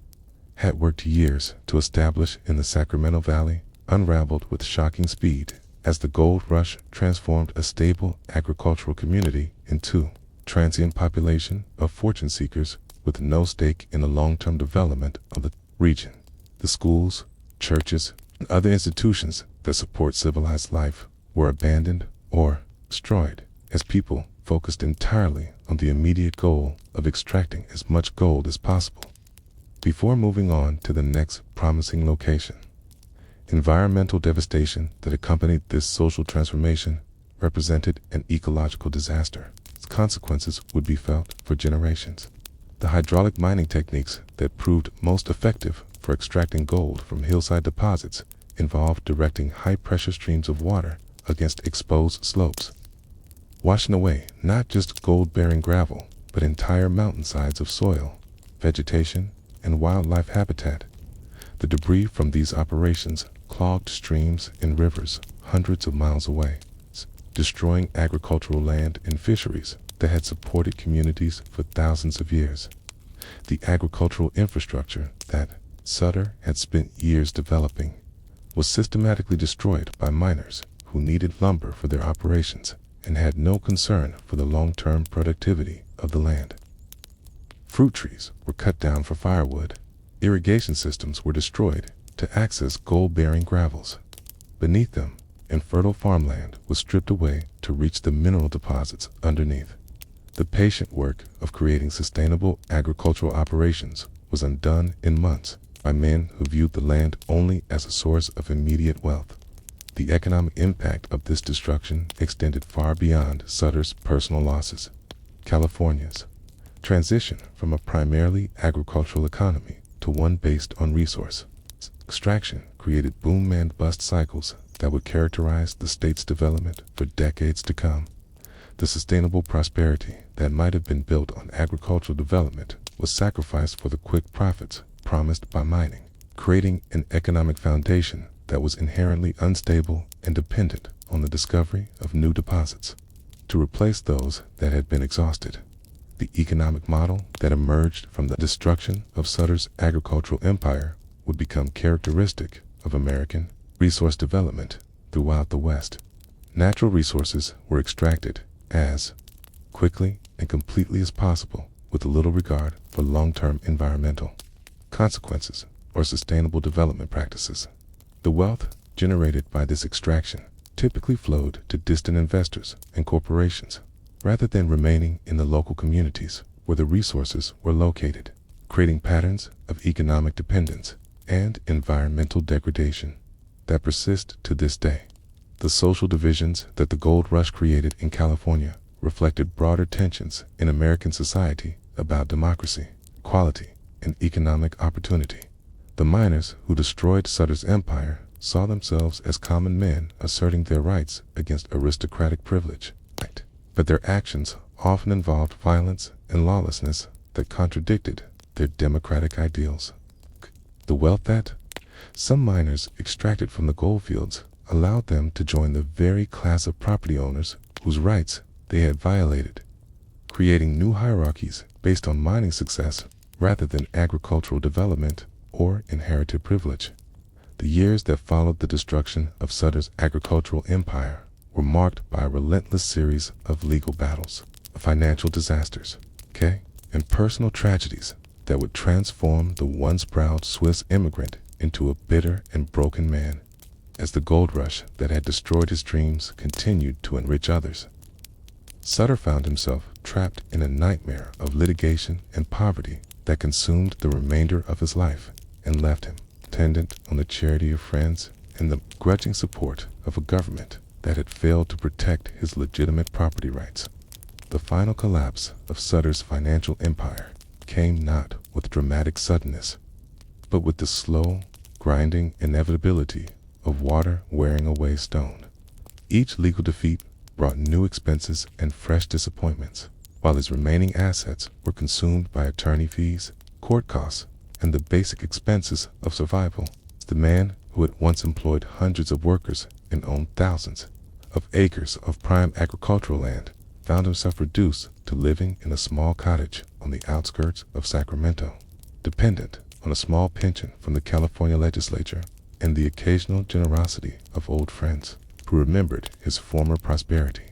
[SPEAKER 1] had worked years to establish in the Sacramento Valley unraveled with shocking speed as the gold rush transformed a stable agricultural community into a transient population of fortune seekers with no stake in the long-term development of the region. The schools, churches, and other institutions that support civilized life were abandoned or destroyed as people focused entirely on the immediate goal of extracting as much gold as possible. Before moving on to the next promising location, environmental devastation that accompanied this social transformation represented an ecological disaster. Its consequences would be felt for generations. The hydraulic mining techniques that proved most effective for extracting gold from hillside deposits involved directing high-pressure streams of water against exposed slopes, washing away not just gold-bearing gravel, but entire mountainsides of soil, vegetation, and wildlife habitat. The debris from these operations clogged streams and rivers hundreds of miles away, destroying agricultural land and fisheries that had supported communities for thousands of years. The agricultural infrastructure that Sutter had spent years developing was systematically destroyed by miners who needed lumber for their operations and had no concern for the long-term productivity of the land. Fruit trees were cut down for firewood. Irrigation systems were destroyed to access gold-bearing gravels. Beneath them, infertile farmland was stripped away to reach the mineral deposits underneath. The patient work of creating sustainable agricultural operations was undone in months by men who viewed the land only as a source of immediate wealth. The economic impact of this destruction extended far beyond Sutter's personal losses. California's transition from a primarily agricultural economy to one based on resource extraction created boom-and-bust cycles that would characterize the state's development for decades to come. The sustainable prosperity that might have been built on agricultural development was sacrificed for the quick profits promised by mining, creating an economic foundation that was inherently unstable and dependent on the discovery of new deposits to replace those that had been exhausted. The economic model that emerged from the destruction of Sutter's agricultural empire would become characteristic of American resource development throughout the West. Natural resources were extracted as quickly and completely as possible with little regard for long-term environmental consequences or sustainable development practices. The wealth generated by this extraction typically flowed to distant investors and corporations, rather than remaining in the local communities where the resources were located, creating patterns of economic dependence and environmental degradation that persist to this day. The social divisions that the gold rush created in California reflected broader tensions in American society about democracy, equality, and economic opportunity. The miners who destroyed Sutter's empire saw themselves as common men asserting their rights against aristocratic privilege. But their actions often involved violence and lawlessness that contradicted their democratic ideals. The wealth that some miners extracted from the goldfields allowed them to join the very class of property owners whose rights they had violated, creating new hierarchies based on mining success rather than agricultural development or inherited privilege. The years that followed the destruction of Sutter's agricultural empire were marked by a relentless series of legal battles, financial disasters, and personal tragedies that would transform the once proud Swiss immigrant into a bitter and broken man, as the gold rush that had destroyed his dreams continued to enrich others. Sutter found himself trapped in a nightmare of litigation and poverty that consumed the remainder of his life and left him dependent on the charity of friends and the grudging support of a government that had failed to protect his legitimate property rights. The final collapse of Sutter's financial empire came not with dramatic suddenness, but with the slow, grinding inevitability of water wearing away stone. Each legal defeat brought new expenses and fresh disappointments, while his remaining assets were consumed by attorney fees, court costs, and the basic expenses of survival. The man who had once employed hundreds of workers and owned thousands of acres of prime agricultural land found himself reduced to living in a small cottage on the outskirts of Sacramento, dependent on a small pension from the California legislature and the occasional generosity of old friends who remembered his former prosperity.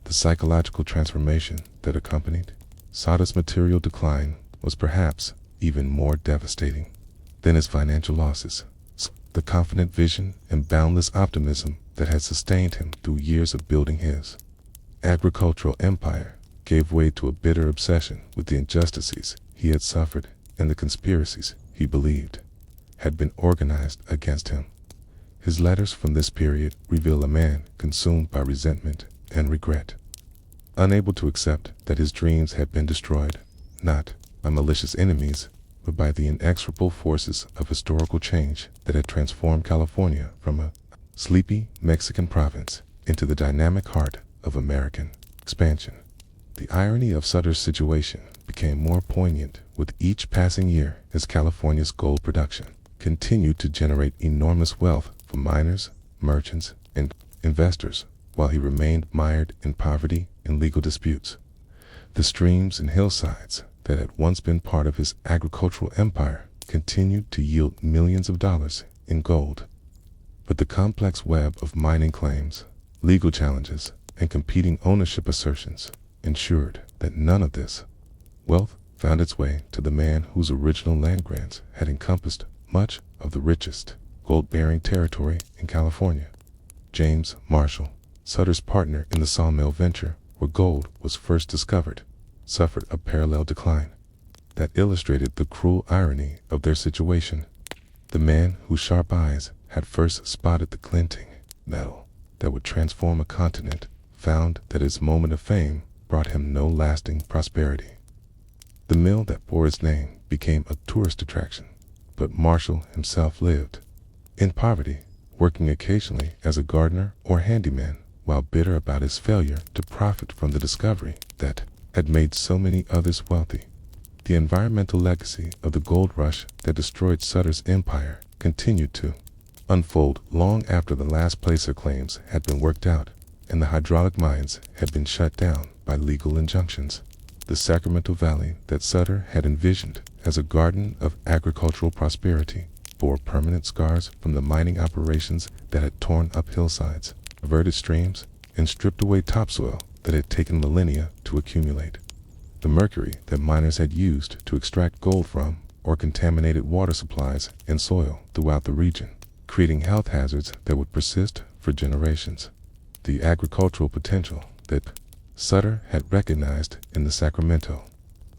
[SPEAKER 1] The psychological transformation that accompanied Sutter's material decline was perhaps even more devastating than his financial losses. The confident vision and boundless optimism that had sustained him through years of building his agricultural empire gave way to a bitter obsession with the injustices he had suffered and the conspiracies he believed had been organized against him. His letters from this period reveal a man consumed by resentment and regret, unable to accept that his dreams had been destroyed, not by malicious enemies, but by the inexorable forces of historical change that had transformed California from a sleepy Mexican province into the dynamic heart of American expansion. The irony of Sutter's situation became more poignant with each passing year as California's gold production continued to generate enormous wealth for miners, merchants, and investors, while he remained mired in poverty and legal disputes. The streams and hillsides that had once been part of his agricultural empire continued to yield millions of dollars in gold. But the complex web of mining claims, legal challenges, and competing ownership assertions ensured that none of this wealth found its way to the man whose original land grants had encompassed much of the richest gold-bearing territory in California. James Marshall, Sutter's partner in the sawmill venture where gold was first discovered, suffered a parallel decline that illustrated the cruel irony of their situation. The man whose sharp eyes had first spotted the glinting metal that would transform a continent found that his moment of fame brought him no lasting prosperity. The mill that bore his name became a tourist attraction, but Marshall himself lived in poverty, working occasionally as a gardener or handyman while bitter about his failure to profit from the discovery that had made so many others wealthy. The environmental legacy of the gold rush that destroyed Sutter's empire continued to unfold long after the last placer claims had been worked out and the hydraulic mines had been shut down by legal injunctions. The Sacramento Valley that Sutter had envisioned as a garden of agricultural prosperity bore permanent scars from the mining operations that had torn up hillsides, diverted streams, and stripped away topsoil that had taken millennia to accumulate. The mercury that miners had used to extract gold from or contaminated water supplies and soil throughout the region, creating health hazards that would persist for generations. The agricultural potential that Sutter had recognized in the Sacramento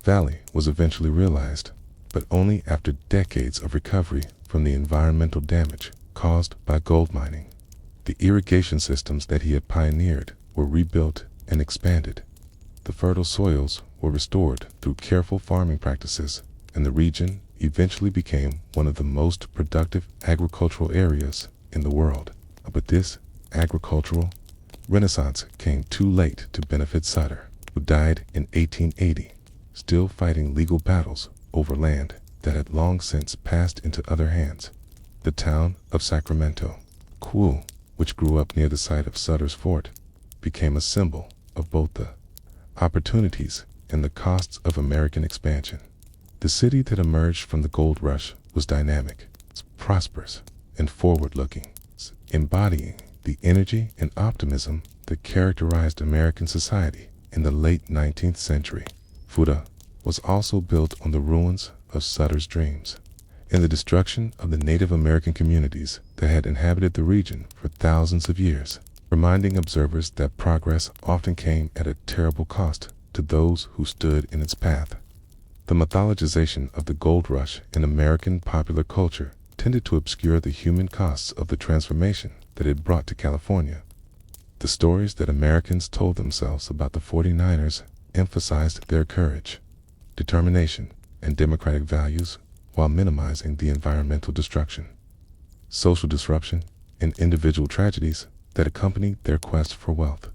[SPEAKER 1] Valley was eventually realized, but only after decades of recovery from the environmental damage caused by gold mining. The irrigation systems that he had pioneered were rebuilt and expanded. The fertile soils were restored through careful farming practices, and the region eventually became one of the most productive agricultural areas in the world. But this agricultural renaissance came too late to benefit Sutter, who died in 1880, still fighting legal battles over land that had long since passed into other hands. The town of Sacramento, which grew up near the site of Sutter's fort, became a symbol of both the opportunities and the costs of American expansion. The city that emerged from the gold rush was dynamic, prosperous, and forward-looking, embodying the energy and optimism that characterized American society in the late 19th century. Fuda was also built on the ruins of Sutter's dreams and the destruction of the Native American communities that had inhabited the region for thousands of years, reminding observers that progress often came at a terrible cost to those who stood in its path. The mythologization of the gold rush in American popular culture tended to obscure the human costs of the transformation that it brought to California. The stories that Americans told themselves about the 49ers emphasized their courage, determination, and democratic values while minimizing the environmental destruction, social disruption, and individual tragedies that accompanied their quest for wealth.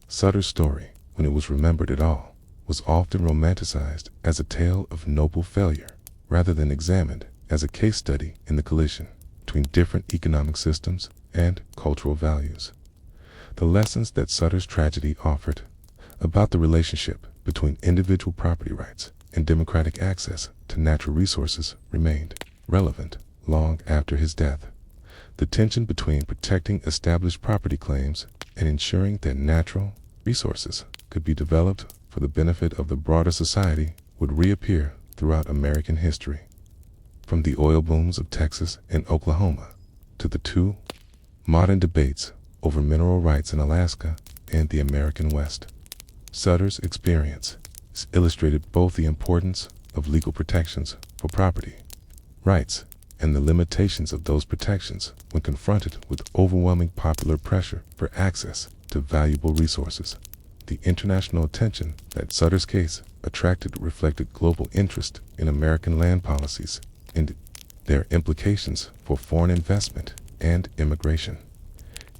[SPEAKER 1] Sutter's story, when it was remembered at all, was often romanticized as a tale of noble failure rather than examined as a case study in the collision between different economic systems and cultural values. The lessons that Sutter's tragedy offered about the relationship between individual property rights and democratic access to natural resources remained relevant long after his death. The tension between protecting established property claims and ensuring that natural resources could be developed for the benefit of the broader society would reappear throughout American history. From the oil booms of Texas and Oklahoma to the two modern debates over mineral rights in Alaska and the American West, Sutter's experience has illustrated both the importance of legal protections for property rights and the limitations of those protections when confronted with overwhelming popular pressure for access to valuable resources. The international attention that Sutter's case attracted reflected global interest in American land policies and their implications for foreign investment and immigration.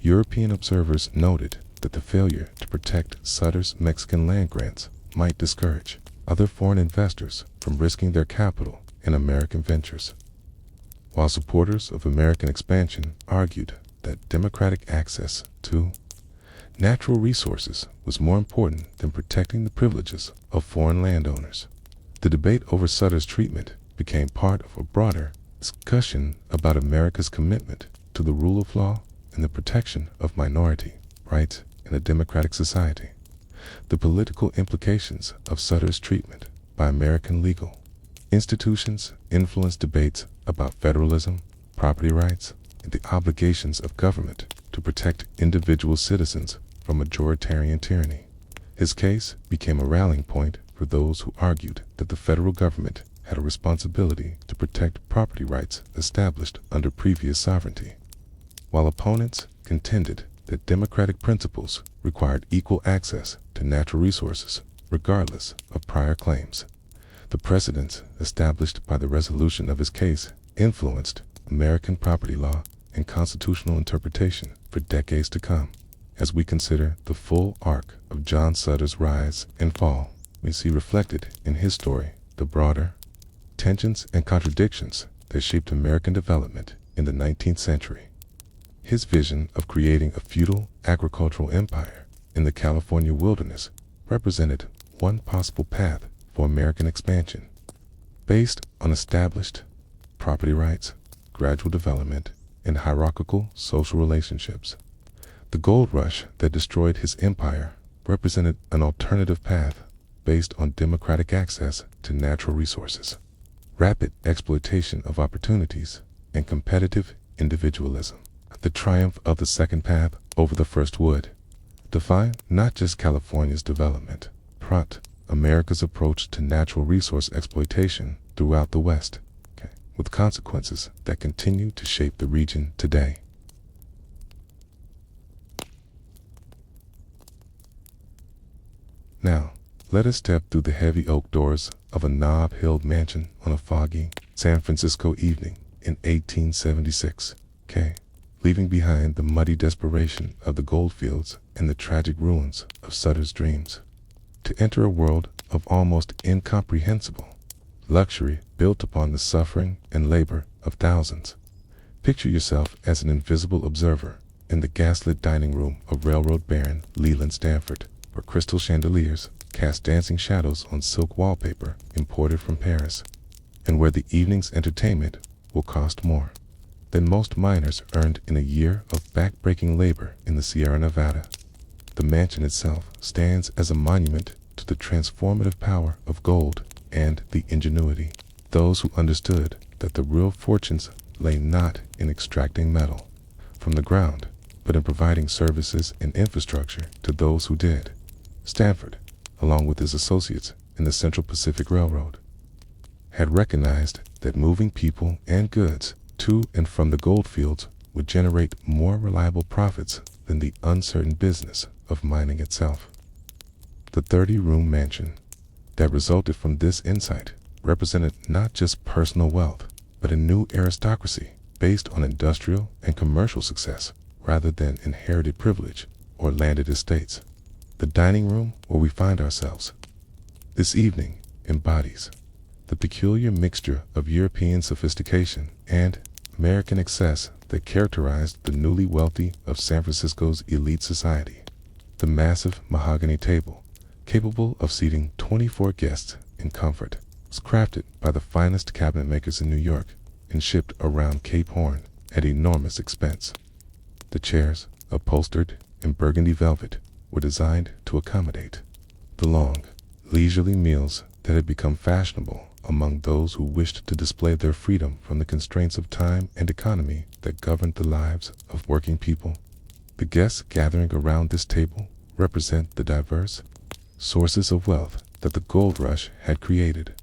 [SPEAKER 1] European observers noted that the failure to protect Sutter's Mexican land grants might discourage other foreign investors from risking their capital in American ventures, while supporters of American expansion argued that democratic access to natural resources was more important than protecting the privileges of foreign landowners. The debate over Sutter's treatment became part of a broader discussion about America's commitment to the rule of law and the protection of minority rights in a democratic society. The political implications of Sutter's treatment by American legal institutions influenced debates about federalism, property rights, and the obligations of government to protect individual citizens from majoritarian tyranny. His case became a rallying point for those who argued that the federal government had a responsibility to protect property rights established under previous sovereignty, while opponents contended that democratic principles required equal access to natural resources regardless of prior claims. The precedents established by the resolution of his case influenced American property law and constitutional interpretation for decades to come. As we consider the full arc of John Sutter's rise and fall, we see reflected in his story the broader tensions and contradictions that shaped American development in the 19th century. His vision of creating a feudal agricultural empire in the California wilderness represented one possible path for American expansion, based on established property rights, gradual development, and hierarchical social relationships. The gold rush that destroyed his empire represented an alternative path based on democratic access to natural resources, rapid exploitation of opportunities, and competitive individualism. The triumph of the second path over the first would define not just California's development, but America's approach to natural resource exploitation throughout the West, with consequences that continue to shape the region today. Now, let us step through the heavy oak doors of a knob-hilled mansion on a foggy San Francisco evening in 1876, leaving behind the muddy desperation of the goldfields and the tragic ruins of Sutter's dreams, to enter a world of almost incomprehensible luxury built upon the suffering and labor of thousands. Picture yourself as an invisible observer in the gaslit dining room of railroad baron Leland Stanford, where crystal chandeliers cast dancing shadows on silk wallpaper imported from Paris, and where the evening's entertainment will cost more than most miners earned in a year of back-breaking labor in the Sierra Nevada. The mansion itself stands as a monument to the transformative power of gold and the ingenuity of those who understood that the real fortunes lay not in extracting metal from the ground, but in providing services and infrastructure to those who did. Stanford, along with his associates in the Central Pacific Railroad, had recognized that moving people and goods to and from the goldfields would generate more reliable profits than the uncertain business of mining itself. The 30-room mansion that resulted from this insight represented not just personal wealth, but a new aristocracy based on industrial and commercial success rather than inherited privilege or landed estates. The dining room where we find ourselves this evening embodies the peculiar mixture of European sophistication and American excess that characterized the newly wealthy of San Francisco's elite society. The massive mahogany table, capable of seating 24 guests in comfort, was crafted by the finest cabinet makers in New York and shipped around Cape Horn at enormous expense. The chairs, upholstered in burgundy velvet, were designed to accommodate the long, leisurely meals that had become fashionable among those who wished to display their freedom from the constraints of time and economy that governed the lives of working people. The guests gathering around this table represent the diverse sources of wealth that the gold rush had created.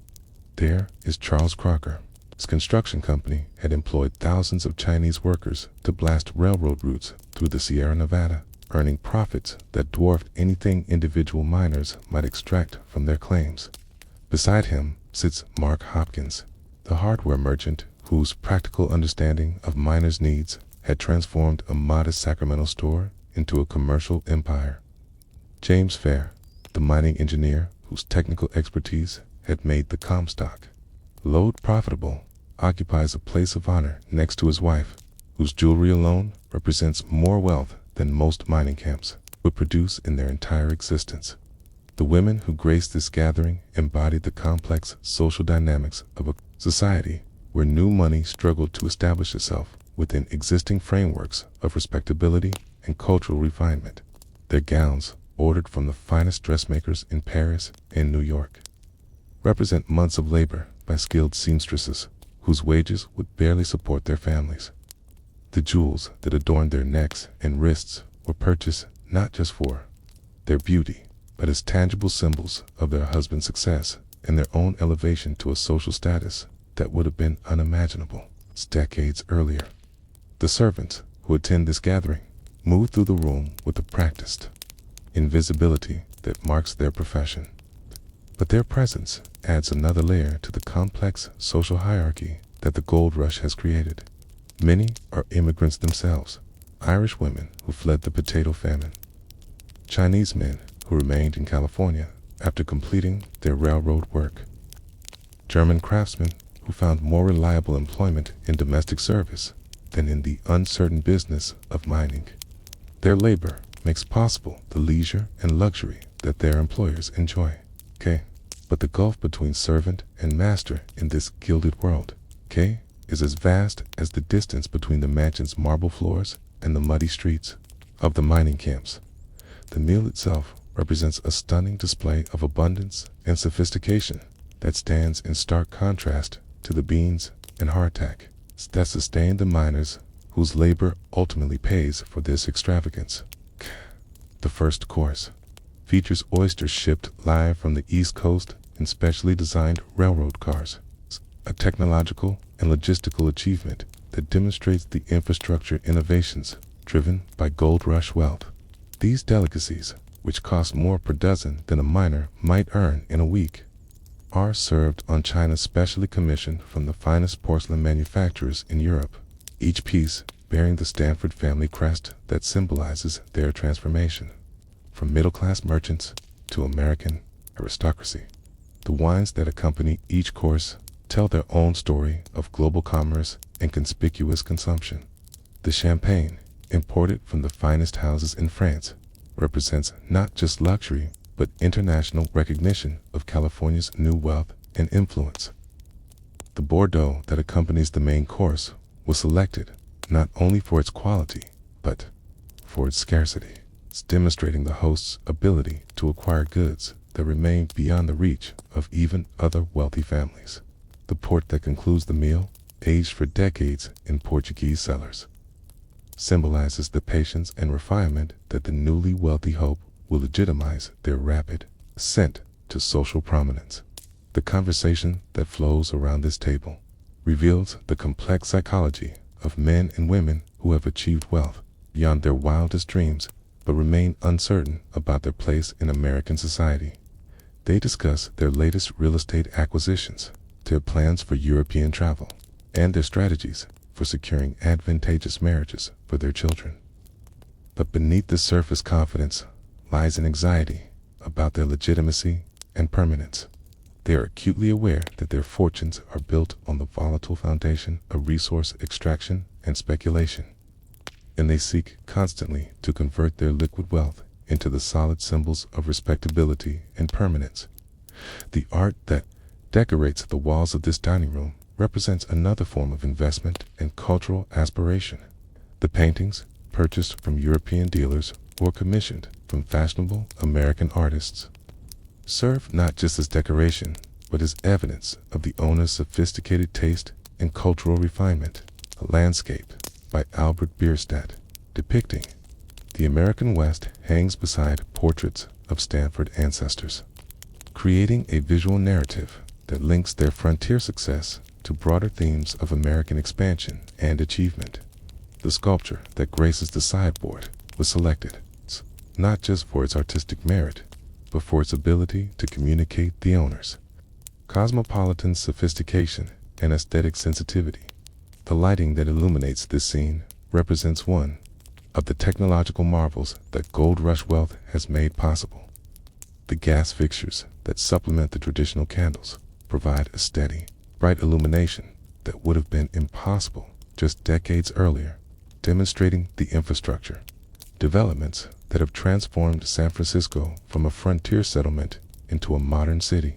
[SPEAKER 1] There is Charles Crocker. His construction company had employed thousands of Chinese workers to blast railroad routes through the Sierra Nevada, earning profits that dwarfed anything individual miners might extract from their claims. Beside him sits Mark Hopkins, the hardware merchant whose practical understanding of miners' needs had transformed a modest Sacramento store into a commercial empire. James Fair, the mining engineer whose technical expertise had made the Comstock lode profitable, occupies a place of honor next to his wife, whose jewelry alone represents more wealth than most mining camps would produce in their entire existence. The women who graced this gathering embodied the complex social dynamics of a society where new money struggled to establish itself within existing frameworks of respectability and cultural refinement. Their gowns, ordered from the finest dressmakers in Paris and New York, represent months of labor by skilled seamstresses whose wages would barely support their families. The jewels that adorned their necks and wrists were purchased not just for their beauty, but as tangible symbols of their husband's success and their own elevation to a social status that would have been unimaginable decades earlier. The servants who attend this gathering move through the room with the practiced invisibility that marks their profession. But their presence adds another layer to the complex social hierarchy that the gold rush has created. Many are immigrants themselves, Irish women who fled the potato famine, Chinese men who remained in California after completing their railroad work, German craftsmen who found more reliable employment in domestic service than in the uncertain business of mining. Their labor makes possible the leisure and luxury that their employers enjoy. But the gulf between servant and master in this gilded world, is as vast as the distance between the mansion's marble floors and the muddy streets of the mining camps. The meal itself represents a stunning display of abundance and sophistication that stands in stark contrast to the beans and hardtack that sustain the miners whose labor ultimately pays for this extravagance. The first course features oysters shipped live from the East Coast in specially designed railroad cars, a technological and logistical achievement that demonstrates the infrastructure innovations driven by gold rush wealth. These delicacies which cost more per dozen than a miner might earn in a week, are served on china specially commissioned from the finest porcelain manufacturers in Europe, each piece bearing the Stanford family crest that symbolizes their transformation from middle-class merchants to American aristocracy. The wines that accompany each course tell their own story of global commerce and conspicuous consumption. The champagne, imported from the finest houses in France, represents not just luxury, but international recognition of California's new wealth and influence. The Bordeaux that accompanies the main course was selected not only for its quality, but for its scarcity, demonstrating the host's ability to acquire goods that remain beyond the reach of even other wealthy families. The port that concludes the meal, aged for decades in Portuguese cellars, symbolizes the patience and refinement that the newly wealthy hope will legitimize their rapid ascent to social prominence. The conversation that flows around this table reveals the complex psychology of men and women who have achieved wealth beyond their wildest dreams but remain uncertain about their place in American society. They discuss their latest real estate acquisitions, their plans for European travel, and their strategies for securing advantageous marriages for their children. But beneath this surface confidence lies an anxiety about their legitimacy and permanence. They are acutely aware that their fortunes are built on the volatile foundation of resource extraction and speculation, and they seek constantly to convert their liquid wealth into the solid symbols of respectability and permanence. The art that decorates the walls of this dining room represents another form of investment and cultural aspiration. The paintings, purchased from European dealers or commissioned from fashionable American artists, serve not just as decoration, but as evidence of the owner's sophisticated taste and cultural refinement. A landscape by Albert Bierstadt depicting the American West hangs beside portraits of Stanford ancestors, creating a visual narrative that links their frontier success to broader themes of American expansion and achievement. The sculpture that graces the sideboard was selected not just for its artistic merit, but for its ability to communicate the owner's cosmopolitan sophistication and aesthetic sensitivity. The lighting that illuminates this scene represents one of the technological marvels that gold rush wealth has made possible. The gas fixtures that supplement the traditional candles provide a steady, bright illumination that would have been impossible just decades earlier, demonstrating the infrastructure developments that have transformed San Francisco from a frontier settlement into a modern city.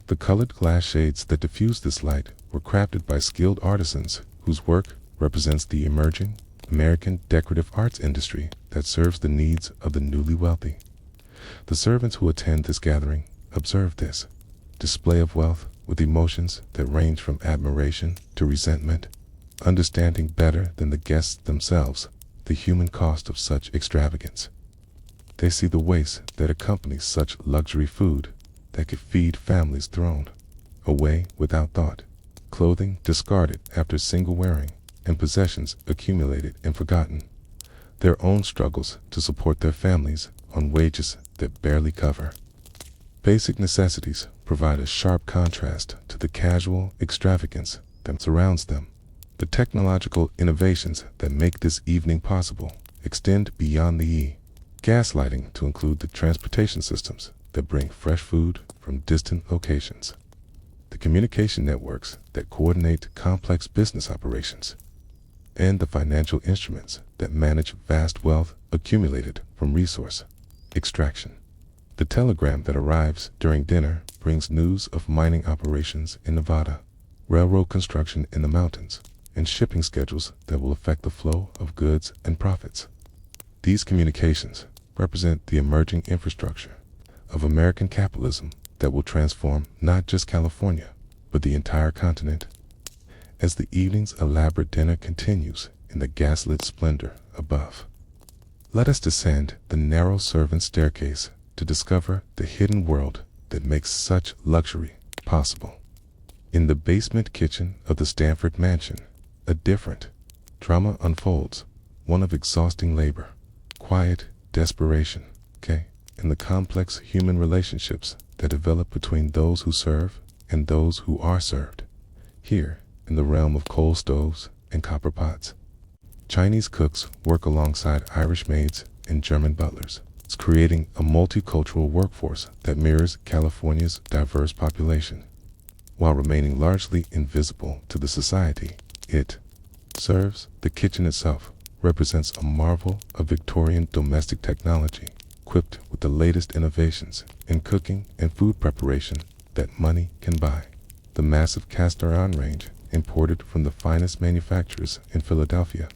[SPEAKER 1] The colored glass shades that diffuse this light were crafted by skilled artisans whose work represents the emerging American decorative arts industry that serves the needs of the newly wealthy. The servants who attend this gathering observe this display of wealth with emotions that range from admiration to resentment, understanding better than the guests themselves the human cost of such extravagance. They see the waste that accompanies such luxury food that could feed families thrown away without thought, clothing discarded after single wearing, and possessions accumulated and forgotten. Their own struggles to support their families on wages that barely cover basic necessities provide a sharp contrast to the casual extravagance that surrounds them. The technological innovations that make this evening possible extend beyond the gaslighting to include the transportation systems that bring fresh food from distant locations, the communication networks that coordinate complex business operations, and the financial instruments that manage vast wealth accumulated from resource extraction. The telegram that arrives during dinner brings news of mining operations in Nevada, railroad construction in the mountains, and shipping schedules that will affect the flow of goods and profits. These communications represent the emerging infrastructure of American capitalism that will transform not just California, but the entire continent. As the evening's elaborate dinner continues in the gaslit splendor above, let us descend the narrow servant staircase to discover the hidden world that makes such luxury possible. In the basement kitchen of the Stanford mansion, a different drama unfolds, one of exhausting labor, quiet desperation, and in the complex human relationships that develop between those who serve and those who are served. Here, in the realm of coal stoves and copper pots, Chinese cooks work alongside Irish maids and German butlers, creating a multicultural workforce that mirrors California's diverse population. While remaining largely invisible to the society it serves, the kitchen itself represents a marvel of Victorian domestic technology, equipped with the latest innovations in cooking and food preparation that money can buy. The massive cast-iron range, imported from the finest manufacturers in Philadelphia,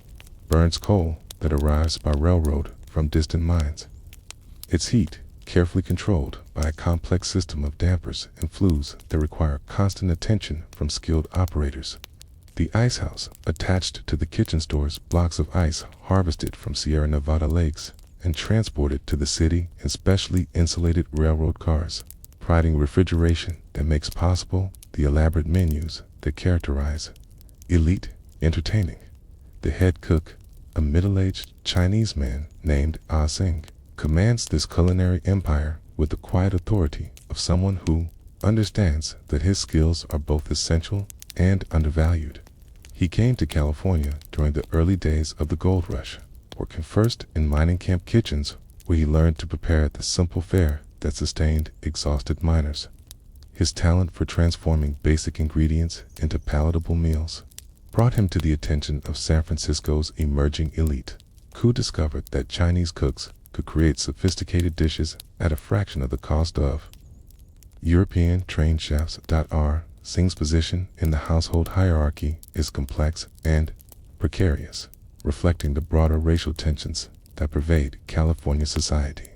[SPEAKER 1] burns coal that arrives by railroad from distant mines. Its heat, carefully controlled by a complex system of dampers and flues that require constant attention from skilled operators. The ice house, attached to the kitchen, stores blocks of ice harvested from Sierra Nevada lakes and transported to the city in specially insulated railroad cars, providing refrigeration that makes possible the elaborate menus that characterize elite entertaining. The head cook, a middle-aged Chinese man named Ah Sing, commands this culinary empire with the quiet authority of someone who understands that his skills are both essential and undervalued. He came to California during the early days of the gold rush, working first in mining camp kitchens where he learned to prepare the simple fare that sustained exhausted miners. His talent for transforming basic ingredients into palatable meals brought him to the attention of San Francisco's emerging elite, who discovered that Chinese cooks could create sophisticated dishes at a fraction of the cost of European trained chefs. R. Sing's position in the household hierarchy is complex and precarious, reflecting the broader racial tensions that pervade California society.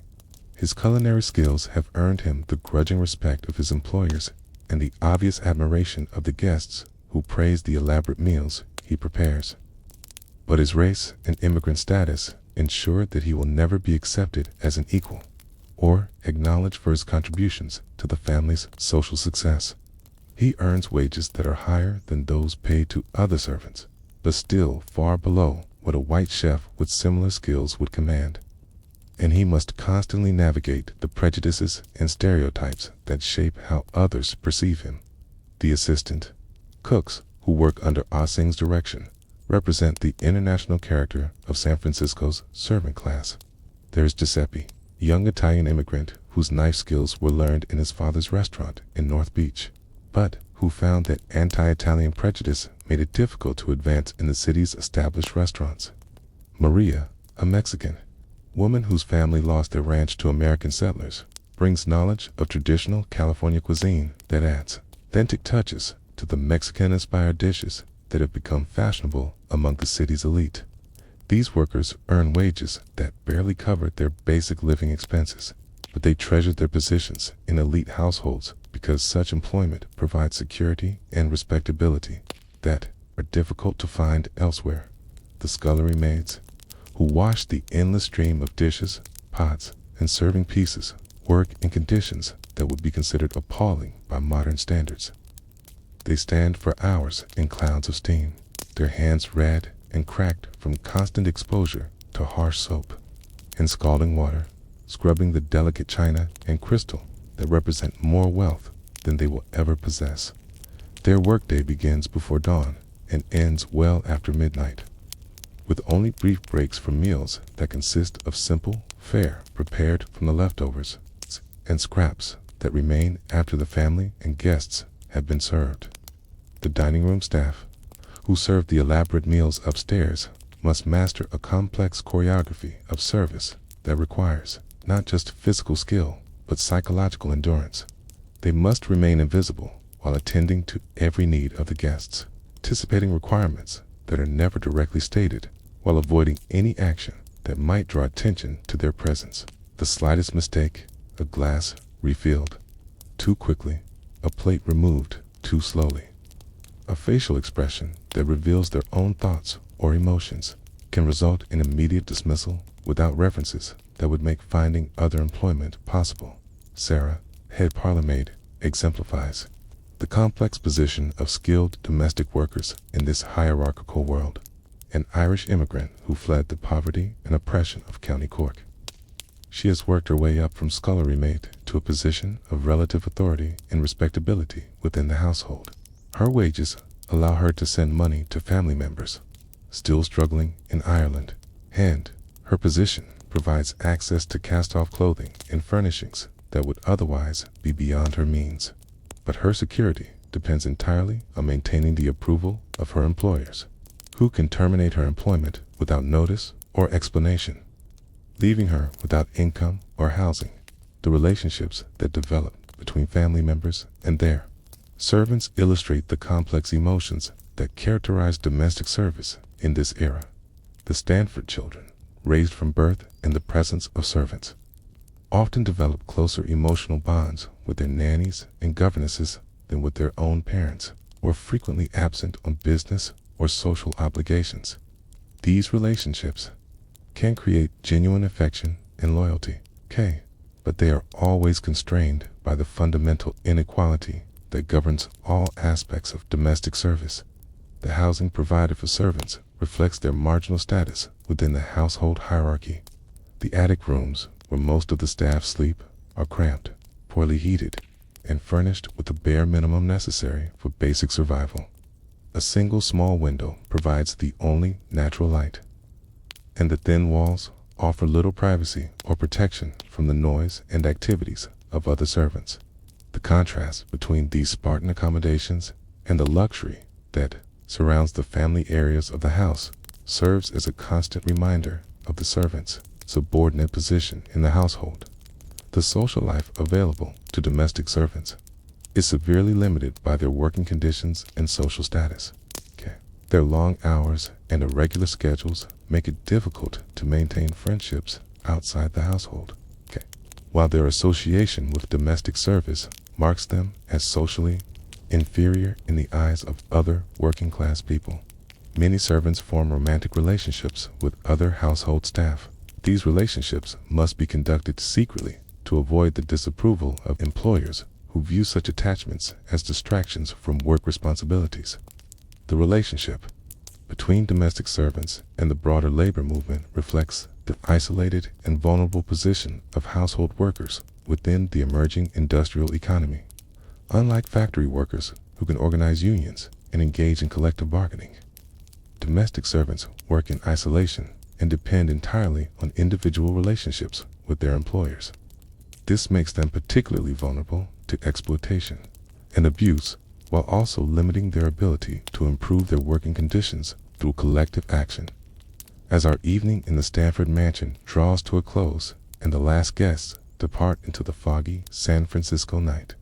[SPEAKER 1] His culinary skills have earned him the grudging respect of his employers and the obvious admiration of the guests who praise the elaborate meals he prepares. But his race and immigrant status ensure that he will never be accepted as an equal or acknowledged for his contributions to the family's social success. He earns wages that are higher than those paid to other servants, but still far below what a white chef with similar skills would command. And he must constantly navigate the prejudices and stereotypes that shape how others perceive him. The assistant cooks who work under Ah Sing's direction represent the international character of San Francisco's servant class. There's Giuseppe, a young Italian immigrant whose knife skills were learned in his father's restaurant in North Beach, but who found that anti-Italian prejudice made it difficult to advance in the city's established restaurants. Maria, a Mexican woman whose family lost their ranch to American settlers, brings knowledge of traditional California cuisine that adds authentic touches to the Mexican-inspired dishes that have become fashionable among the city's elite. These workers earn wages that barely cover their basic living expenses, but they treasure their positions in elite households because such employment provides security and respectability that are difficult to find elsewhere. The scullery maids, who wash the endless stream of dishes, pots, and serving pieces, work in conditions that would be considered appalling by modern standards. They stand for hours in clouds of steam, their hands red and cracked from constant exposure to harsh soap and scalding water, scrubbing the delicate china and crystal that represent more wealth than they will ever possess. Their workday begins before dawn and ends well after midnight, with only brief breaks for meals that consist of simple fare prepared from the leftovers and scraps that remain after the family and guests have been served. The dining room staff, who serve the elaborate meals upstairs, must master a complex choreography of service that requires not just physical skill, but psychological endurance. They must remain invisible while attending to every need of the guests, anticipating requirements that are never directly stated, while avoiding any action that might draw attention to their presence. The slightest mistake, a glass refilled too quickly, a plate removed too slowly, a facial expression that reveals their own thoughts or emotions, can result in immediate dismissal without references that would make finding other employment possible. Sarah, head parlor maid, exemplifies the complex position of skilled domestic workers in this hierarchical world. An Irish immigrant who fled the poverty and oppression of County Cork. She has worked her way up from scullery maid to a position of relative authority and respectability within the household. Her wages allow her to send money to family members still struggling in Ireland, and her position provides access to cast-off clothing and furnishings that would otherwise be beyond her means. But her security depends entirely on maintaining the approval of her employers, who can terminate her employment without notice or explanation, leaving her without income or housing. The relationships that develop between family members and their servants illustrate the complex emotions that characterize domestic service in this era. The Stanford children, raised from birth in the presence of servants, often develop closer emotional bonds with their nannies and governesses than with their own parents, or frequently absent on business or social obligations. These relationships can create genuine affection and loyalty, but they are always constrained by the fundamental inequality that governs all aspects of domestic service. The housing provided for servants reflects their marginal status within the household hierarchy. The attic rooms where most of the staff sleep are cramped, poorly heated, and furnished with the bare minimum necessary for basic survival. A single small window provides the only natural light, and the thin walls offer little privacy or protection from the noise and activities of other servants. The contrast between these Spartan accommodations and the luxury that surrounds the family areas of the house serves as a constant reminder of the servant's subordinate position in the household. The social life available to domestic servants is severely limited by their working conditions and social status. Their long hours and irregular schedules make it difficult to maintain friendships outside the household, while their association with domestic service marks them as socially inferior in the eyes of other working-class people. Many servants form romantic relationships with other household staff. These relationships must be conducted secretly to avoid the disapproval of employers who view such attachments as distractions from work responsibilities. The relationship between domestic servants and the broader labor movement reflects the isolated and vulnerable position of household workers within the emerging industrial economy. Unlike factory workers who can organize unions and engage in collective bargaining, domestic servants work in isolation and depend entirely on individual relationships with their employers. This makes them particularly vulnerable to exploitation and abuse, while also limiting their ability to improve their working conditions through collective action. As our evening in the Stanford mansion draws to a close and the last guests depart into the foggy San Francisco night,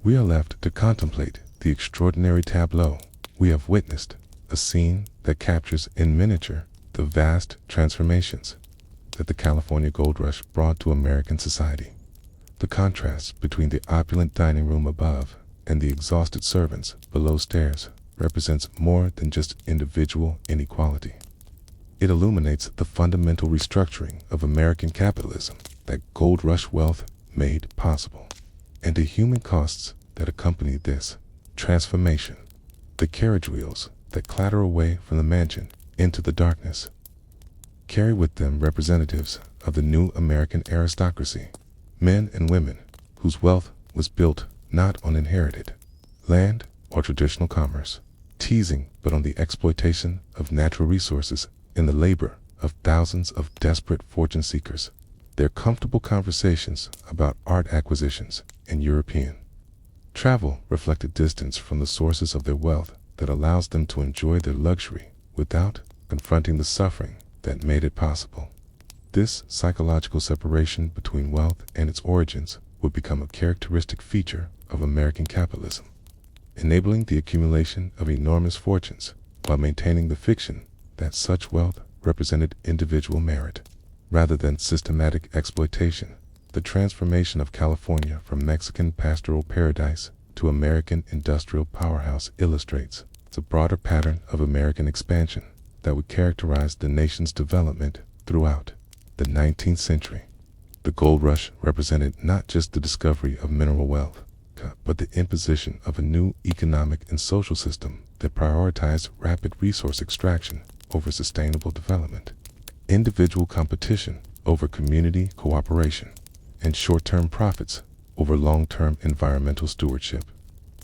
[SPEAKER 1] we are left to contemplate the extraordinary tableau we have witnessed, a scene that captures in miniature the vast transformations that the California Gold Rush brought to American society. The contrast between the opulent dining room above and the exhausted servants below stairs represents more than just individual inequality. It illuminates the fundamental restructuring of American capitalism that Gold Rush wealth made possible, and the human costs that accompany this transformation. The carriage wheels that clatter away from the mansion into the darkness carry with them representatives of the new American aristocracy, men and women whose wealth was built not on inherited land or traditional commerce, teasing but on the exploitation of natural resources in the labor of thousands of desperate fortune seekers. Their comfortable conversations about art acquisitions and European travel reflect a distance from the sources of their wealth that allows them to enjoy their luxury without confronting the suffering that made it possible. This psychological separation between wealth and its origins would become a characteristic feature of American capitalism, enabling the accumulation of enormous fortunes while maintaining the fiction that such wealth represented individual merit rather than systematic exploitation. The transformation of California from Mexican pastoral paradise to American industrial powerhouse illustrates the broader pattern of American expansion that would characterize the nation's development throughout the 19th century. The gold rush represented not just the discovery of mineral wealth, but the imposition of a new economic and social system that prioritized rapid resource extraction over sustainable development. Individual competition over community cooperation, and short-term profits over long-term environmental stewardship.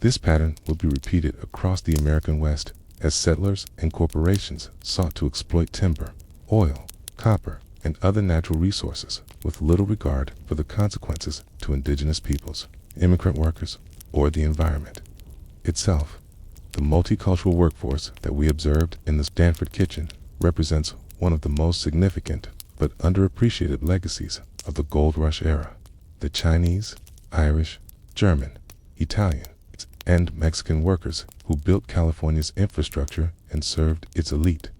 [SPEAKER 1] This pattern will be repeated across the American West as settlers and corporations sought to exploit timber, oil, copper, and other natural resources with little regard for the consequences to indigenous peoples, immigrant workers, or the environment itself. The multicultural workforce that we observed in the Stanford kitchen represents one of the most significant but underappreciated legacies of the Gold Rush era. The Chinese, Irish, German, Italian, and Mexican workers who built California's infrastructure and served its elite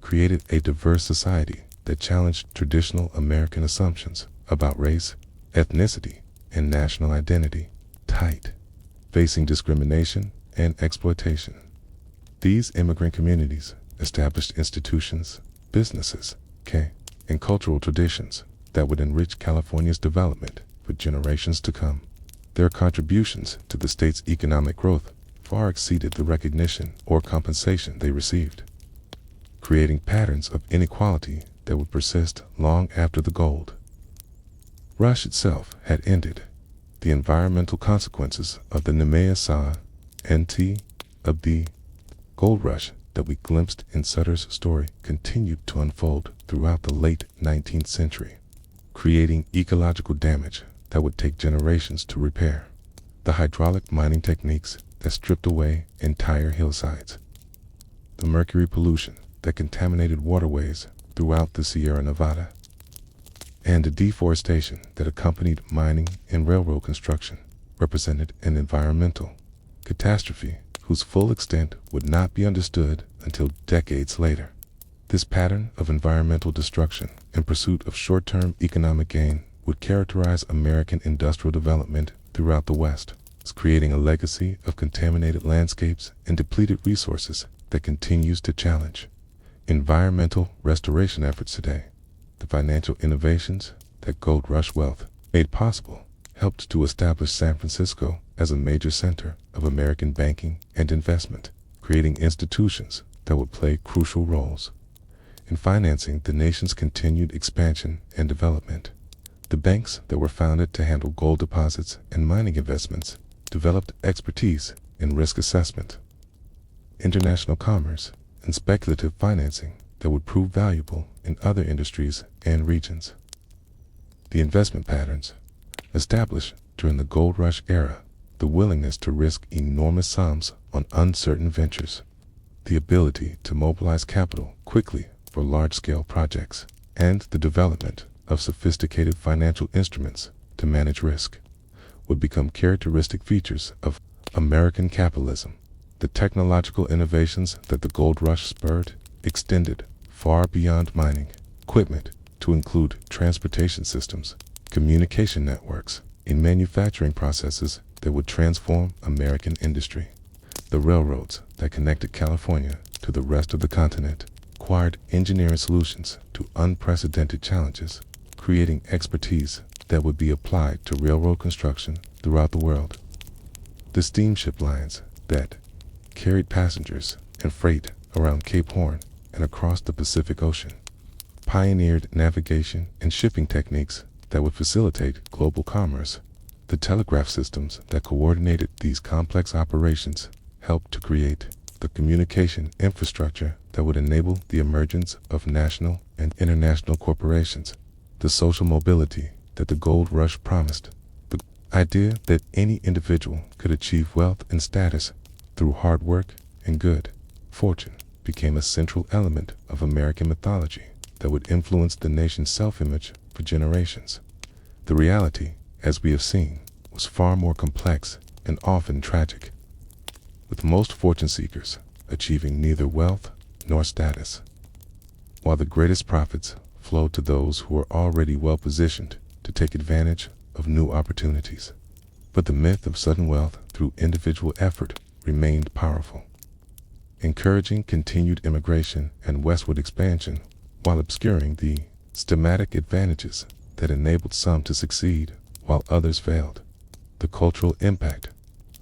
[SPEAKER 1] created a diverse society that challenged traditional American assumptions about race, ethnicity, and national identity, facing discrimination and exploitation. These immigrant communities established institutions, businesses, and cultural traditions that would enrich California's development for generations to come. Their contributions to the state's economic growth far exceeded the recognition or compensation they received, creating patterns of inequality that would persist long after the gold rush itself had ended. The environmental consequences of the Nemea of the gold rush that we glimpsed in Sutter's story continued to unfold throughout the late 19th century, creating ecological damage that would take generations to repair. The hydraulic mining techniques that stripped away entire hillsides, the mercury pollution that contaminated waterways throughout the Sierra Nevada, and the deforestation that accompanied mining and railroad construction represented an environmental catastrophe whose full extent would not be understood until decades later. This pattern of environmental destruction in pursuit of short-term economic gain would characterize American industrial development throughout the West, creating a legacy of contaminated landscapes and depleted resources that continues to challenge environmental restoration efforts today. The financial innovations that Gold Rush wealth made possible helped to establish San Francisco as a major center of American banking and investment, creating institutions that would play crucial roles in financing the nation's continued expansion and development. The banks that were founded to handle gold deposits and mining investments developed expertise in risk assessment, international commerce, and speculative financing that would prove valuable in other industries and regions. The investment patterns established during the Gold Rush era, the willingness to risk enormous sums on uncertain ventures, the ability to mobilize capital quickly for large-scale projects, and the development of sophisticated financial instruments to manage risk would become characteristic features of American capitalism. The technological innovations that the Gold Rush spurred extended far beyond mining equipment to include transportation systems, communication networks, and manufacturing processes that would transform American industry. The railroads that connected California to the rest of the continent required engineering solutions to unprecedented challenges, creating expertise that would be applied to railroad construction throughout the world. The steamship lines that carried passengers and freight around Cape Horn and across the Pacific Ocean pioneered navigation and shipping techniques that would facilitate global commerce. The telegraph systems that coordinated these complex operations helped to create the communication infrastructure that would enable the emergence of national and international corporations. The social mobility that the Gold Rush promised, the idea that any individual could achieve wealth and status through hard work and good fortune, became a central element of American mythology that would influence the nation's self-image for generations. The reality, as we have seen, was far more complex and often tragic, with most fortune seekers achieving neither wealth nor status, while the greatest profits flowed to those who were already well positioned to take advantage of new opportunities. But the myth of sudden wealth through individual effort remained powerful, encouraging continued immigration and westward expansion while obscuring the systematic advantages that enabled some to succeed while others failed. The cultural impact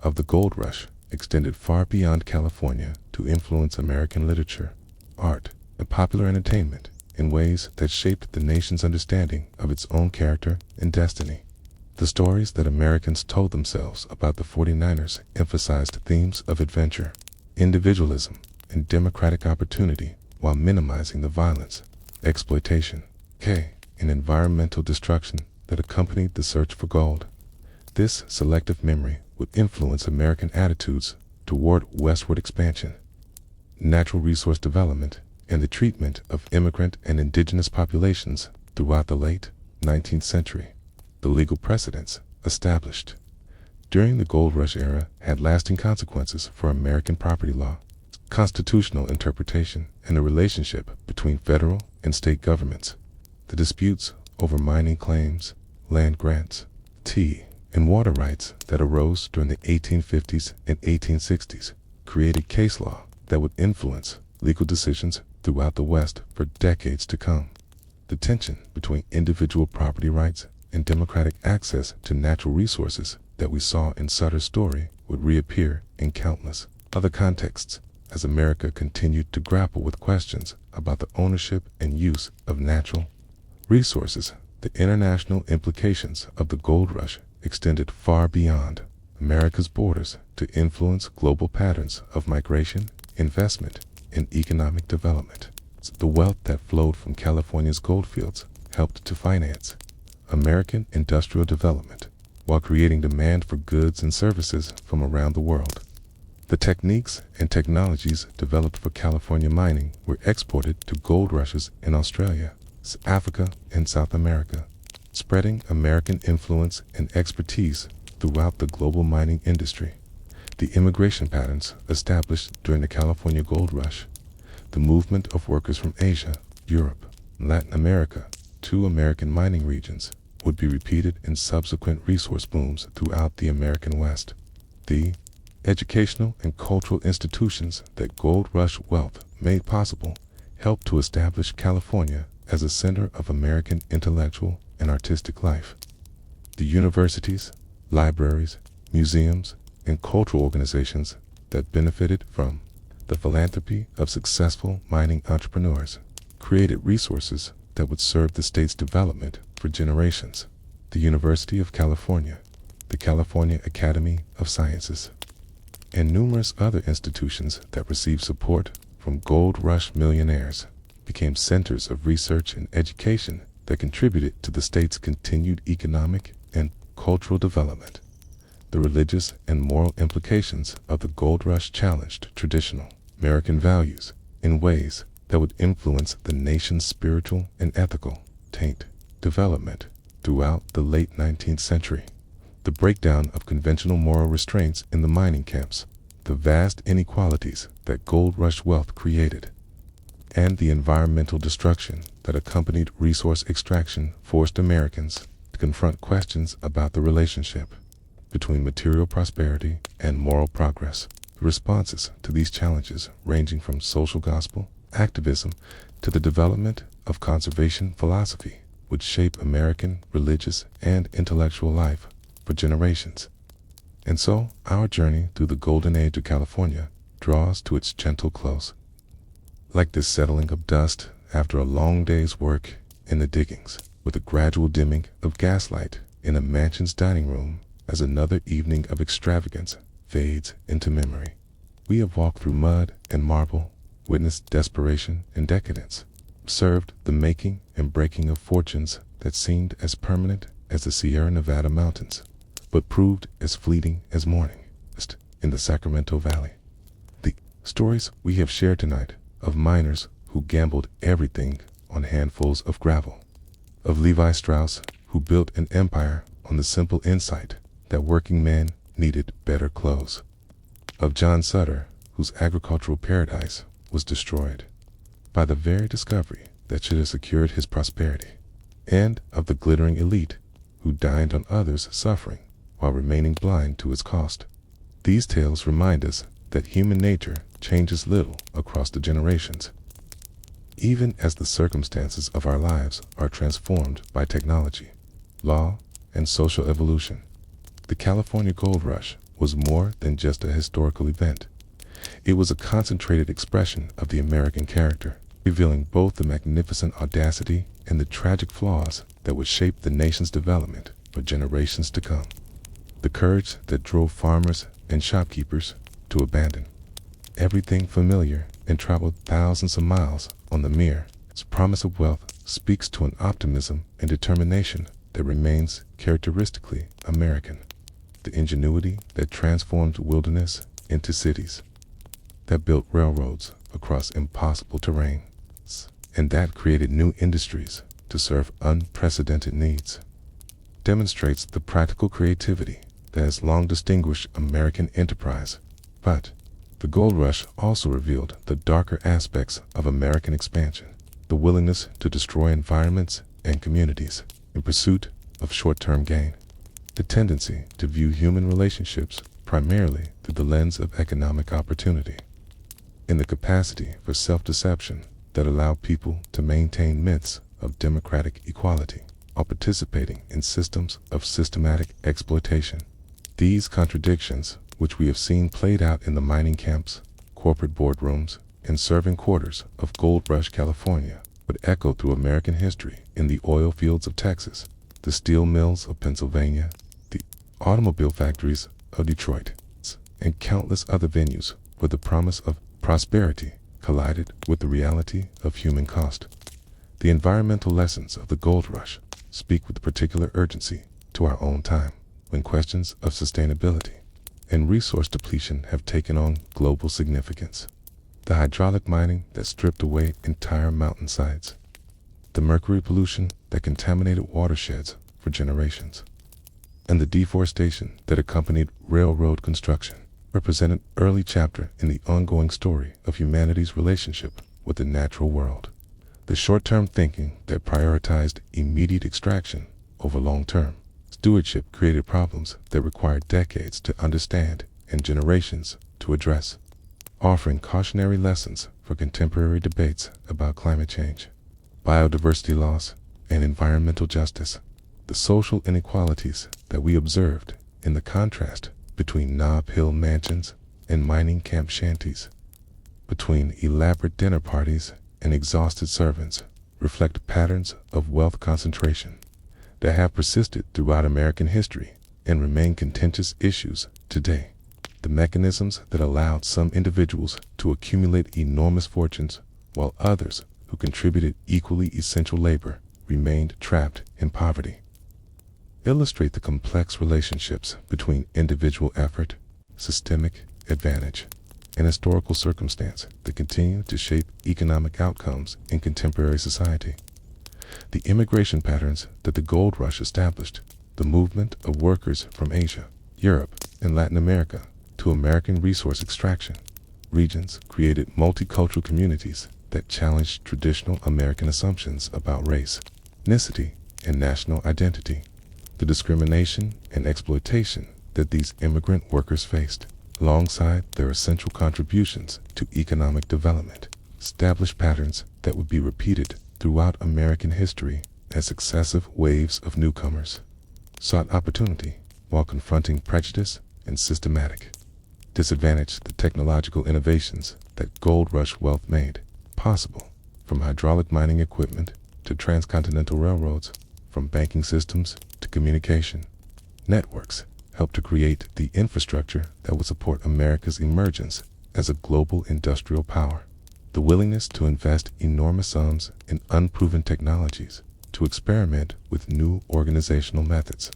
[SPEAKER 1] of the Gold Rush extended far beyond California to influence American literature, art, and popular entertainment, in ways that shaped the nation's understanding of its own character and destiny. The stories that Americans told themselves about the 49ers emphasized themes of adventure, individualism, and democratic opportunity while minimizing the violence, exploitation, and environmental destruction that accompanied the search for gold. This selective memory would influence American attitudes toward westward expansion, natural resource development, and the treatment of immigrant and indigenous populations throughout the late 19th century. The legal precedents established during the gold rush era had lasting consequences for American property law, constitutional interpretation, and the relationship between federal and state governments. The disputes over mining claims, land grants, and water rights that arose during the 1850s and 1860s created case law that would influence legal decisions throughout the West for decades to come. The tension between individual property rights and democratic access to natural resources that we saw in Sutter's story would reappear in countless other contexts as America continued to grapple with questions about the ownership and use of natural resources. The international implications of the gold rush extended far beyond America's borders to influence global patterns of migration, investment, and economic development. The wealth that flowed from California's goldfields helped to finance American industrial development while creating demand for goods and services from around the world. The techniques and technologies developed for California mining were exported to gold rushes in Australia, Africa, and South America, spreading American influence and expertise throughout the global mining industry. The immigration patterns established during the California gold rush, the movement of workers from Asia, Europe, and Latin America to American mining regions, would be repeated in subsequent resource booms throughout the American West. The educational and cultural institutions that gold rush wealth made possible helped to establish California as a center of American intellectual and artistic life. The universities, libraries, museums, and cultural organizations that benefited from the philanthropy of successful mining entrepreneurs created resources that would serve the state's development for generations. The University of California, the California Academy of Sciences, and numerous other institutions that received support from gold rush millionaires became centers of research and education that contributed to the state's continued economic and cultural development. The religious and moral implications of the gold rush challenged traditional American values in ways that would influence the nation's spiritual and ethical development throughout the late 19th century. The breakdown of conventional moral restraints in the mining camps, the vast inequalities that gold rush wealth created, and the environmental destruction that accompanied resource extraction forced Americans to confront questions about the relationship between material prosperity and moral progress. The responses to these challenges, ranging from social gospel activism to the development of conservation philosophy, would shape American religious and intellectual life for generations. And so, our journey through the golden age of California draws to its gentle close. Like the settling of dust after a long day's work in the diggings, with a gradual dimming of gaslight in a mansion's dining room as another evening of extravagance fades into memory. We have walked through mud and marble, witnessed desperation and decadence, observed the making and breaking of fortunes that seemed as permanent as the Sierra Nevada mountains, but proved as fleeting as morning in the Sacramento Valley. The stories we have shared tonight of miners who gambled everything on handfuls of gravel, of Levi Strauss who built an empire on the simple insight that working men needed better clothes, of John Sutter whose agricultural paradise was destroyed by the very discovery that should have secured his prosperity, and of the glittering elite who dined on others' suffering while remaining blind to its cost. These tales remind us that human nature changes little across the generations, even as the circumstances of our lives are transformed by technology, law, and social evolution. The California Gold Rush was more than just a historical event. It was a concentrated expression of the American character, revealing both the magnificent audacity and the tragic flaws that would shape the nation's development for generations to come. The courage that drove farmers and shopkeepers to abandon everything familiar and travel thousands of miles on the mere promise of wealth speaks to an optimism and determination that remains characteristically American. The ingenuity that transformed wilderness into cities, that built railroads across impossible terrain, and that created new industries to serve unprecedented needs, demonstrates the practical creativity that has long distinguished American enterprise. But the gold rush also revealed the darker aspects of American expansion, the willingness to destroy environments and communities in pursuit of short-term gain, the tendency to view human relationships primarily through the lens of economic opportunity, and the capacity for self-deception that allowed people to maintain myths of democratic equality while participating in systems of systematic exploitation. These contradictions, which we have seen played out in the mining camps, corporate boardrooms, and serving quarters of Gold Rush California, would echo through American history in the oil fields of Texas, the steel mills of Pennsylvania, the automobile factories of Detroit, and countless other venues where the promise of prosperity collided with the reality of human cost. The environmental lessons of the gold rush speak with particular urgency to our own time, when questions of sustainability and resource depletion have taken on global significance. The hydraulic mining that stripped away entire mountainsides, the mercury pollution that contaminated watersheds for generations, and the deforestation that accompanied railroad construction represent an early chapter in the ongoing story of humanity's relationship with the natural world. The short-term thinking that prioritized immediate extraction over long-term stewardship created problems that required decades to understand and generations to address, offering cautionary lessons for contemporary debates about climate change, biodiversity loss, and environmental justice. The social inequalities that we observed in the contrast between Nob Hill mansions and mining camp shanties, between elaborate dinner parties and exhausted servants, reflect patterns of wealth concentration that have persisted throughout American history and remain contentious issues today. The mechanisms that allowed some individuals to accumulate enormous fortunes while others who contributed equally essential labor remained trapped in poverty illustrate the complex relationships between individual effort, systemic advantage, and historical circumstance that continue to shape economic outcomes in contemporary society. The immigration patterns that the gold rush established, the movement of workers from Asia, Europe, and Latin America to American resource extraction regions created multicultural communities that challenged traditional American assumptions about race, ethnicity, and national identity. The discrimination and exploitation that these immigrant workers faced, alongside their essential contributions to economic development, established patterns that would be repeated throughout American history as successive waves of newcomers sought opportunity while confronting prejudice and systematic disadvantage. The technological innovations that gold rush wealth made possible, from hydraulic mining equipment to transcontinental railroads, from banking systems to communication networks, helped to create the infrastructure that would support America's emergence as a global industrial power. The willingness to invest enormous sums in unproven technologies, to experiment with new organizational methods,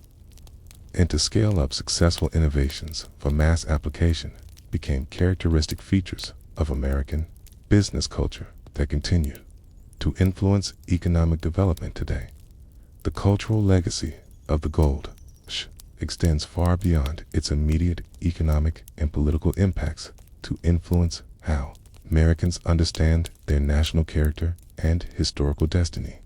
[SPEAKER 1] and to scale up successful innovations for mass application became characteristic features of American business culture that continue to influence economic development today. The cultural legacy of the gold rush extends far beyond its immediate economic and political impacts to influence how Americans understand their national character and historical destiny.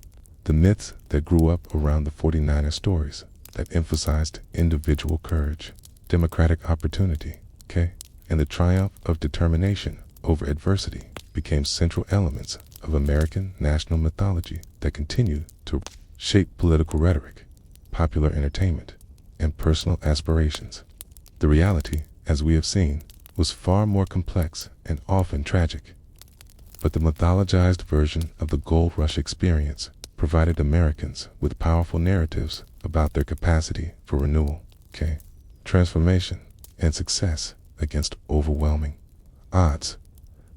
[SPEAKER 1] The myths that grew up around the 49er stories that emphasized individual courage, democratic opportunity, and the triumph of determination over adversity became central elements of American national mythology that continue to shape political rhetoric, popular entertainment, and personal aspirations. The reality, as we have seen, was far more complex and often tragic. But the mythologized version of the gold rush experience provided Americans with powerful narratives about their capacity for renewal, transformation, and success against overwhelming odds.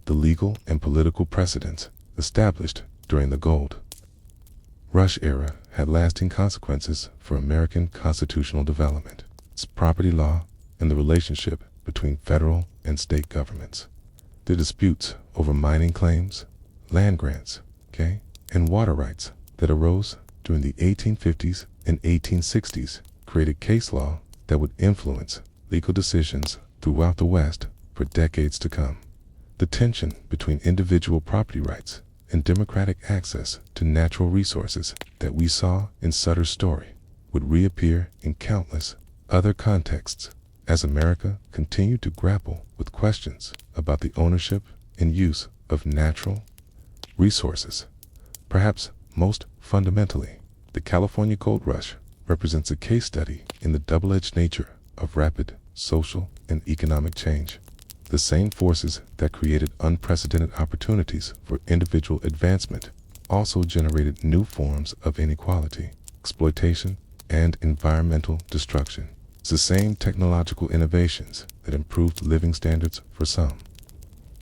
[SPEAKER 1] The legal and political precedents established during the gold rush era had lasting consequences for American constitutional development, its property law, and the relationship between federal and state governments. The disputes over mining claims, land grants, and water rights that arose during the 1850s and 1860s created case law that would influence legal decisions throughout the West for decades to come. The tension between individual property rights and democratic access to natural resources that we saw in Sutter's story would reappear in countless other contexts as America continued to grapple with questions about the ownership and use of natural resources. Perhaps most fundamentally, the California Gold Rush represents a case study in the double-edged nature of rapid social and economic change. The same forces that created unprecedented opportunities for individual advancement also generated new forms of inequality, exploitation, and environmental destruction. It's the same technological innovations that improved living standards for some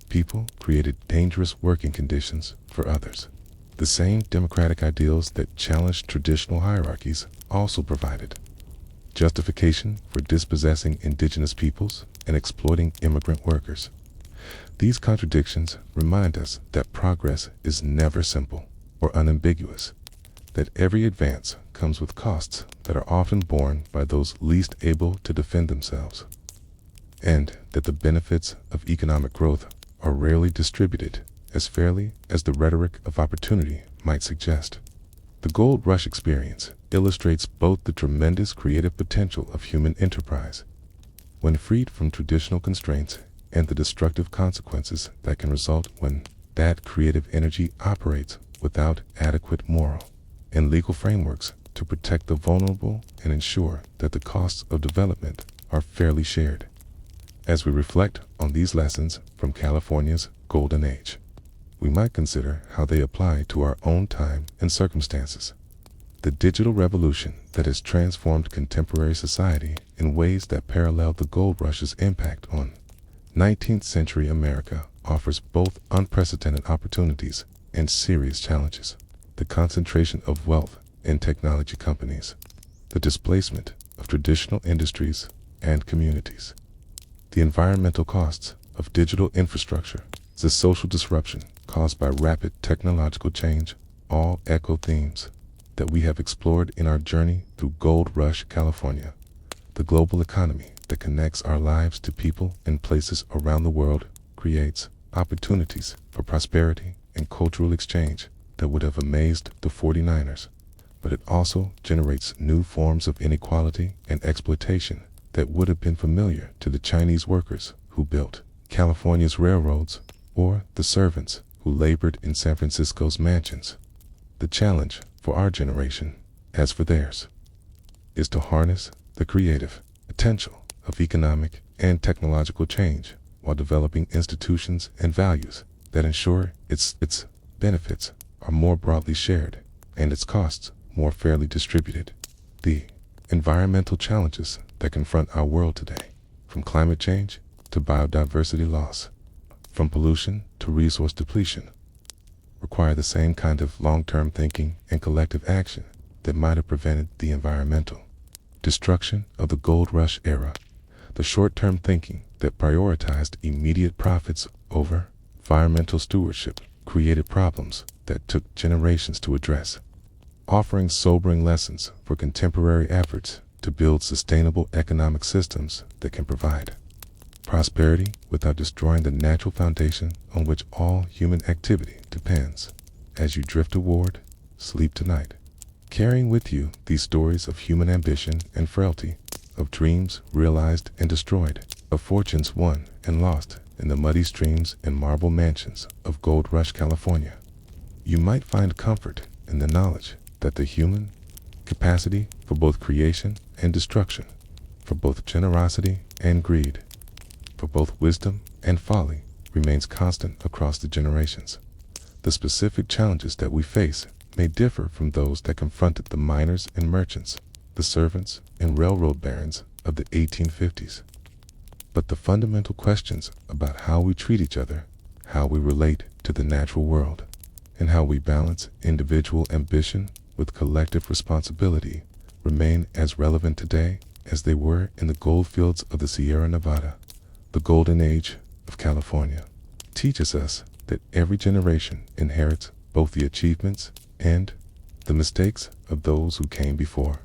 [SPEAKER 1] people created dangerous working conditions for others. The same democratic ideals that challenged traditional hierarchies also provided justification for dispossessing indigenous peoples and exploiting immigrant workers. These contradictions remind us that progress is never simple or unambiguous, that every advance comes with costs that are often borne by those least able to defend themselves, and that the benefits of economic growth are rarely distributed as fairly as the rhetoric of opportunity might suggest. The gold rush experience illustrates both the tremendous creative potential of human enterprise when freed from traditional constraints and the destructive consequences that can result when that creative energy operates without adequate moral and legal frameworks to protect the vulnerable and ensure that the costs of development are fairly shared. As we reflect on these lessons from California's golden age, we might consider how they apply to our own time and circumstances. The digital revolution that has transformed contemporary society in ways that parallel the gold rush's impact on 19th century America offers both unprecedented opportunities and serious challenges. The concentration of wealth in technology companies, the displacement of traditional industries and communities, the environmental costs of digital infrastructure, the social disruption caused by rapid technological change, all echo themes that we have explored in our journey through Gold Rush California. The global economy that connects our lives to people and places around the world creates opportunities for prosperity and cultural exchange that would have amazed the 49ers, but it also generates new forms of inequality and exploitation that would have been familiar to the Chinese workers who built California's railroads or the servants who labored in San Francisco's mansions. The challenge for our generation, as for theirs, is to harness the creative potential of economic and technological change while developing institutions and values that ensure its benefits are more broadly shared and its costs more fairly distributed. The environmental challenges that confront our world today, from climate change to biodiversity loss, from pollution to resource depletion, require the same kind of long-term thinking and collective action that might have prevented the environmental destruction of the gold rush era. The short-term thinking that prioritized immediate profits over environmental stewardship created problems that took generations to address, offering sobering lessons for contemporary efforts to build sustainable economic systems that can provide prosperity without destroying the natural foundation on which all human activity depends. As you drift toward sleep tonight, carrying with you these stories of human ambition and frailty, of dreams realized and destroyed, of fortunes won and lost in the muddy streams and marble mansions of Gold Rush, California, you might find comfort in the knowledge that the human capacity for both creation and destruction, for both generosity and greed, for both wisdom and folly, remains constant across the generations. The specific challenges that we face may differ from those that confronted the miners and merchants, the servants and railroad barons of the 1850s. But the fundamental questions about how we treat each other, how we relate to the natural world, and how we balance individual ambition with collective responsibility remain as relevant today as they were in the gold fields of the Sierra Nevada. The golden age of California teaches us that every generation inherits both the achievements and the mistakes of those who came before,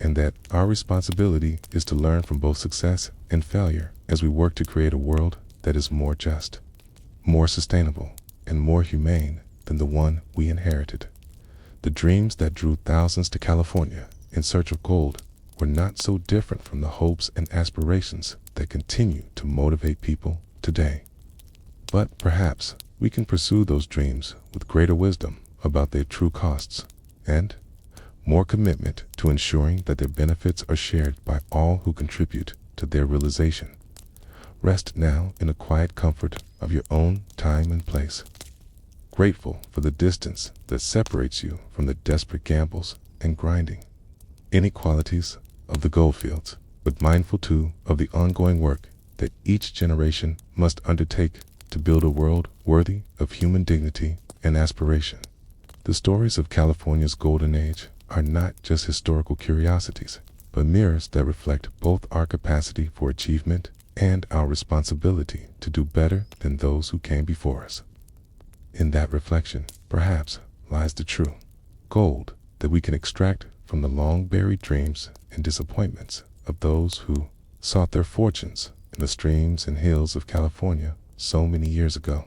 [SPEAKER 1] and that our responsibility is to learn from both success and failure as we work to create a world that is more just, more sustainable, and more humane than the one we inherited. The dreams that drew thousands to California in search of gold were not so different from the hopes and aspirations that continue to motivate people today. But perhaps we can pursue those dreams with greater wisdom about their true costs and more commitment to ensuring that their benefits are shared by all who contribute to their realization. Rest now in the quiet comfort of your own time and place, grateful for the distance that separates you from the desperate gambles and grinding inequalities of the goldfields, but mindful too of the ongoing work that each generation must undertake to build a world worthy of human dignity and aspiration. The stories of California's golden age are not just historical curiosities, but mirrors that reflect both our capacity for achievement and our responsibility to do better than those who came before us. In that reflection, perhaps, lies the true gold that we can extract from the long-buried dreams and disappointments of those who sought their fortunes in the streams and hills of California so many years ago.